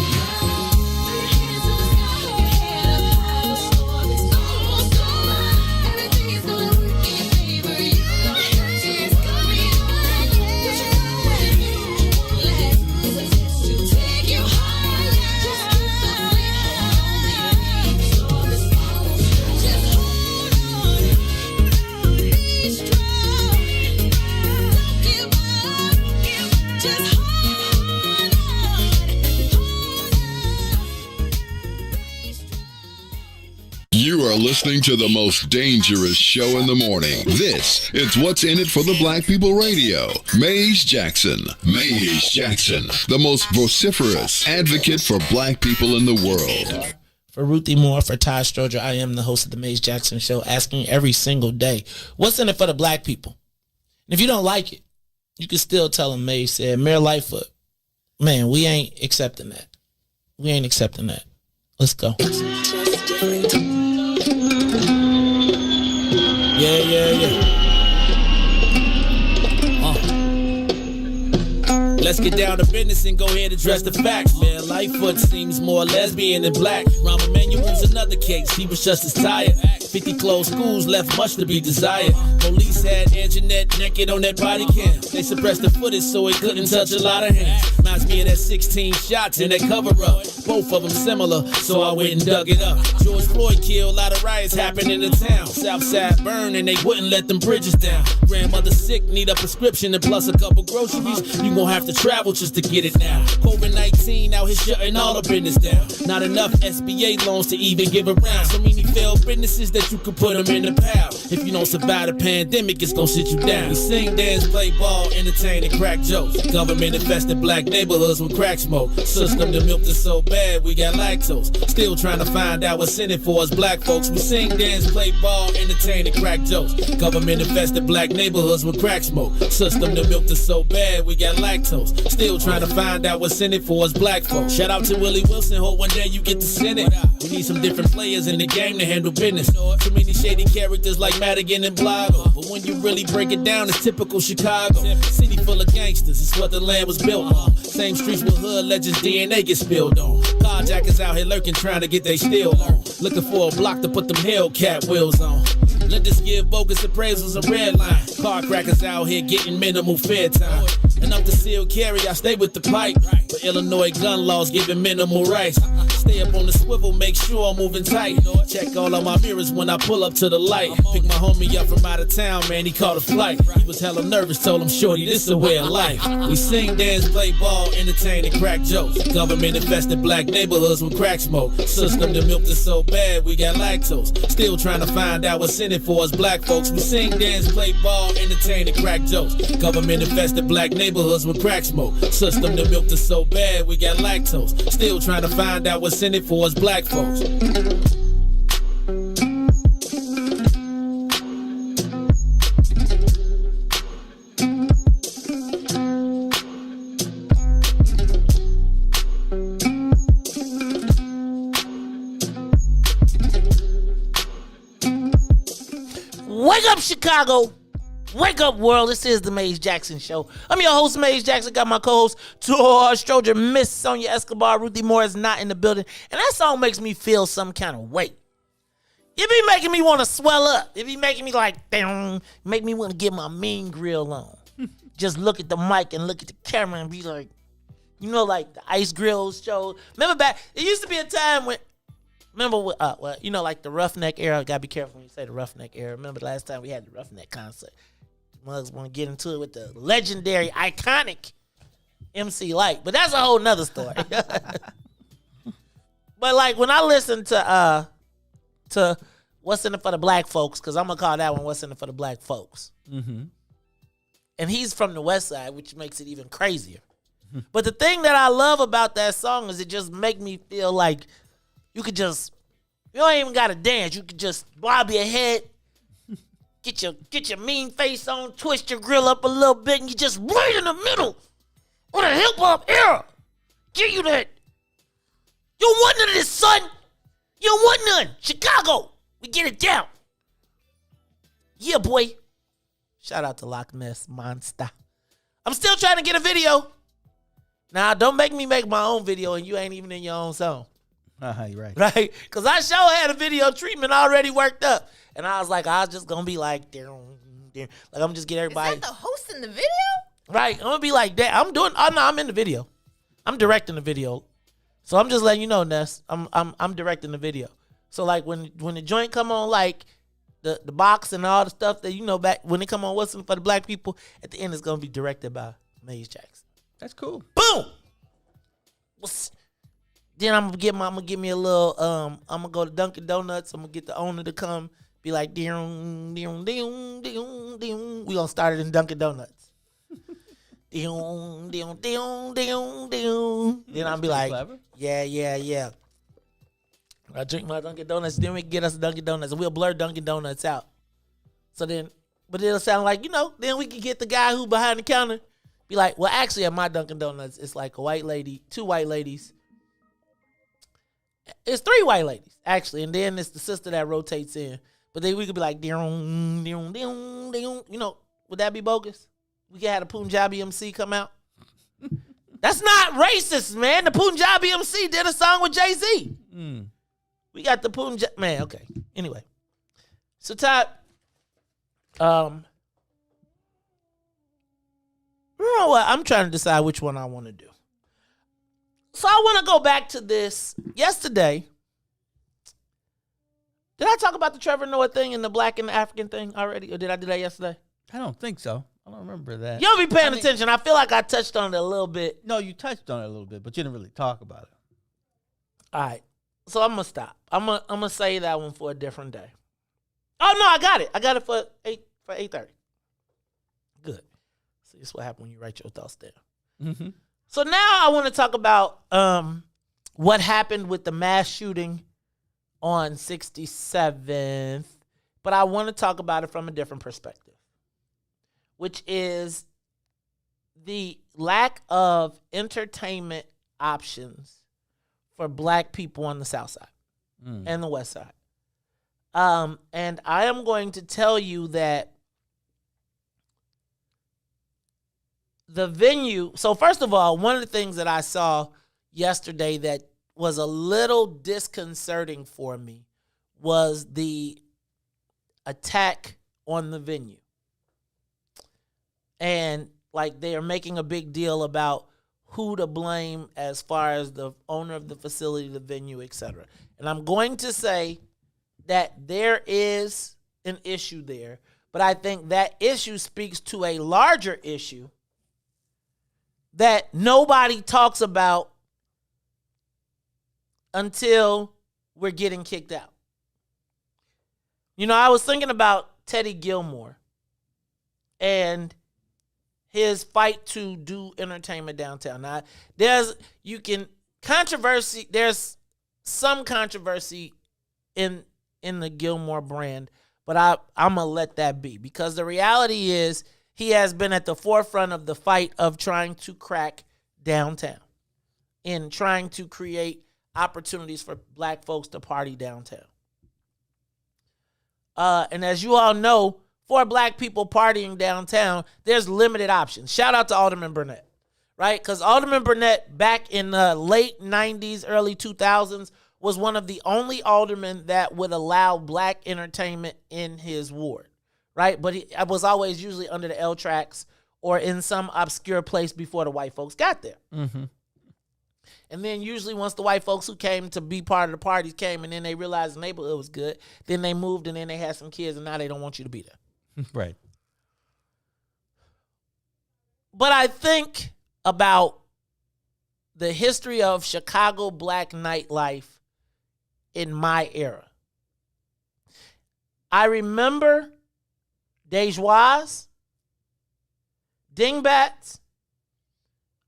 Throw your hands to the sky, hold your head up high. The storm is almost over. Everything is gonna work in your favor. You don't have to worry. What you going through won't last. It's a test to take you higher. Just keep the faith, hold on, believe. The storm is almost over. Just hold on. Be strong. Don't give up. Just hold on. You are listening to the most dangerous show in the morning. This is What's in It for the Black People Radio. Maze Jackson. Maze Jackson, the most vociferous advocate for black people in the world. For Ruthie Moore, for Todd Stroger, I am the host of the Maze Jackson Show, asking every single day, what's in it for the black people? And if you don't like it, you can still tell them Maze said. Mayor Lightfoot, man, we ain't accepting that. We ain't accepting that. Let's go. Yeah. Let's get down to business and go ahead and address the facts, man. Lightfoot seems more lesbian than black. Rahm Emanuel's another case, he was just as tired. 50 closed schools left much to be desired. Police had Anjanette naked on that body cam. They suppressed the footage so it couldn't touch a lot of hands. Reminds me of that 16 shots in that cover-up. Both of them similar, so I went and dug it up. George Floyd killed, a lot of riots happened in the town. Southside burned and they wouldn't let them bridges down. Grandmother sick, need a prescription and plus a couple groceries. You gon' have to travel just to get it now. COVID-19 seen out here shutting all the business down. Not enough SBA loans to even give around. So many failed businesses that you could put them in the pile. If you don't survive the pandemic, it's gonna sit you down. We sing, dance, play ball, entertain, and crack jokes. Government infested black neighborhoods with crack smoke. System that milked us so bad, we got lactose. Still trying to find out what's in it for us black folks. We sing, dance, play ball, entertain, and crack jokes. Government infested black neighborhoods with crack smoke. System that milked us so bad, we got lactose. Still trying to find out what's in it for us black folks. Shout out to Willie Wilson, hope one day you get to send it. We need some different players in the game to handle business. Too many shady characters like Madigan and Blago. But when you really break it down, it's typical Chicago. City full of gangsters, it's what the land was built on. Same streets with hood legends, DNA get spilled on. Carjackers out here lurking, trying to get they steal on. Looking for a block to put them Hellcat wheels on. Let us give bogus appraisals a red line. Car crackers out here getting minimal fair time. And up the seal carry, I stay with the pipe. But Illinois gun laws giving minimal rights. Stay up on the swivel, make sure I'm moving tight. Check all of my mirrors when I pull up to the light. Pick my homie up from out of town, man, he caught a flight. He was hella nervous, told him, shorty, this is a way of life. We sing, dance, play ball, entertain, and crack jokes. Government infested black neighborhoods with crack smoke. System that milked us so bad, we got lactose. Still trying to find out what's in it for us black folks. We sing, dance, play ball, entertain, and crack jokes. Government infested black neighborhoods with crack smoke. System that milked us so bad, we got lactose. Still trying to find out what's in it for us black folks. Wake up, Chicago. Wake up, world. This is the Maze Jackson Show. I'm your host, Maze Jackson. Got my co-host, Todd, Stroger, Miss Sonia, Escobar, Ruthie Moore is not in the building. And that song makes me feel some kind of weight. It be making me want to swell up. It be making me like, damn, make me want to get my mean grill on. Just look at the mic and look at the camera and be like, you know, like the Ice Grill show. Remember back, it used to be a time when, well, you know, like the Roughneck era. Gotta be careful when you say the Roughneck era. Remember the last time we had the Roughneck concert? Mugs want to get into it with the legendary, iconic MC Light, but that's a whole nother story. But like when I listen to What's in It for the Black Folks, because I'm gonna call that one What's in It for the Black Folks. Mm-hmm. And he's from the West Side, which makes it even crazier. But the thing that I love about that song is it just make me feel like you don't even gotta dance. You could just bob your head. Get your mean face on, twist your grill up a little bit, and you just right in the middle of the hip hop era. Give you that. You don't want none of this, son. You don't want none. Chicago, we get it down. Yeah, boy. Shout out to Loch Ness Monster. I'm still trying to get a video. Now, don't make me make my own video and you ain't even in your own song. You're right. Right? Because I sure had a video treatment already worked up. And I was like, I was just going to be like, like I'm just get everybody. Is that the host in the video? Right. I'm going to be like that. I'm in the video. I'm directing the video. So I'm just letting you know, Ness. I'm directing the video. So like when the joint come on, like the box and all the stuff that, you know, back when it come on What's in It for the Black People, at the end it's going to be directed by Maze Jackson. That's cool. Boom. Then I'm gonna give me a little. I'm gonna go to Dunkin' Donuts. I'm gonna get the owner to come, be like, ding, ding, ding, ding, ding. We gonna start it in Dunkin' Donuts. Ding, ding, ding, ding, ding. Then I'll be like, clever. Yeah. I drink my Dunkin' Donuts. Then we can get us a Dunkin' Donuts, and we'll blur Dunkin' Donuts out. So then, but it'll sound like, you know. Then we can get the guy who behind the counter, be like, well, actually at my Dunkin' Donuts, it's like a white lady, 2 white ladies. It's 3 white ladies, actually, and then it's the sister that rotates in. But then we could be like, ding, ding, ding, ding. You know, would that be bogus? We could have a Punjabi MC come out. That's not racist, man. The Punjabi MC did a song with Jay-Z. We got the Punjabi, man, okay. Anyway. So, Todd, you know what? I'm trying to decide which one I want to do. So I want to go back to this. Yesterday, did I talk about the Trevor Noah thing and the black and the African thing already? Or did I do that yesterday? I don't think so. I don't remember that. You don't be paying attention. I feel like I touched on it a little bit. No, you touched on it a little bit, but you didn't really talk about it. All right. So I'm going to stop. I'm gonna say that one for a different day. Oh, no, I got it. I got it for 8:30. Good. See, this is what happens when you write your thoughts down. Mm-hmm. So now I want to talk about what happened with the mass shooting on 67th, but I want to talk about it from a different perspective, which is the lack of entertainment options for black people on the South Side and the West Side. And I am going to tell you that the venue, so first of all, one of the things that I saw yesterday that was a little disconcerting for me was the attack on the venue. And like they are making a big deal about who to blame as far as the owner of the facility, the venue, etc. And I'm going to say that there is an issue there, but I think that issue speaks to a larger issue that nobody talks about until we're getting kicked out. You know, I was thinking about Teddy Gilmore and his fight to do entertainment downtown. Now, there's some controversy in the Gilmore brand, but I'm going to let that be, because the reality is he has been at the forefront of the fight of trying to crack downtown and trying to create opportunities for black folks to party downtown. And as you all know, for black people partying downtown, there's limited options. Shout out to Alderman Burnett, right? Because Alderman Burnett back in the late 90s, early 2000s, was one of the only aldermen that would allow black entertainment in his ward, right? But I was always usually under the L tracks or in some obscure place before the white folks got there. Mm-hmm. And then usually once the white folks who came to be part of the parties came and then they realized the neighborhood was good, then they moved and then they had some kids and now they don't want you to be there. Right. But I think about the history of Chicago black nightlife in my era. I remember Dejois, Dingbats,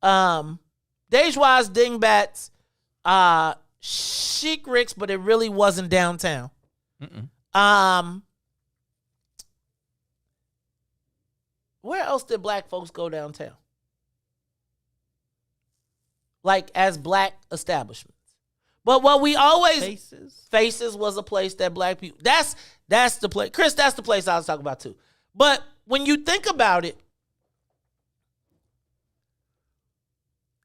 Dejois, Dingbats, Chic Ricks, but it really wasn't downtown. Where else did black folks go downtown? Like as black establishments. But what we always Faces was a place that black people. That's the place. Chris, that's the place I was talking about too. But when you think about it,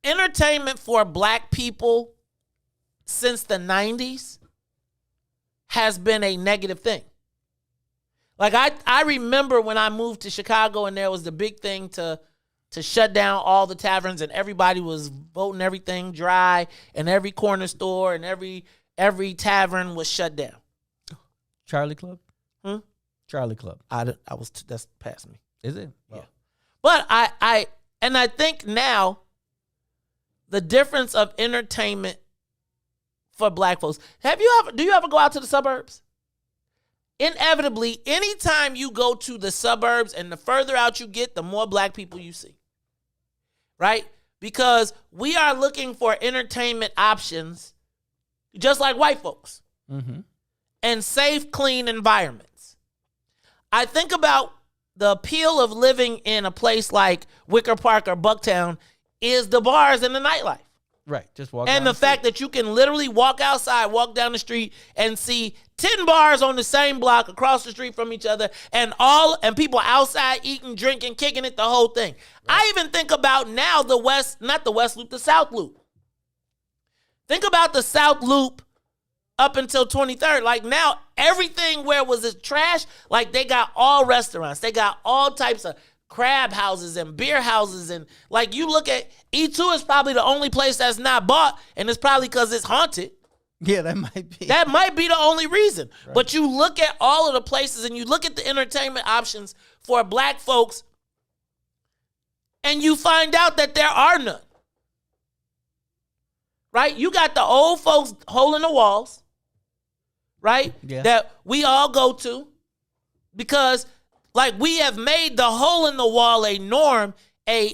entertainment for black people since the 90s has been a negative thing. Like I remember when I moved to Chicago and there was the big thing to shut down all the taverns and everybody was voting everything dry and every corner store and every tavern was shut down. Charlie Club? Charlie Club. That's past me. Is it? Yeah. But I think now the difference of entertainment for black folks. Do you ever go out to the suburbs? Inevitably, anytime you go to the suburbs and the further out you get, the more black people you see. Right? Because we are looking for entertainment options just like white folks. Mm-hmm. And safe, clean environments. I think about the appeal of living in a place like Wicker Park or Bucktown is the bars and the nightlife. Right, just walk. And the fact that you can literally walk outside, walk down the street, and see 10 bars on the same block across the street from each other, and people outside eating, drinking, kicking it, the whole thing. Right. I even think about now the South Loop. Think about the South Loop up until 23rd. Like now, everything where was it trash? Like they got all restaurants. They got all types of crab houses and beer houses, and like you look at E2 is probably the only place that's not bought, and it's probably because it's haunted. Yeah, that might be. That might be the only reason. Right. But you look at all of the places and you look at the entertainment options for black folks and you find out that there are none. Right? You got the old folks hole in the walls, right? Yeah. That we all go to because, like, we have made the hole in the wall a norm.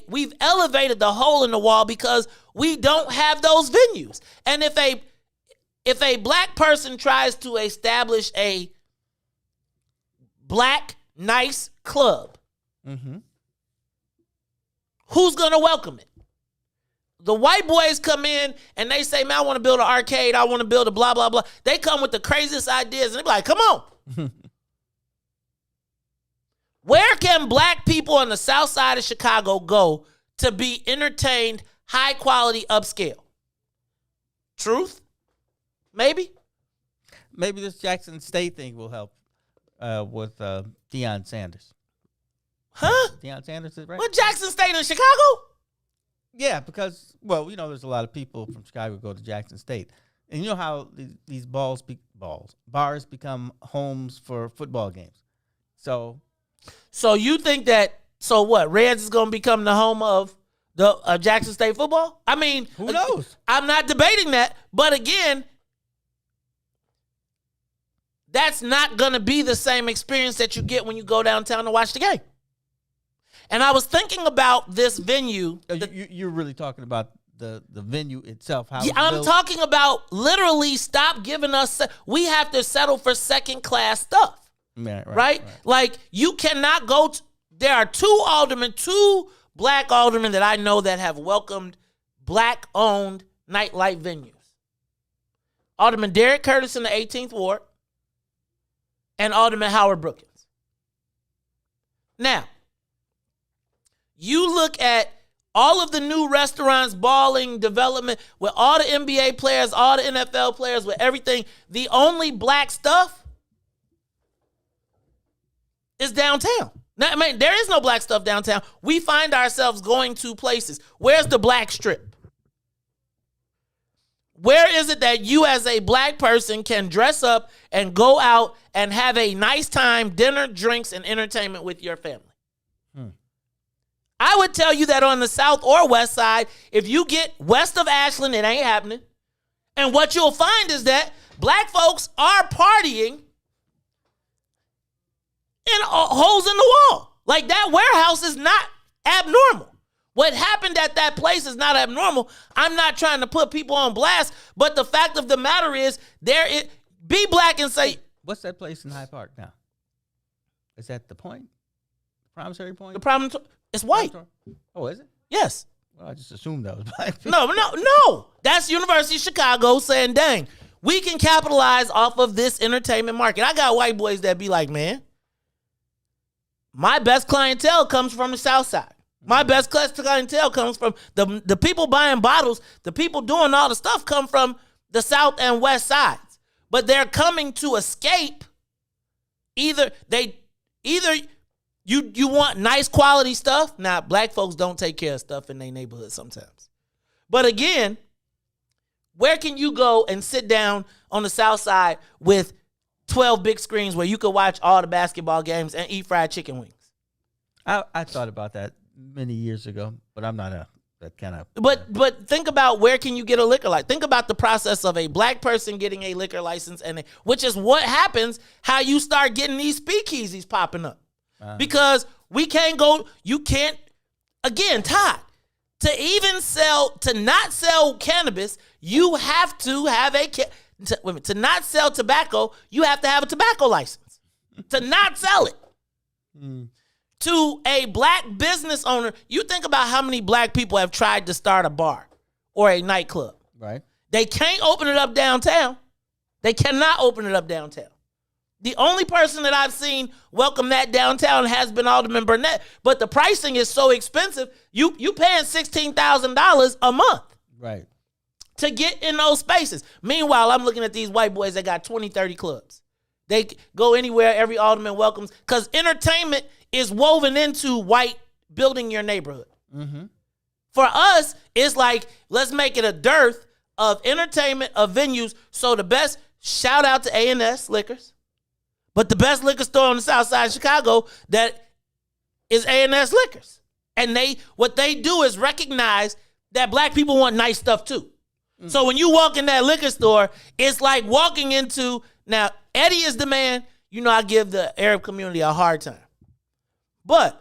We've elevated the hole in the wall because we don't have those venues. And if a black person tries to establish a black nice club, who's gonna welcome it? The white boys come in and they say, man, I want to build an arcade. I want to build a blah, blah, blah. They come with the craziest ideas and they be like, come on. Where can black people on the south side of Chicago go to be entertained, high quality, upscale? Truth? Maybe? Maybe this Jackson State thing will help with Deion Sanders. Huh? Deion Sanders is right. What, Jackson State in Chicago? Yeah, because, well, you know, there's a lot of people from Chicago who go to Jackson State. And you know how these bars become homes for football games. So you think that, so what, Reds is going to become the home of the Jackson State football? I mean, who knows? I'm not debating that. But again, that's not going to be the same experience that you get when you go downtown to watch the game. And I was thinking about this venue. You're really talking about the venue itself. How I'm talking about literally stop giving us. We have to settle for second class stuff. Right? Like you cannot go. There are two black aldermen that I know that have welcomed black owned nightlife venues. Alderman Derek Curtis in the 18th Ward and Alderman Howard Brookins. Now, you look at all of the new restaurants, balling, development, with all the NBA players, all the NFL players, with everything. The only black stuff is downtown. Now, I mean, there is no black stuff downtown. We find ourselves going to places. Where's the black strip? Where is it that you as a black person can dress up and go out and have a nice time, dinner, drinks, and entertainment with your family? I would tell you that on the south or west side, if you get west of Ashland, it ain't happening. And what you'll find is that black folks are partying in holes in the wall. Like that warehouse is not abnormal. What happened at that place is not abnormal. I'm not trying to put people on blast, but the fact of the matter is, be black and say. What's that place in Hyde Park now? Is that the Point? Promissory Point? The problem. It's white. Oh, is it? Yes. Well, I just assumed that was black people. No. That's University of Chicago saying, dang, we can capitalize off of this entertainment market. I got white boys that be like, man, my best clientele comes from the south side. My best clientele comes from the people buying bottles. The people doing all the stuff come from the south and west sides. But they're coming to escape. Either you want nice quality stuff. Now, black folks don't take care of stuff in their neighborhood sometimes. But again, where can you go and sit down on the south side with 12 big screens where you could watch all the basketball games and eat fried chicken wings? I thought about that many years ago, but I'm not that kind of. But think about where can you get a liquor license? Think about the process of a black person getting a liquor license, which is what happens, how you start getting these speakeasies popping up. Because we can't go, you can't, again, Todd, to not sell cannabis, you have to have to not sell tobacco, you have to have a tobacco license. To not sell it. To a black business owner, you think about how many black people have tried to start a bar or a nightclub. Right. They can't open it up downtown. They cannot open it up downtown. The only person that I've seen welcome that downtown has been Alderman Burnett, but the pricing is so expensive. You paying $16,000 a month, right, to get in those spaces. Meanwhile, I'm looking at these white boys that got 20, 30 clubs. They go anywhere. Every alderman welcomes, because entertainment is woven into white building your neighborhood. Mm-hmm. For us, it's like, let's make it a dearth of entertainment, of venues. So the best, shout out to A&S Liquors. But the best liquor store on the south side of Chicago that is A&S Liquors. And what they do is recognize that black people want nice stuff too. So when you walk in that liquor store, it's like walking into, now Eddie is the man, I give the Arab community a hard time. But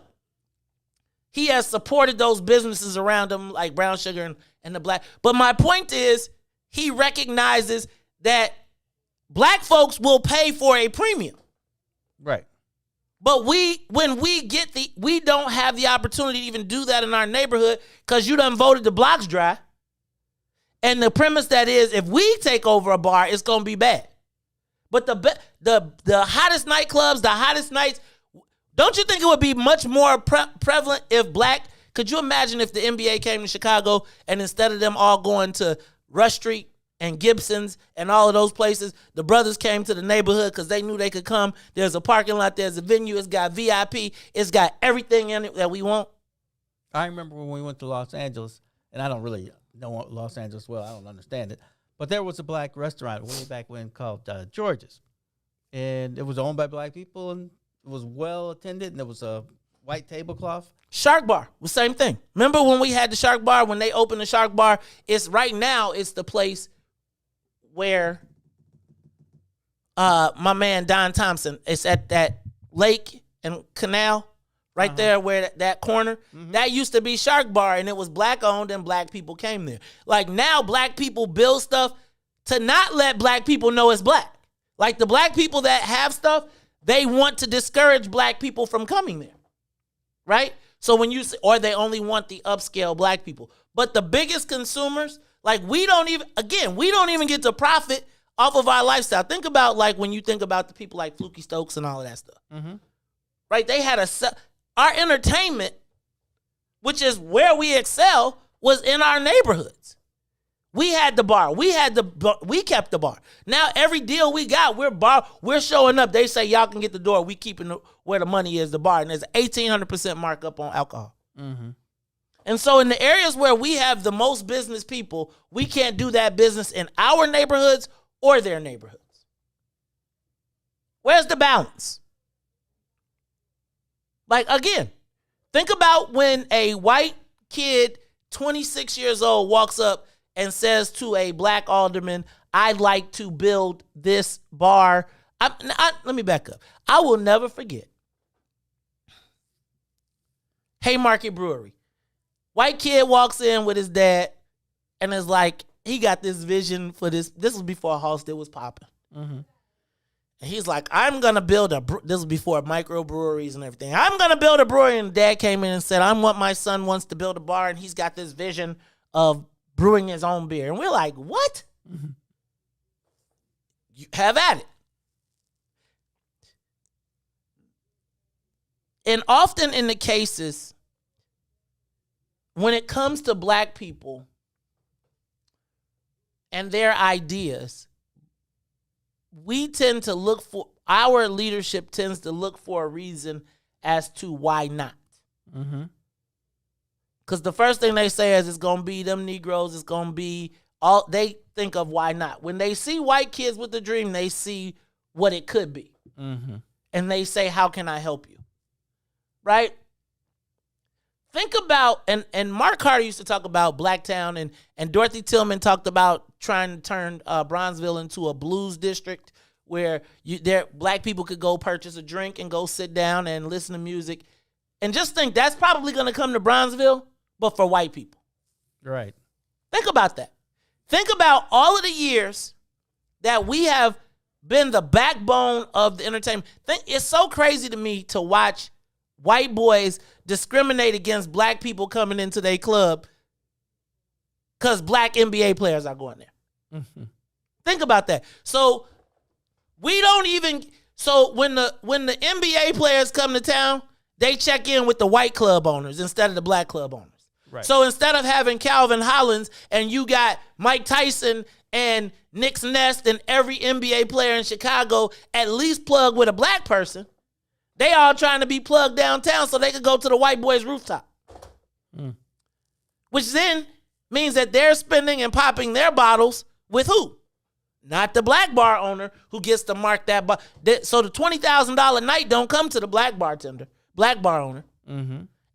he has supported those businesses around him like Brown Sugar and the black. But my point is, he recognizes that black folks will pay for a premium. Right. But we don't have the opportunity to even do that in our neighborhood because you done voted the blocks dry. And the premise that is, if we take over a bar, it's going to be bad. But the hottest nightclubs, the hottest nights, don't you think it would be much more prevalent if could you imagine if the NBA came to Chicago and instead of them all going to Rush Street and Gibson's and all of those places, the brothers came to the neighborhood because they knew they could come. There's a parking lot, there's a venue, it's got VIP, it's got everything in it that we want. I remember when we went to Los Angeles, and I don't really know Los Angeles well, I don't understand it, but there was a black restaurant way back when called George's, and it was owned by black people, and it was well attended, and there was a white tablecloth. Shark Bar, the same thing. Remember when we had the Shark Bar, when they opened the Shark Bar, it's the place where my man Don Thompson, it's at that lake and canal right there where that corner. That used to be Shark Bar, and it was black owned, and black people came there. Like now black people build stuff to not let black people know it's black. Like the black people that have stuff, they want to discourage black people from coming there. Right? So when or they only want the upscale black people. But the biggest consumers, like we don't even get to profit off of our lifestyle. Think about like when you think about the people like Fluky Stokes and all of that stuff. Right? They had our entertainment, which is where we excel, was in our neighborhoods. We had the bar. We kept the bar. Now every deal we got, we're showing up. They say y'all can get the door. We keeping where the money is, the bar, and there's an 1,800% markup on alcohol. And so in the areas where we have the most business people, we can't do that business in our neighborhoods or their neighborhoods. Where's the balance? Like again, think about when a white kid, 26 years old, walks up and says to a black alderman, I'd like to build this bar. Let me back up. I will never forget. Haymarket Brewery. White kid walks in with his dad and is like, he got this vision for this. This was before Halstead was popping. And he's like, I'm going to build this was before microbreweries and everything. I'm going to build a brewery. And dad came in and said, my son wants to build a bar, and he's got this vision of brewing his own beer. And we're like, what? You have at it. And often in the cases, when it comes to black people and their ideas, our leadership tends to look for a reason as to why not. Because the first thing they say is it's going to be them Negroes, it's going to be all, they think of why not. When they see white kids with the dream, they see what it could be. And they say, how can I help you? Right? Think about, and Mark Carter used to talk about Blacktown, and Dorothy Tillman talked about trying to turn Bronzeville into a blues district where black people could go purchase a drink and go sit down and listen to music. And just think, that's probably going to come to Bronzeville, but for white people. Right. Think about that. Think about all of the years that we have been the backbone of the entertainment. It's so crazy to me to watch white boys discriminate against black people coming into their club because black NBA players are going there. Think about that. So when the NBA players come to town, they check in with the white club owners instead of the black club owners. Right. So instead of having Calvin Hollins and you got Mike Tyson and Nick's Nest and every NBA player in Chicago at least plug with a black person, they all trying to be plugged downtown so they could go to the white boys' rooftop. Which then means that they're spending and popping their bottles with who? Not the black bar owner who gets to mark that bar. So the $20,000 night don't come to the black bar owner.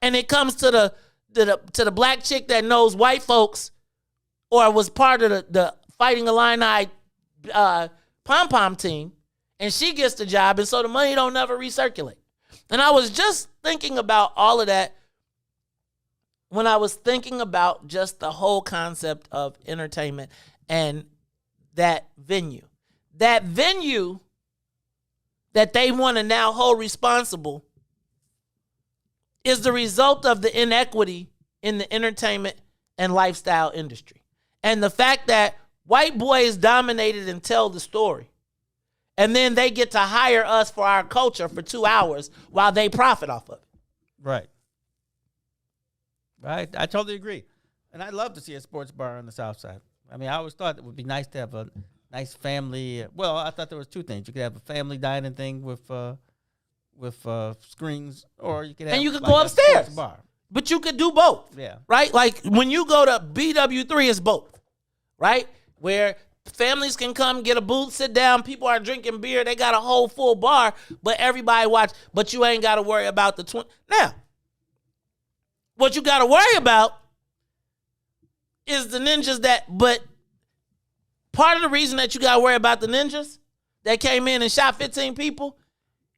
and it comes to the black chick that knows white folks or was part of the Fighting Illini pom-pom team, and she gets the job, and so the money don't never recirculate. And I was just thinking about all of that when I was thinking about just the whole concept of entertainment and that venue. That venue that they want to now hold responsible is the result of the inequity in the entertainment and lifestyle industry. And the fact that white boys dominated and tell the story, and then they get to hire us for our culture for 2 hours while they profit off of it. Right. Right. I totally agree. And I'd love to see a sports bar on the South Side. I mean, I always thought it would be nice to have a nice family. Well, I thought there was two things. You could have a family dining thing with screens, or you could have, and you could like, go a upstairs. sports bar. But you could do both. Yeah. Right? Like when you go to BW3, it's both. Right? Where families can come, get a booth, sit down, people are drinking beer, they got a whole full bar, but everybody watch, but you ain't got to worry about the 20. Now, what you got to worry about is the ninjas but part of the reason that you got to worry about the ninjas that came in and shot 15 people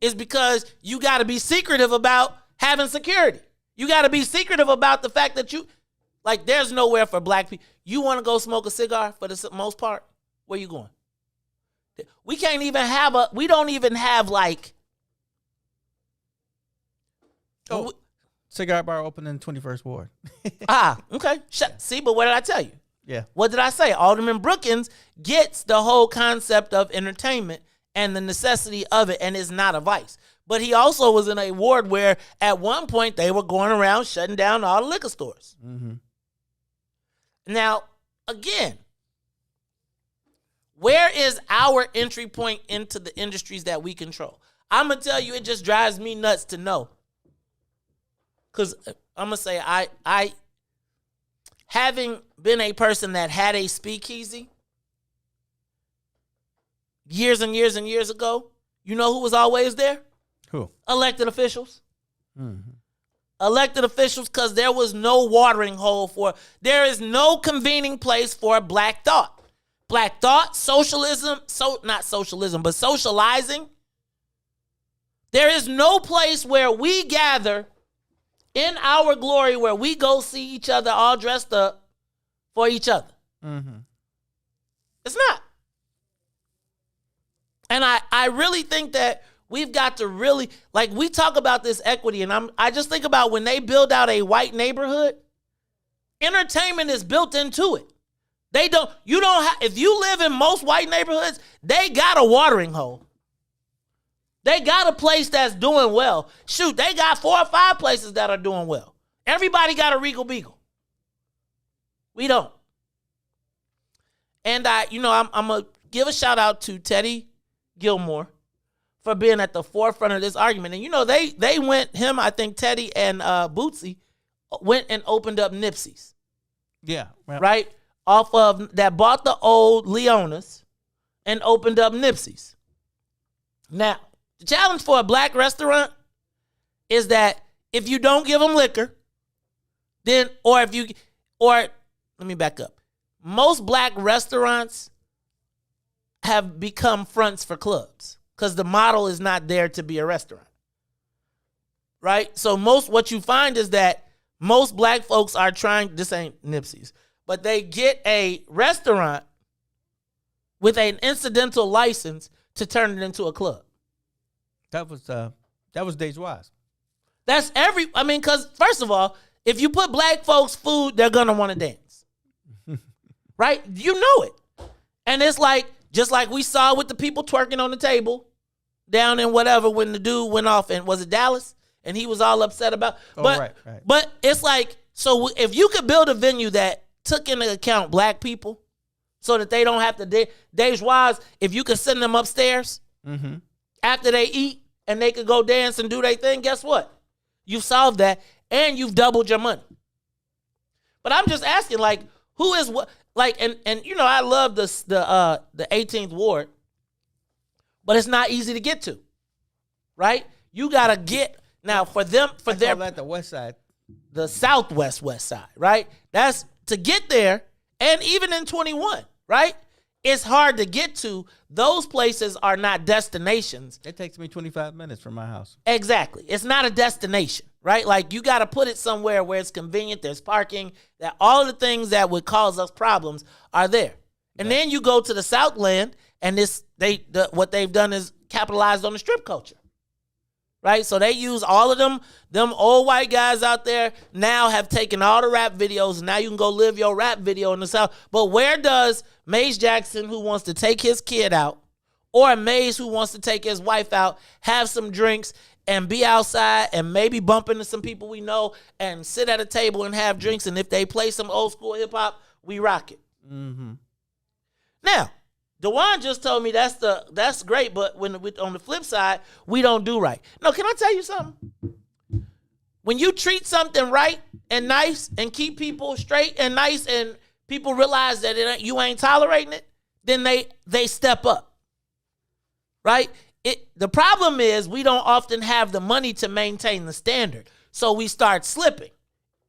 is because you got to be secretive about having security. You got to be secretive about the fact that there's nowhere for black people. You want to go smoke a cigar for the most part? Where you going? We can't even have we don't even have cigar bar open in 21st Ward. Okay. See, but what did I tell you? Yeah. What did I say? Alderman Brookins gets the whole concept of entertainment and the necessity of it, and it's not a vice. But he also was in a ward where at one point they were going around shutting down all the liquor stores. Mm-hmm. Now, again, where is our entry point into the industries that we control? I'm going to tell you, it just drives me nuts to know. Because I'm going to say, I having been a person that had a speakeasy years and years and years ago, you know who was always there? Who? Elected officials. Mm-hmm. Elected officials, because there was no watering hole there is no convening place for black thought. Black thought, socialism, not socialism, but socializing. There is no place where we gather in our glory, where we go see each other all dressed up for each other. Mm-hmm. It's not. And I really think that we've got to really, we talk about this equity, and I just think about when they build out a white neighborhood, entertainment is built into it. If you live in most white neighborhoods, they got a watering hole. They got a place that's doing well. Shoot, they got 4 or 5 places that are doing well. Everybody got a Regal Beagle. We don't. And I'm going to give a shout out to Teddy Gilmore for being at the forefront of this argument. And they went, I think Teddy and Bootsy went and opened up Nipsey's. Yeah. Right? Off of that, bought the old Leonas and opened up Nipsey's. Now, the challenge for a black restaurant is that if you don't give them liquor, then, let me back up. Most black restaurants have become fronts for clubs because the model is not there to be a restaurant. Right? So what you find is that most black folks are trying, this ain't Nipsey's, but they get a restaurant with an incidental license to turn it into a club. That was Days Wise. That's because first of all, if you put black folks food, they're going to want to dance. Right? You know it. And it's just like we saw with the people twerking on the table down in whatever when the dude went off, and was it Dallas? And he was all upset about. Right. But it's so if you could build a venue that took into account black people so that they don't have to, Days Wise, if you could send them upstairs after they eat and they could go dance and do their thing, guess what? You've solved that and you've doubled your money. But I'm just asking, who is what? And I love the 18th Ward, but it's not easy to get to, right? You gotta get now for them for I their call that the West Side. the southwest west side, right? That's to get there, and even in 21, right? It's hard to get to. Those places are not destinations. It takes me 25 minutes from my house. Exactly. It's not a destination, right? Like, you got to put it somewhere where it's convenient, there's parking, that all of the things that would cause us problems are there. And then you go to the Southland, and what they've done is capitalized on the strip culture, right? So they use all of them old white guys out there now have taken all the rap videos, and now you can go live your rap video in the South. But where does Maze Jackson, who wants to take his kid out, or Maze, who wants to take his wife out, have some drinks and be outside and maybe bump into some people we know and sit at a table and have drinks, and if they play some old school hip hop, we rock it. Mm-hmm. Now, DeJuan just told me that's great, but on the flip side, we don't do right. No, can I tell you something? When you treat something right and nice and keep people straight and nice, and people realize that you ain't tolerating it, then they step up, right? The problem is we don't often have the money to maintain the standard, so we start slipping,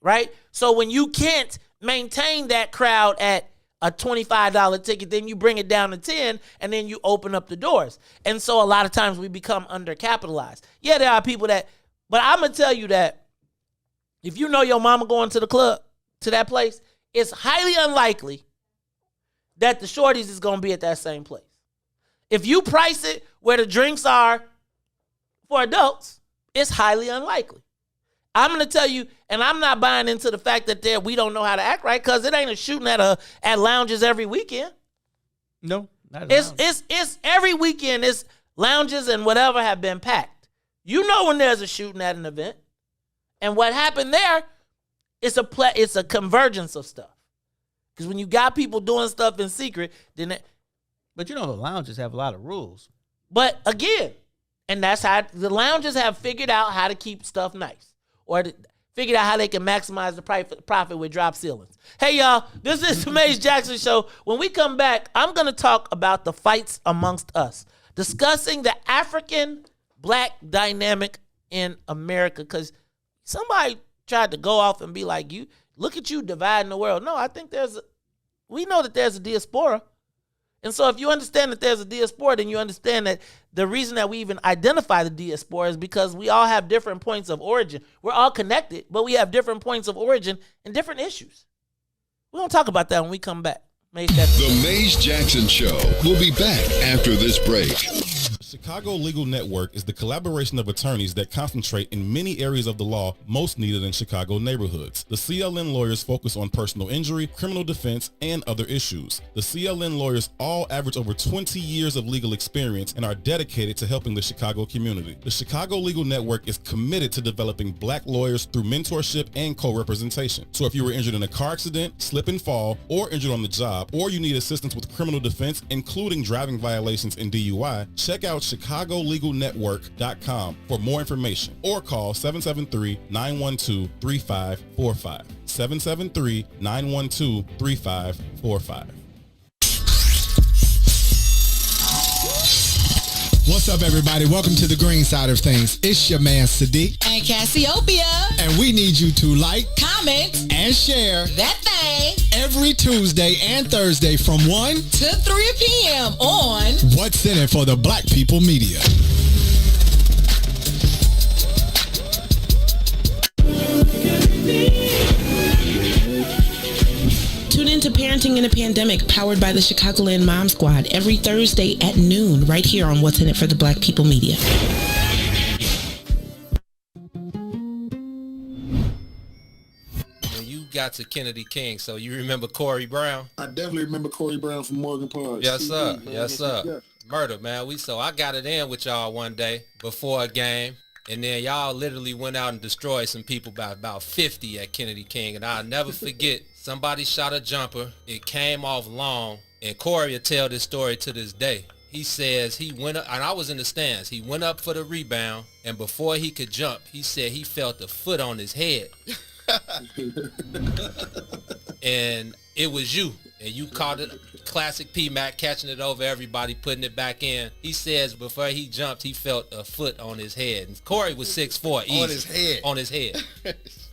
right? So when you can't maintain that crowd at a $25 ticket, then you bring it down to 10, and then you open up the doors. And so a lot of times we become undercapitalized. Yeah, there are people but I'm going to tell you that if you know your mama going to the club, to that place, it's highly unlikely that the shorties is going to be at that same place. If you price it where the drinks are for adults, it's highly unlikely. I'm going to tell you, and I'm not buying into the fact that we don't know how to act right, because it ain't a shooting at lounges every weekend. No, not it's every weekend. It's lounges and whatever have been packed. You know when there's a shooting at an event, and what happened there, it's a convergence of stuff. Because when you got people doing stuff in secret, but you know the lounges have a lot of rules. But again, and that's how the lounges have figured out how to keep stuff nice. Or figured out how they can maximize the profit with drop ceilings. Hey, y'all, this is the Maze Jackson Show. When we come back, I'm going to talk about the fights amongst us, discussing the African-Black dynamic in America, because somebody tried to go off and be like, look at you dividing the world. No, I think we know that there's a diaspora. And so if you understand that there's a diaspora, then you understand that the reason that we even identify the diaspora is because we all have different points of origin. We're all connected, but we have different points of origin and different issues. We're going to talk about that when we come back. The Maze Jackson Show will be back after this break. Chicago Legal Network is the collaboration of attorneys that concentrate in many areas of the law most needed in Chicago neighborhoods. The CLN lawyers focus on personal injury, criminal defense, and other issues. The CLN lawyers all average over 20 years of legal experience and are dedicated to helping the Chicago community. The Chicago Legal Network is committed to developing black lawyers through mentorship and co-representation. So if you were injured in a car accident, slip and fall, or injured on the job, or you need assistance with criminal defense, including driving violations and DUI, check out ChicagoLegalNetwork.com for more information, or call 773-912-3545. 773-912-3545. What's up, everybody? Welcome to the green side of things. It's your man, Sadiq. And Cassiopeia. And we need you to like, comment, and share that thing every Tuesday and Thursday from 1 to 3 p.m. on What's in It for the Black People Media. Tune into Parenting in a Pandemic, powered by the Chicagoland Mom Squad, every Thursday at noon, right here on What's in It for the Black People Media. When you got to Kennedy King, so you remember Corey Brown? I definitely remember Corey Brown from Morgan Park. Yes, sir. Yes, sir. Murder, man. I got it in with y'all one day before a game. And then y'all literally went out and destroyed some people by about 50 at Kennedy King. And I'll never forget, somebody shot a jumper. It came off long. And Corey will tell this story to this day. He says he went up, and I was in the stands. He went up for the rebound. And before he could jump, he said he felt a foot on his head. And it was you. and you caught it, classic P-Mac, catching it over everybody, putting it back in. He says before he jumped, he felt a foot on his head. And Corey was 6'4", easy. On his head. On his head.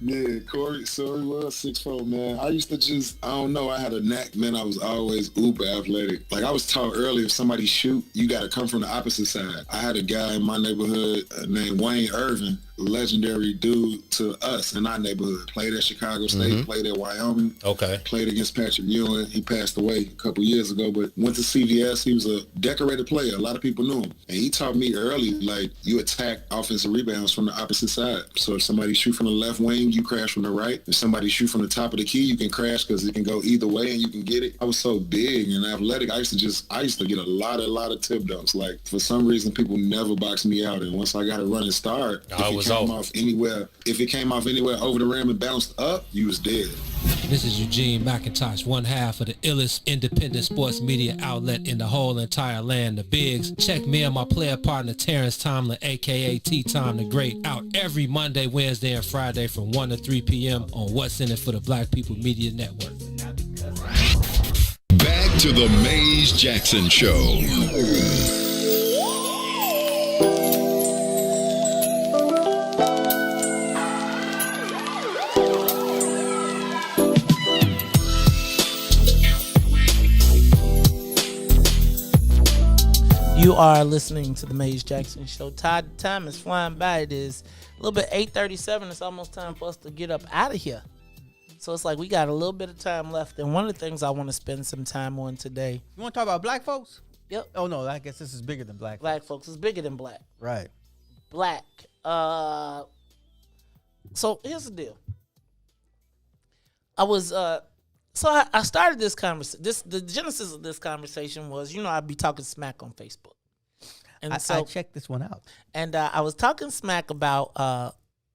Yeah, Corey was 6'4", man. I used to just, I don't know, I had a knack, man. I was always uber athletic. Like I was taught earlier, if somebody shoot, you got to come from the opposite side. I had a guy in my neighborhood named Wayne Irvin, legendary dude to us in our neighborhood. Played at Chicago State, played at Wyoming. Okay. Played against Patrick Ewing. He passed away a couple years ago, but went to CVS. He was a decorated player. A lot of people knew him. And he taught me early, like, you attack offensive rebounds from the opposite side. So if somebody shoot from the left wing, you crash from the right. If somebody shoot from the top of the key, you can crash because it can go either way and you can get it. I was so big and athletic. I used to get a lot of tip dunks. Like, for some reason, people never boxed me out. And once I got a running start, if it came off anywhere over the rim and bounced up, you was dead. This is Eugene McIntosh, one half of the illest independent sports media outlet in the whole entire land, the Bigs. Check me and my player partner Terrence Tomlin, a.k.a. T-Tom the Great, out every Monday, Wednesday, and Friday from 1 to 3 p.m. on What's In It for the Black People Media Network. Back to the Maze Jackson Show. You are listening to the Maze Jackson Show. Todd, time is flying by. It is a little bit 8:37. It's almost time for us to get up out of here. So it's like we got a little bit of time left. And one of the things I want to spend some time on today. You want to talk about black folks? Yep. Oh, no, I guess this is bigger than black. Black folks is bigger than black. Right. Black. So here's the deal. I started this conversation. The genesis of this conversation was, I'd be talking smack on Facebook. And I checked this one out. And I was talking smack about, I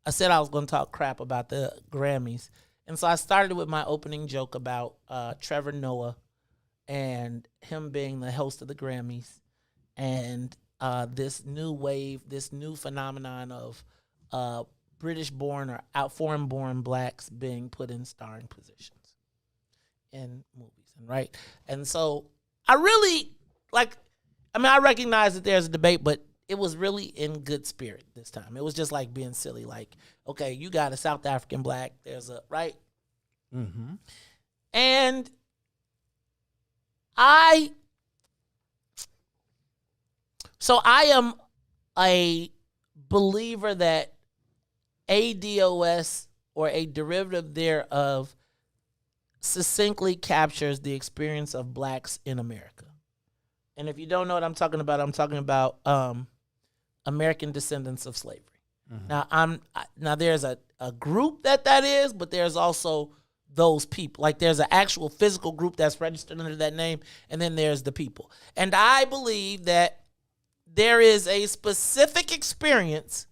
said I was going to talk crap about the Grammys. And so I started with my opening joke about Trevor Noah and him being the host of the Grammys and this new wave, this new phenomenon of British-born or foreign-born blacks being put in starring positions in movies, right? And so I really, I recognize that there's a debate, but it was really in good spirit this time. It was just like being silly, like, okay, you got a South African black, there's a, right? Mm-hmm. And I am a believer that ADOS or a derivative thereof succinctly captures the experience of blacks in America. And if you don't know what I'm talking about American descendants of slavery. Mm-hmm. Now there's a group that is, but there's also those people. Like there's an actual physical group that's registered under that name, and then there's the people. And I believe that there is a specific experience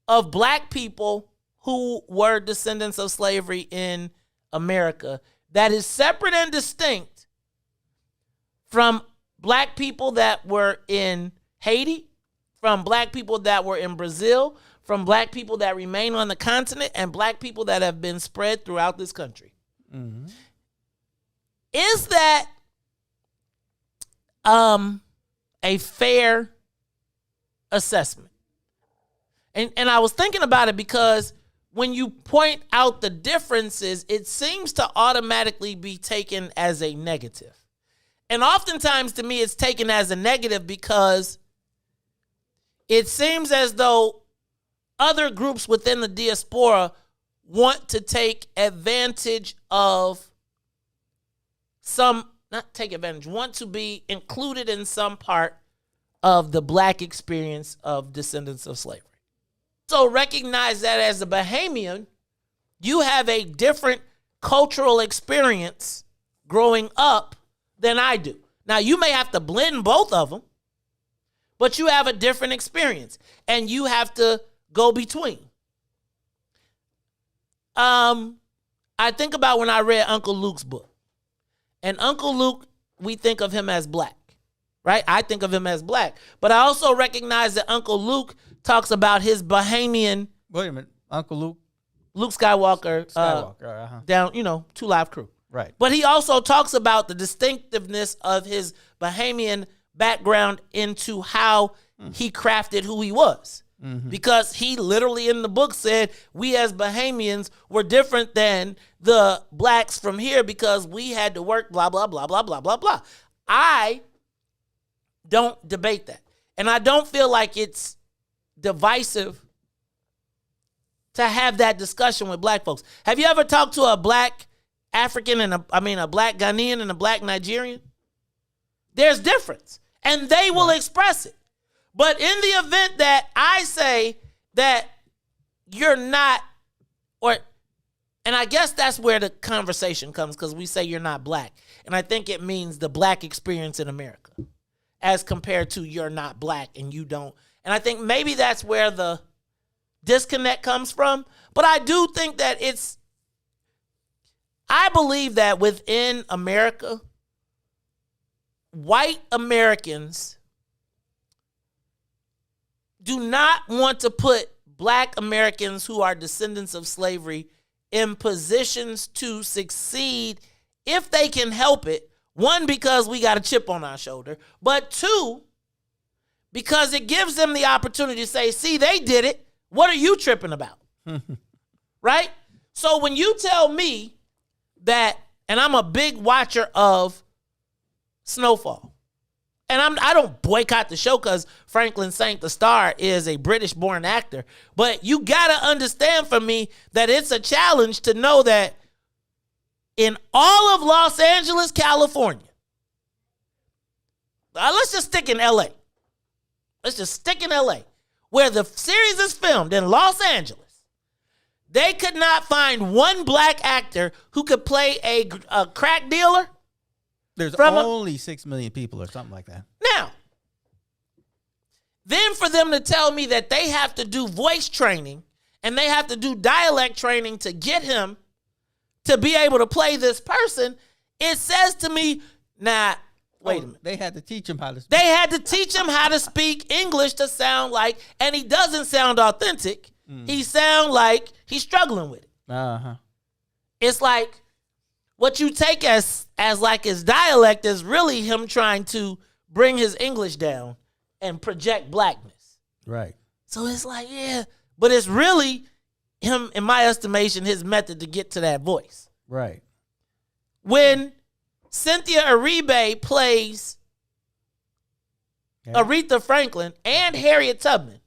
of black people who were descendants of slavery in America that is separate and distinct from black people that were in Haiti, from black people that were in Brazil, from black people that remain on the continent, and black people that have been spread throughout this country. Mm-hmm. Is that a fair assessment? And I was thinking about it because when you point out the differences, it seems to automatically be taken as a negative. And oftentimes to me, it's taken as a negative because it seems as though other groups within the diaspora want to take advantage of want to be included in some part of the black experience of descendants of slavery. So recognize that as a Bahamian, you have a different cultural experience growing up than I do. Now, you may have to blend both of them, but you have a different experience, and you have to go between. I think about when I read Uncle Luke's book. And Uncle Luke, we think of him as black, right? I think of him as black. But I also recognize that Uncle Luke talks about his Bahamian... Wait a minute. Uncle Luke? Luke Skywalker. Down, 2 Live Crew. Right. But he also talks about the distinctiveness of his Bahamian background into how he crafted who he was. Because he literally in the book said we as Bahamians were different than the blacks from here because we had to work blah, blah, blah, blah, blah, blah, blah. I don't debate that. And I don't feel like it's divisive to have that discussion with black folks. Have you ever talked to a black African and a black Ghanaian and a black Nigerian? There's difference. And they will express it. But in the event that I say that you're not, and I guess that's where the conversation comes because we say you're not black. And I think it means the black experience in America as compared to you're not black and you don't. And I think maybe that's where the disconnect comes from. But I do think that I believe that within America, white Americans do not want to put black Americans who are descendants of slavery in positions to succeed if they can help it. One, because we got a chip on our shoulder, but two, because it gives them the opportunity to say, see, they did it. What are you tripping about? Right? So when you tell me that, and I'm a big watcher of Snowfall, and I don't boycott the show because Franklin Saint, the star, is a British-born actor. But you got to understand for me that it's a challenge to know that in all of Los Angeles, California, let's just stick in L.A. Let's just stick in L.A., where the series is filmed in Los Angeles. They could not find one black actor who could play a crack dealer. There's only 6 million people or something like that. Now, then for them to tell me that they have to do voice training and they have to do dialect training to get him to be able to play this person, it says to me, wait a minute. They had to teach him how to speak. They had to teach him how to speak English to sound like, and he doesn't sound authentic. He sound like he's struggling with it. It's like, what you take as like his dialect is really him trying to bring his English down and project blackness. Right. So it's like, yeah, but it's really him, in my estimation, his method to get to that voice. Right. When Cynthia Eribe plays Aretha Franklin and Harriet Tubman,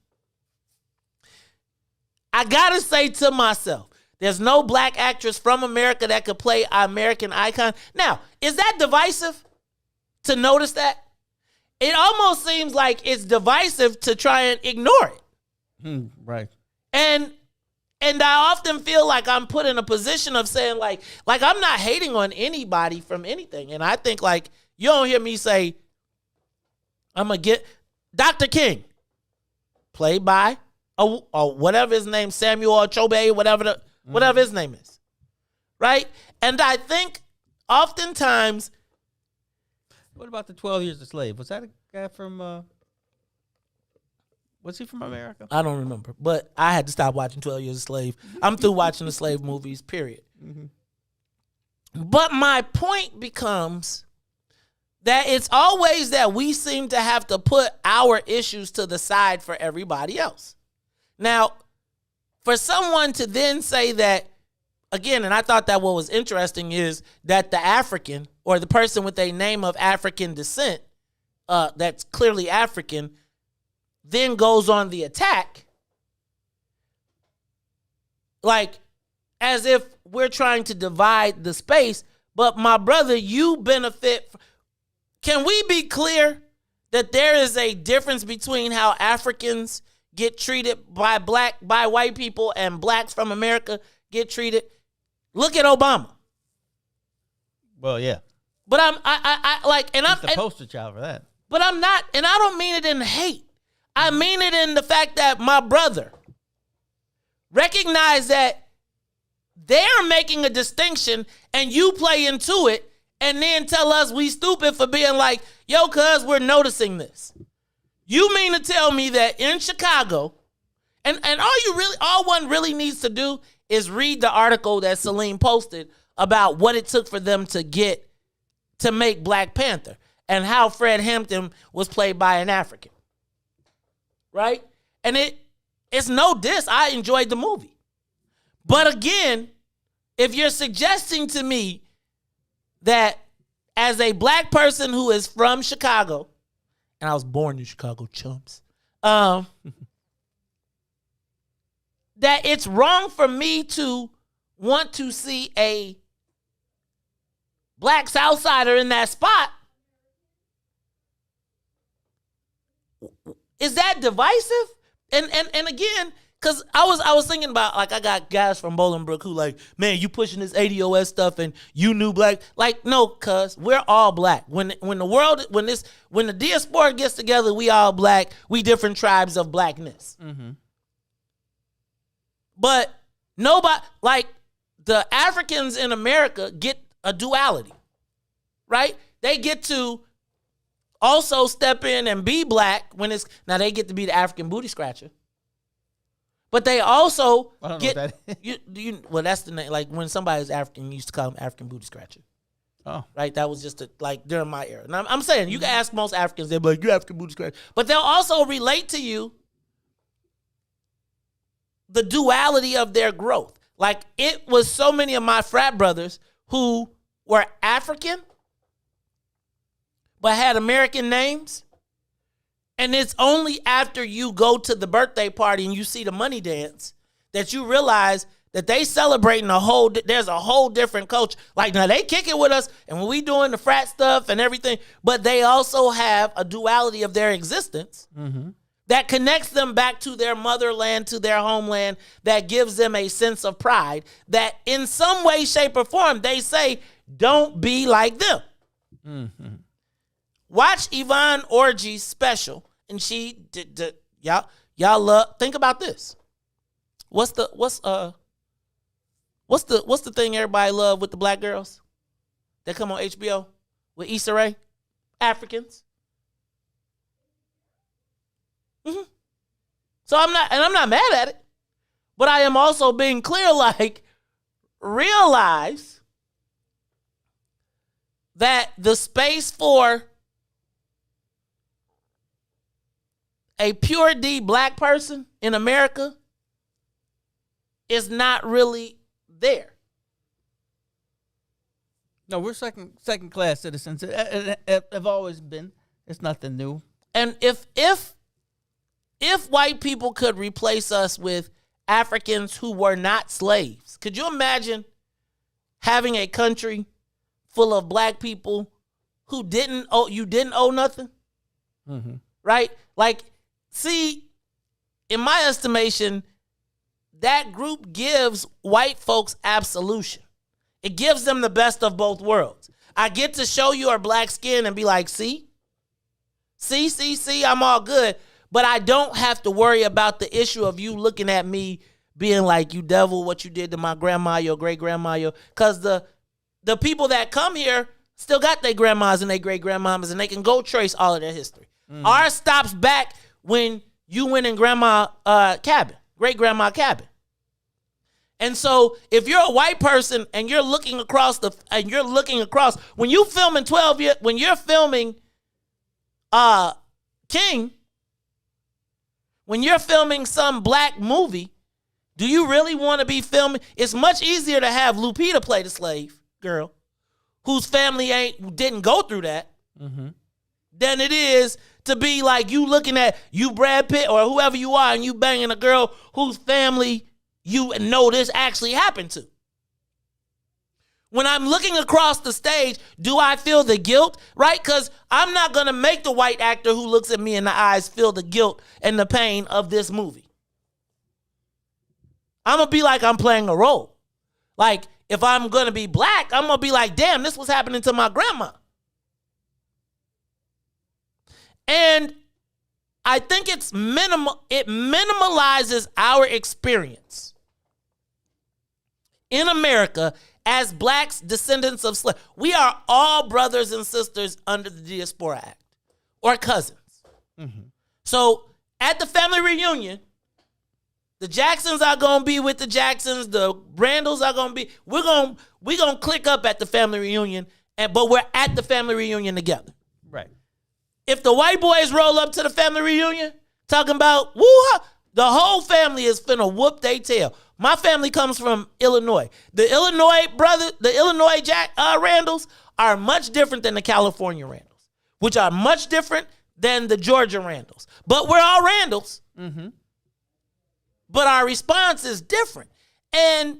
I gotta say to myself, there's no black actress from America that could play an American icon. Now, is that divisive to notice that? It almost seems like it's divisive to try and ignore it. Right. And I often feel like I'm put in a position of saying like I'm not hating on anybody from anything. And I think like you don't hear me say, I'm going to get Dr. King, played by or whatever his name, Samuel Chobe, whatever his name is, right? And I think oftentimes... What about the 12 Years a Slave? Was that a guy from... was he from America? I don't remember, but I had to stop watching 12 Years a Slave. I'm through watching the slave movies, period. But my point becomes that it's always that we seem to have to put our issues to the side for everybody else. Now, for someone to then say that, again, and I thought that what was interesting is that the African or the person with a name of African descent that's clearly African then goes on the attack, like as if we're trying to divide the space. But my brother, you benefit. Can we be clear that there is a difference between how Africans get treated by white people and blacks from America get treated? Look at Obama. Well, yeah. But I'm the poster child for that. But I'm not, and I don't mean it in hate. I mean it in the fact that my brother recognize that they're making a distinction and you play into it and then tell us we stupid for being like, yo, cuz we're noticing this. You mean to tell me that in Chicago, and all one really needs to do is read the article that Salim posted about what it took for them to make Black Panther and how Fred Hampton was played by an African. Right? And it's no diss. I enjoyed the movie. But again, if you're suggesting to me that as a Black person who is from Chicago, and I was born in Chicago, chumps, that it's wrong for me to want to see a Black Southsider in that spot, is that divisive? And again, because I was thinking about, like, I got guys from Bolingbrook who like, man, you pushing this ADOS stuff and you new Black. Like, no, cuz we're all Black. When the diaspora gets together, we all Black. We different tribes of Blackness. Mm-hmm. But nobody, like, the Africans in America get a duality, right? They get to also step in and be Black when it's, now they get to be the African booty scratcher. But they also get, know what that is. Well, that's the name, like when somebody's African, you used to call them African booty scratcher. Oh. Right? That was just like during my era. And I'm saying, you can ask most Africans, they'll be like, you're African booty scratcher. But they'll also relate to you the duality of their growth. Like, it was so many of my frat brothers who were African but had American names. And it's only after you go to the birthday party and you see the money dance that you realize that they celebrating there's a whole different culture. Like, now they kick it with us and when we doing the frat stuff and everything, but they also have a duality of their existence that connects them back to their motherland, to their homeland, that gives them a sense of pride that in some way, shape, or form, they say, don't be like them. Mm-hmm. Watch Yvonne Orji's special, and she did y'all love. Think about this. What's the thing everybody love with the Black girls that come on HBO with Issa Rae? Africans. Mm-hmm. So I'm not mad at it, but I am also being clear. Like, realize that the space for a pure D Black person in America is not really there. No, we're second class citizens. Have always been. It's nothing new. And if white people could replace us with Africans who were not slaves, could you imagine having a country full of Black people who didn't owe nothing? Mm-hmm. Right? Like, see, in my estimation, that group gives white folks absolution. It gives them the best of both worlds. I get to show your Black skin and be like, see, I'm all good. But I don't have to worry about the issue of you looking at me being like, you devil, what you did to my grandma, your great-grandma, because the people that come here still got their grandmas and their great-grandmamas, and they can go trace all of their history. Ours stops back when you went in grandma cabin, great-grandma cabin. And so if you're a white person and you're looking across when you filming when you're filming King, when you're filming some Black movie, do you really want to be filming? It's much easier to have Lupita play the slave girl whose family didn't go through that than it is to be like you looking at you Brad Pitt or whoever you are and you banging a girl whose family you know this actually happened to. When I'm looking across the stage, do I feel the guilt? Right? Because I'm not going to make the white actor who looks at me in the eyes feel the guilt and the pain of this movie. I'm going to be like I'm playing a role. Like, if I'm going to be Black, I'm going to be like, damn, this was happening to my grandma. And I think it minimalizes our experience in America as Blacks, descendants of slaves. We are all brothers and sisters under the Diaspora Act, or cousins. So at the family reunion, The Jacksons are gonna be with the Jacksons. The Randalls are gonna be. We're gonna click up at the family reunion, but we're at the family reunion together. Right. If the white boys roll up to the family reunion talking about woo, the whole family is finna whoop they tail. My family comes from Illinois. The Illinois Randalls are much different than the California Randalls, which are much different than the Georgia Randalls. But we're all Randalls. Mm-hmm. But our response is different. And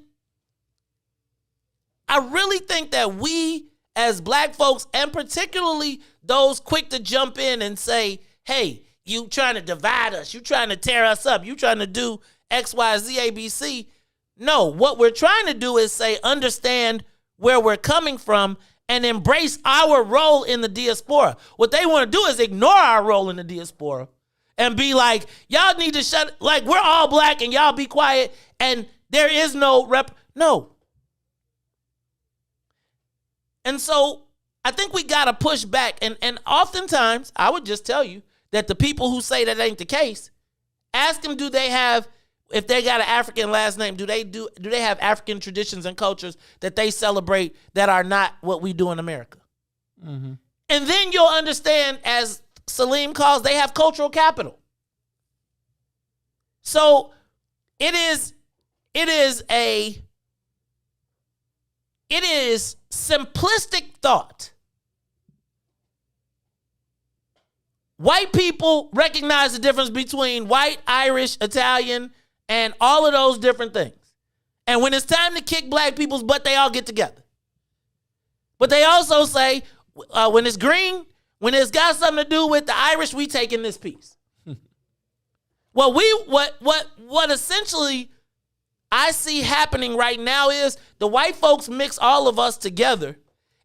I really think that we as black folks, and particularly those quick to jump in and say, hey, you trying to divide us, you trying to tear us up, you trying to do X, Y, Z, A, B, C. No, what we're trying to do is say, understand where we're coming from and embrace our role in the diaspora. What they want to do is ignore our role in the diaspora and be like, y'all need to shut, like we're all black and y'all be quiet and there is no no. And so I think we got to push back. And oftentimes, I would just tell you that the people who say that ain't the case, ask them, do they have, if they got an African last name, do they have African traditions and cultures that they celebrate that are not what we do in America? Mm-hmm. And then you'll understand, as Salim calls, they have cultural capital. So it is simplistic thought. White people recognize the difference between white, Irish, Italian, and all of those different things. And when it's time to kick black people's butt, they all get together. But they also say, when it's green, when it's got something to do with the Irish, we taking this piece. What essentially I see happening right now is the white folks mix all of us together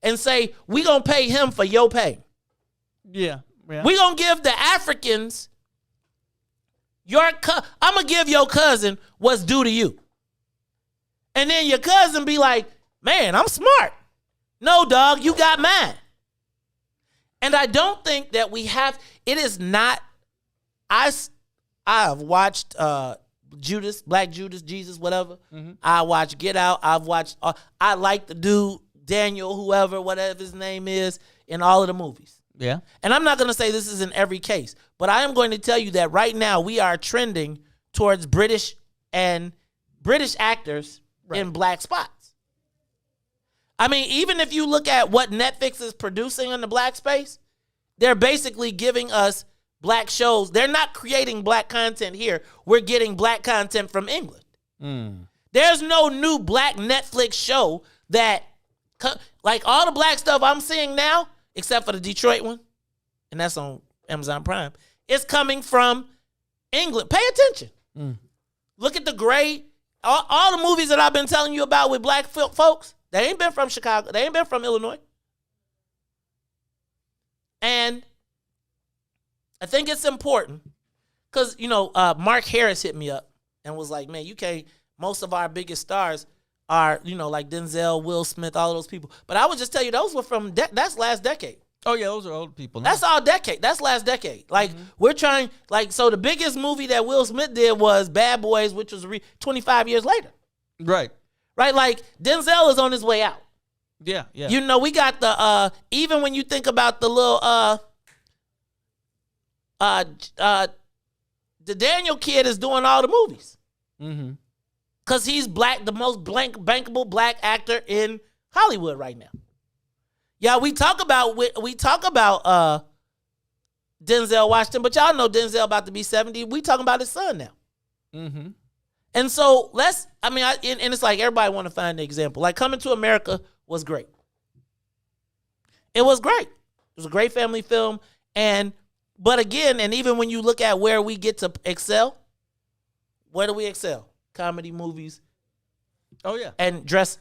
and say, we gonna pay him for your pay. Yeah. We gonna give the Africans I'm gonna give your cousin what's due to you. And then your cousin be like, man, I'm smart. No, dog, you got mine. And I don't think that we have, it is not, I have watched Judas, Black Judas, Jesus, whatever. Mm-hmm. I watched Get Out. I've watched, I like the dude, Daniel, whoever, whatever his name is, in all of the movies. Yeah. And I'm not going to say this is in every case, but I am going to tell you that right now we are trending towards British actors in black spots. I mean, even if you look at what Netflix is producing in the black space, they're basically giving us black shows. They're not creating black content here. We're getting black content from England. There's no new black Netflix show that, like all the black stuff I'm seeing now, except for the Detroit one, and that's on Amazon Prime, it's coming from England. Pay attention. Look at the gray, all the movies that I've been telling you about with black folks, they ain't been from Chicago. They ain't been from Illinois. And I think it's important because, Mark Harris hit me up and was like, man, you can't, most of our biggest stars are, like Denzel, Will Smith, all of those people. But I would just tell you, those were from, that's last decade. Oh, yeah, those are old people. Now. That's all decade. That's last decade. Like, we're trying, so the biggest movie that Will Smith did was Bad Boys, which was 25 years later. Right. Right? Like, Denzel is on his way out. Yeah, yeah. We got the, even when you think about the little, the Daniel kid is doing all the movies. Mm-hmm. Because he's the most bankable black actor in Hollywood right now. Yeah, we talk about Denzel Washington, but y'all know Denzel about to be 70. We talking about his son now. Mm-hmm. And so and it's like everybody want to find the example. Like Coming to America was great. It was great. It was a great family film. But again, and even when you look at where we get to excel, where do we excel? Comedy movies. Oh yeah. And dress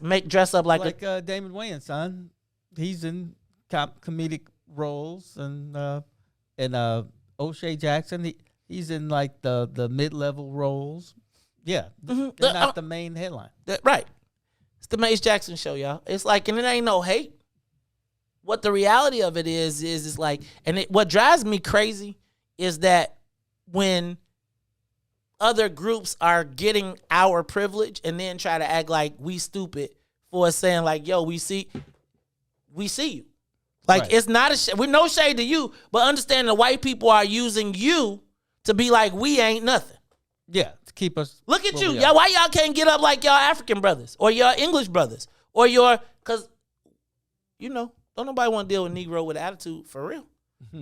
up like Damon Wayans, son. He's in comedic roles and O'Shea Jackson. He's in like the mid-level roles. Yeah. They're not the main headline. Right. It's the Mace Jackson show, y'all. It's like, and it ain't no hate. What the reality of it is like, and what drives me crazy is that when other groups are getting our privilege and then try to act like we stupid for saying like, yo, we see you. Like, Right. it's not with no shade to you, but understand the white people are using you to be like, we ain't nothing. Yeah, to keep us. Look at where you. we Y'all, are. why y'all can't get up like y'all African brothers or your English brothers or because, don't nobody want to deal with Negro with attitude for real.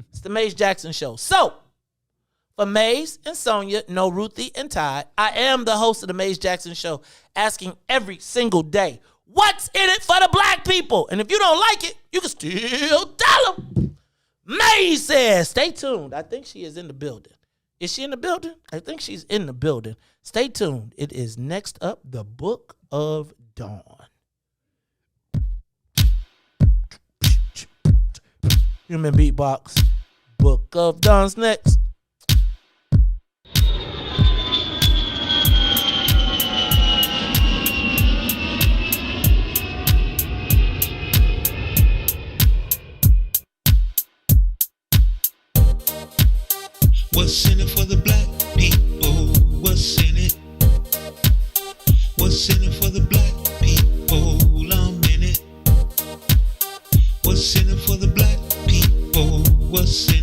It's the Maze Jackson Show. So, for Maze and Sonia, no Ruthie and Todd, I am the host of the Maze Jackson Show, asking every single day, what's in it for the black people? And if you don't like it, you can still tell them. Maze says, stay tuned. I think she is in the building. Is she in the building? I think she's in the building. Stay tuned. It is next up, the Book of Dawn. Human beatbox. Book of Dawn's next. What's in it for the black people? What's in it? What's in it for the black people? I'm in it. What's in it for the black people? What's in it?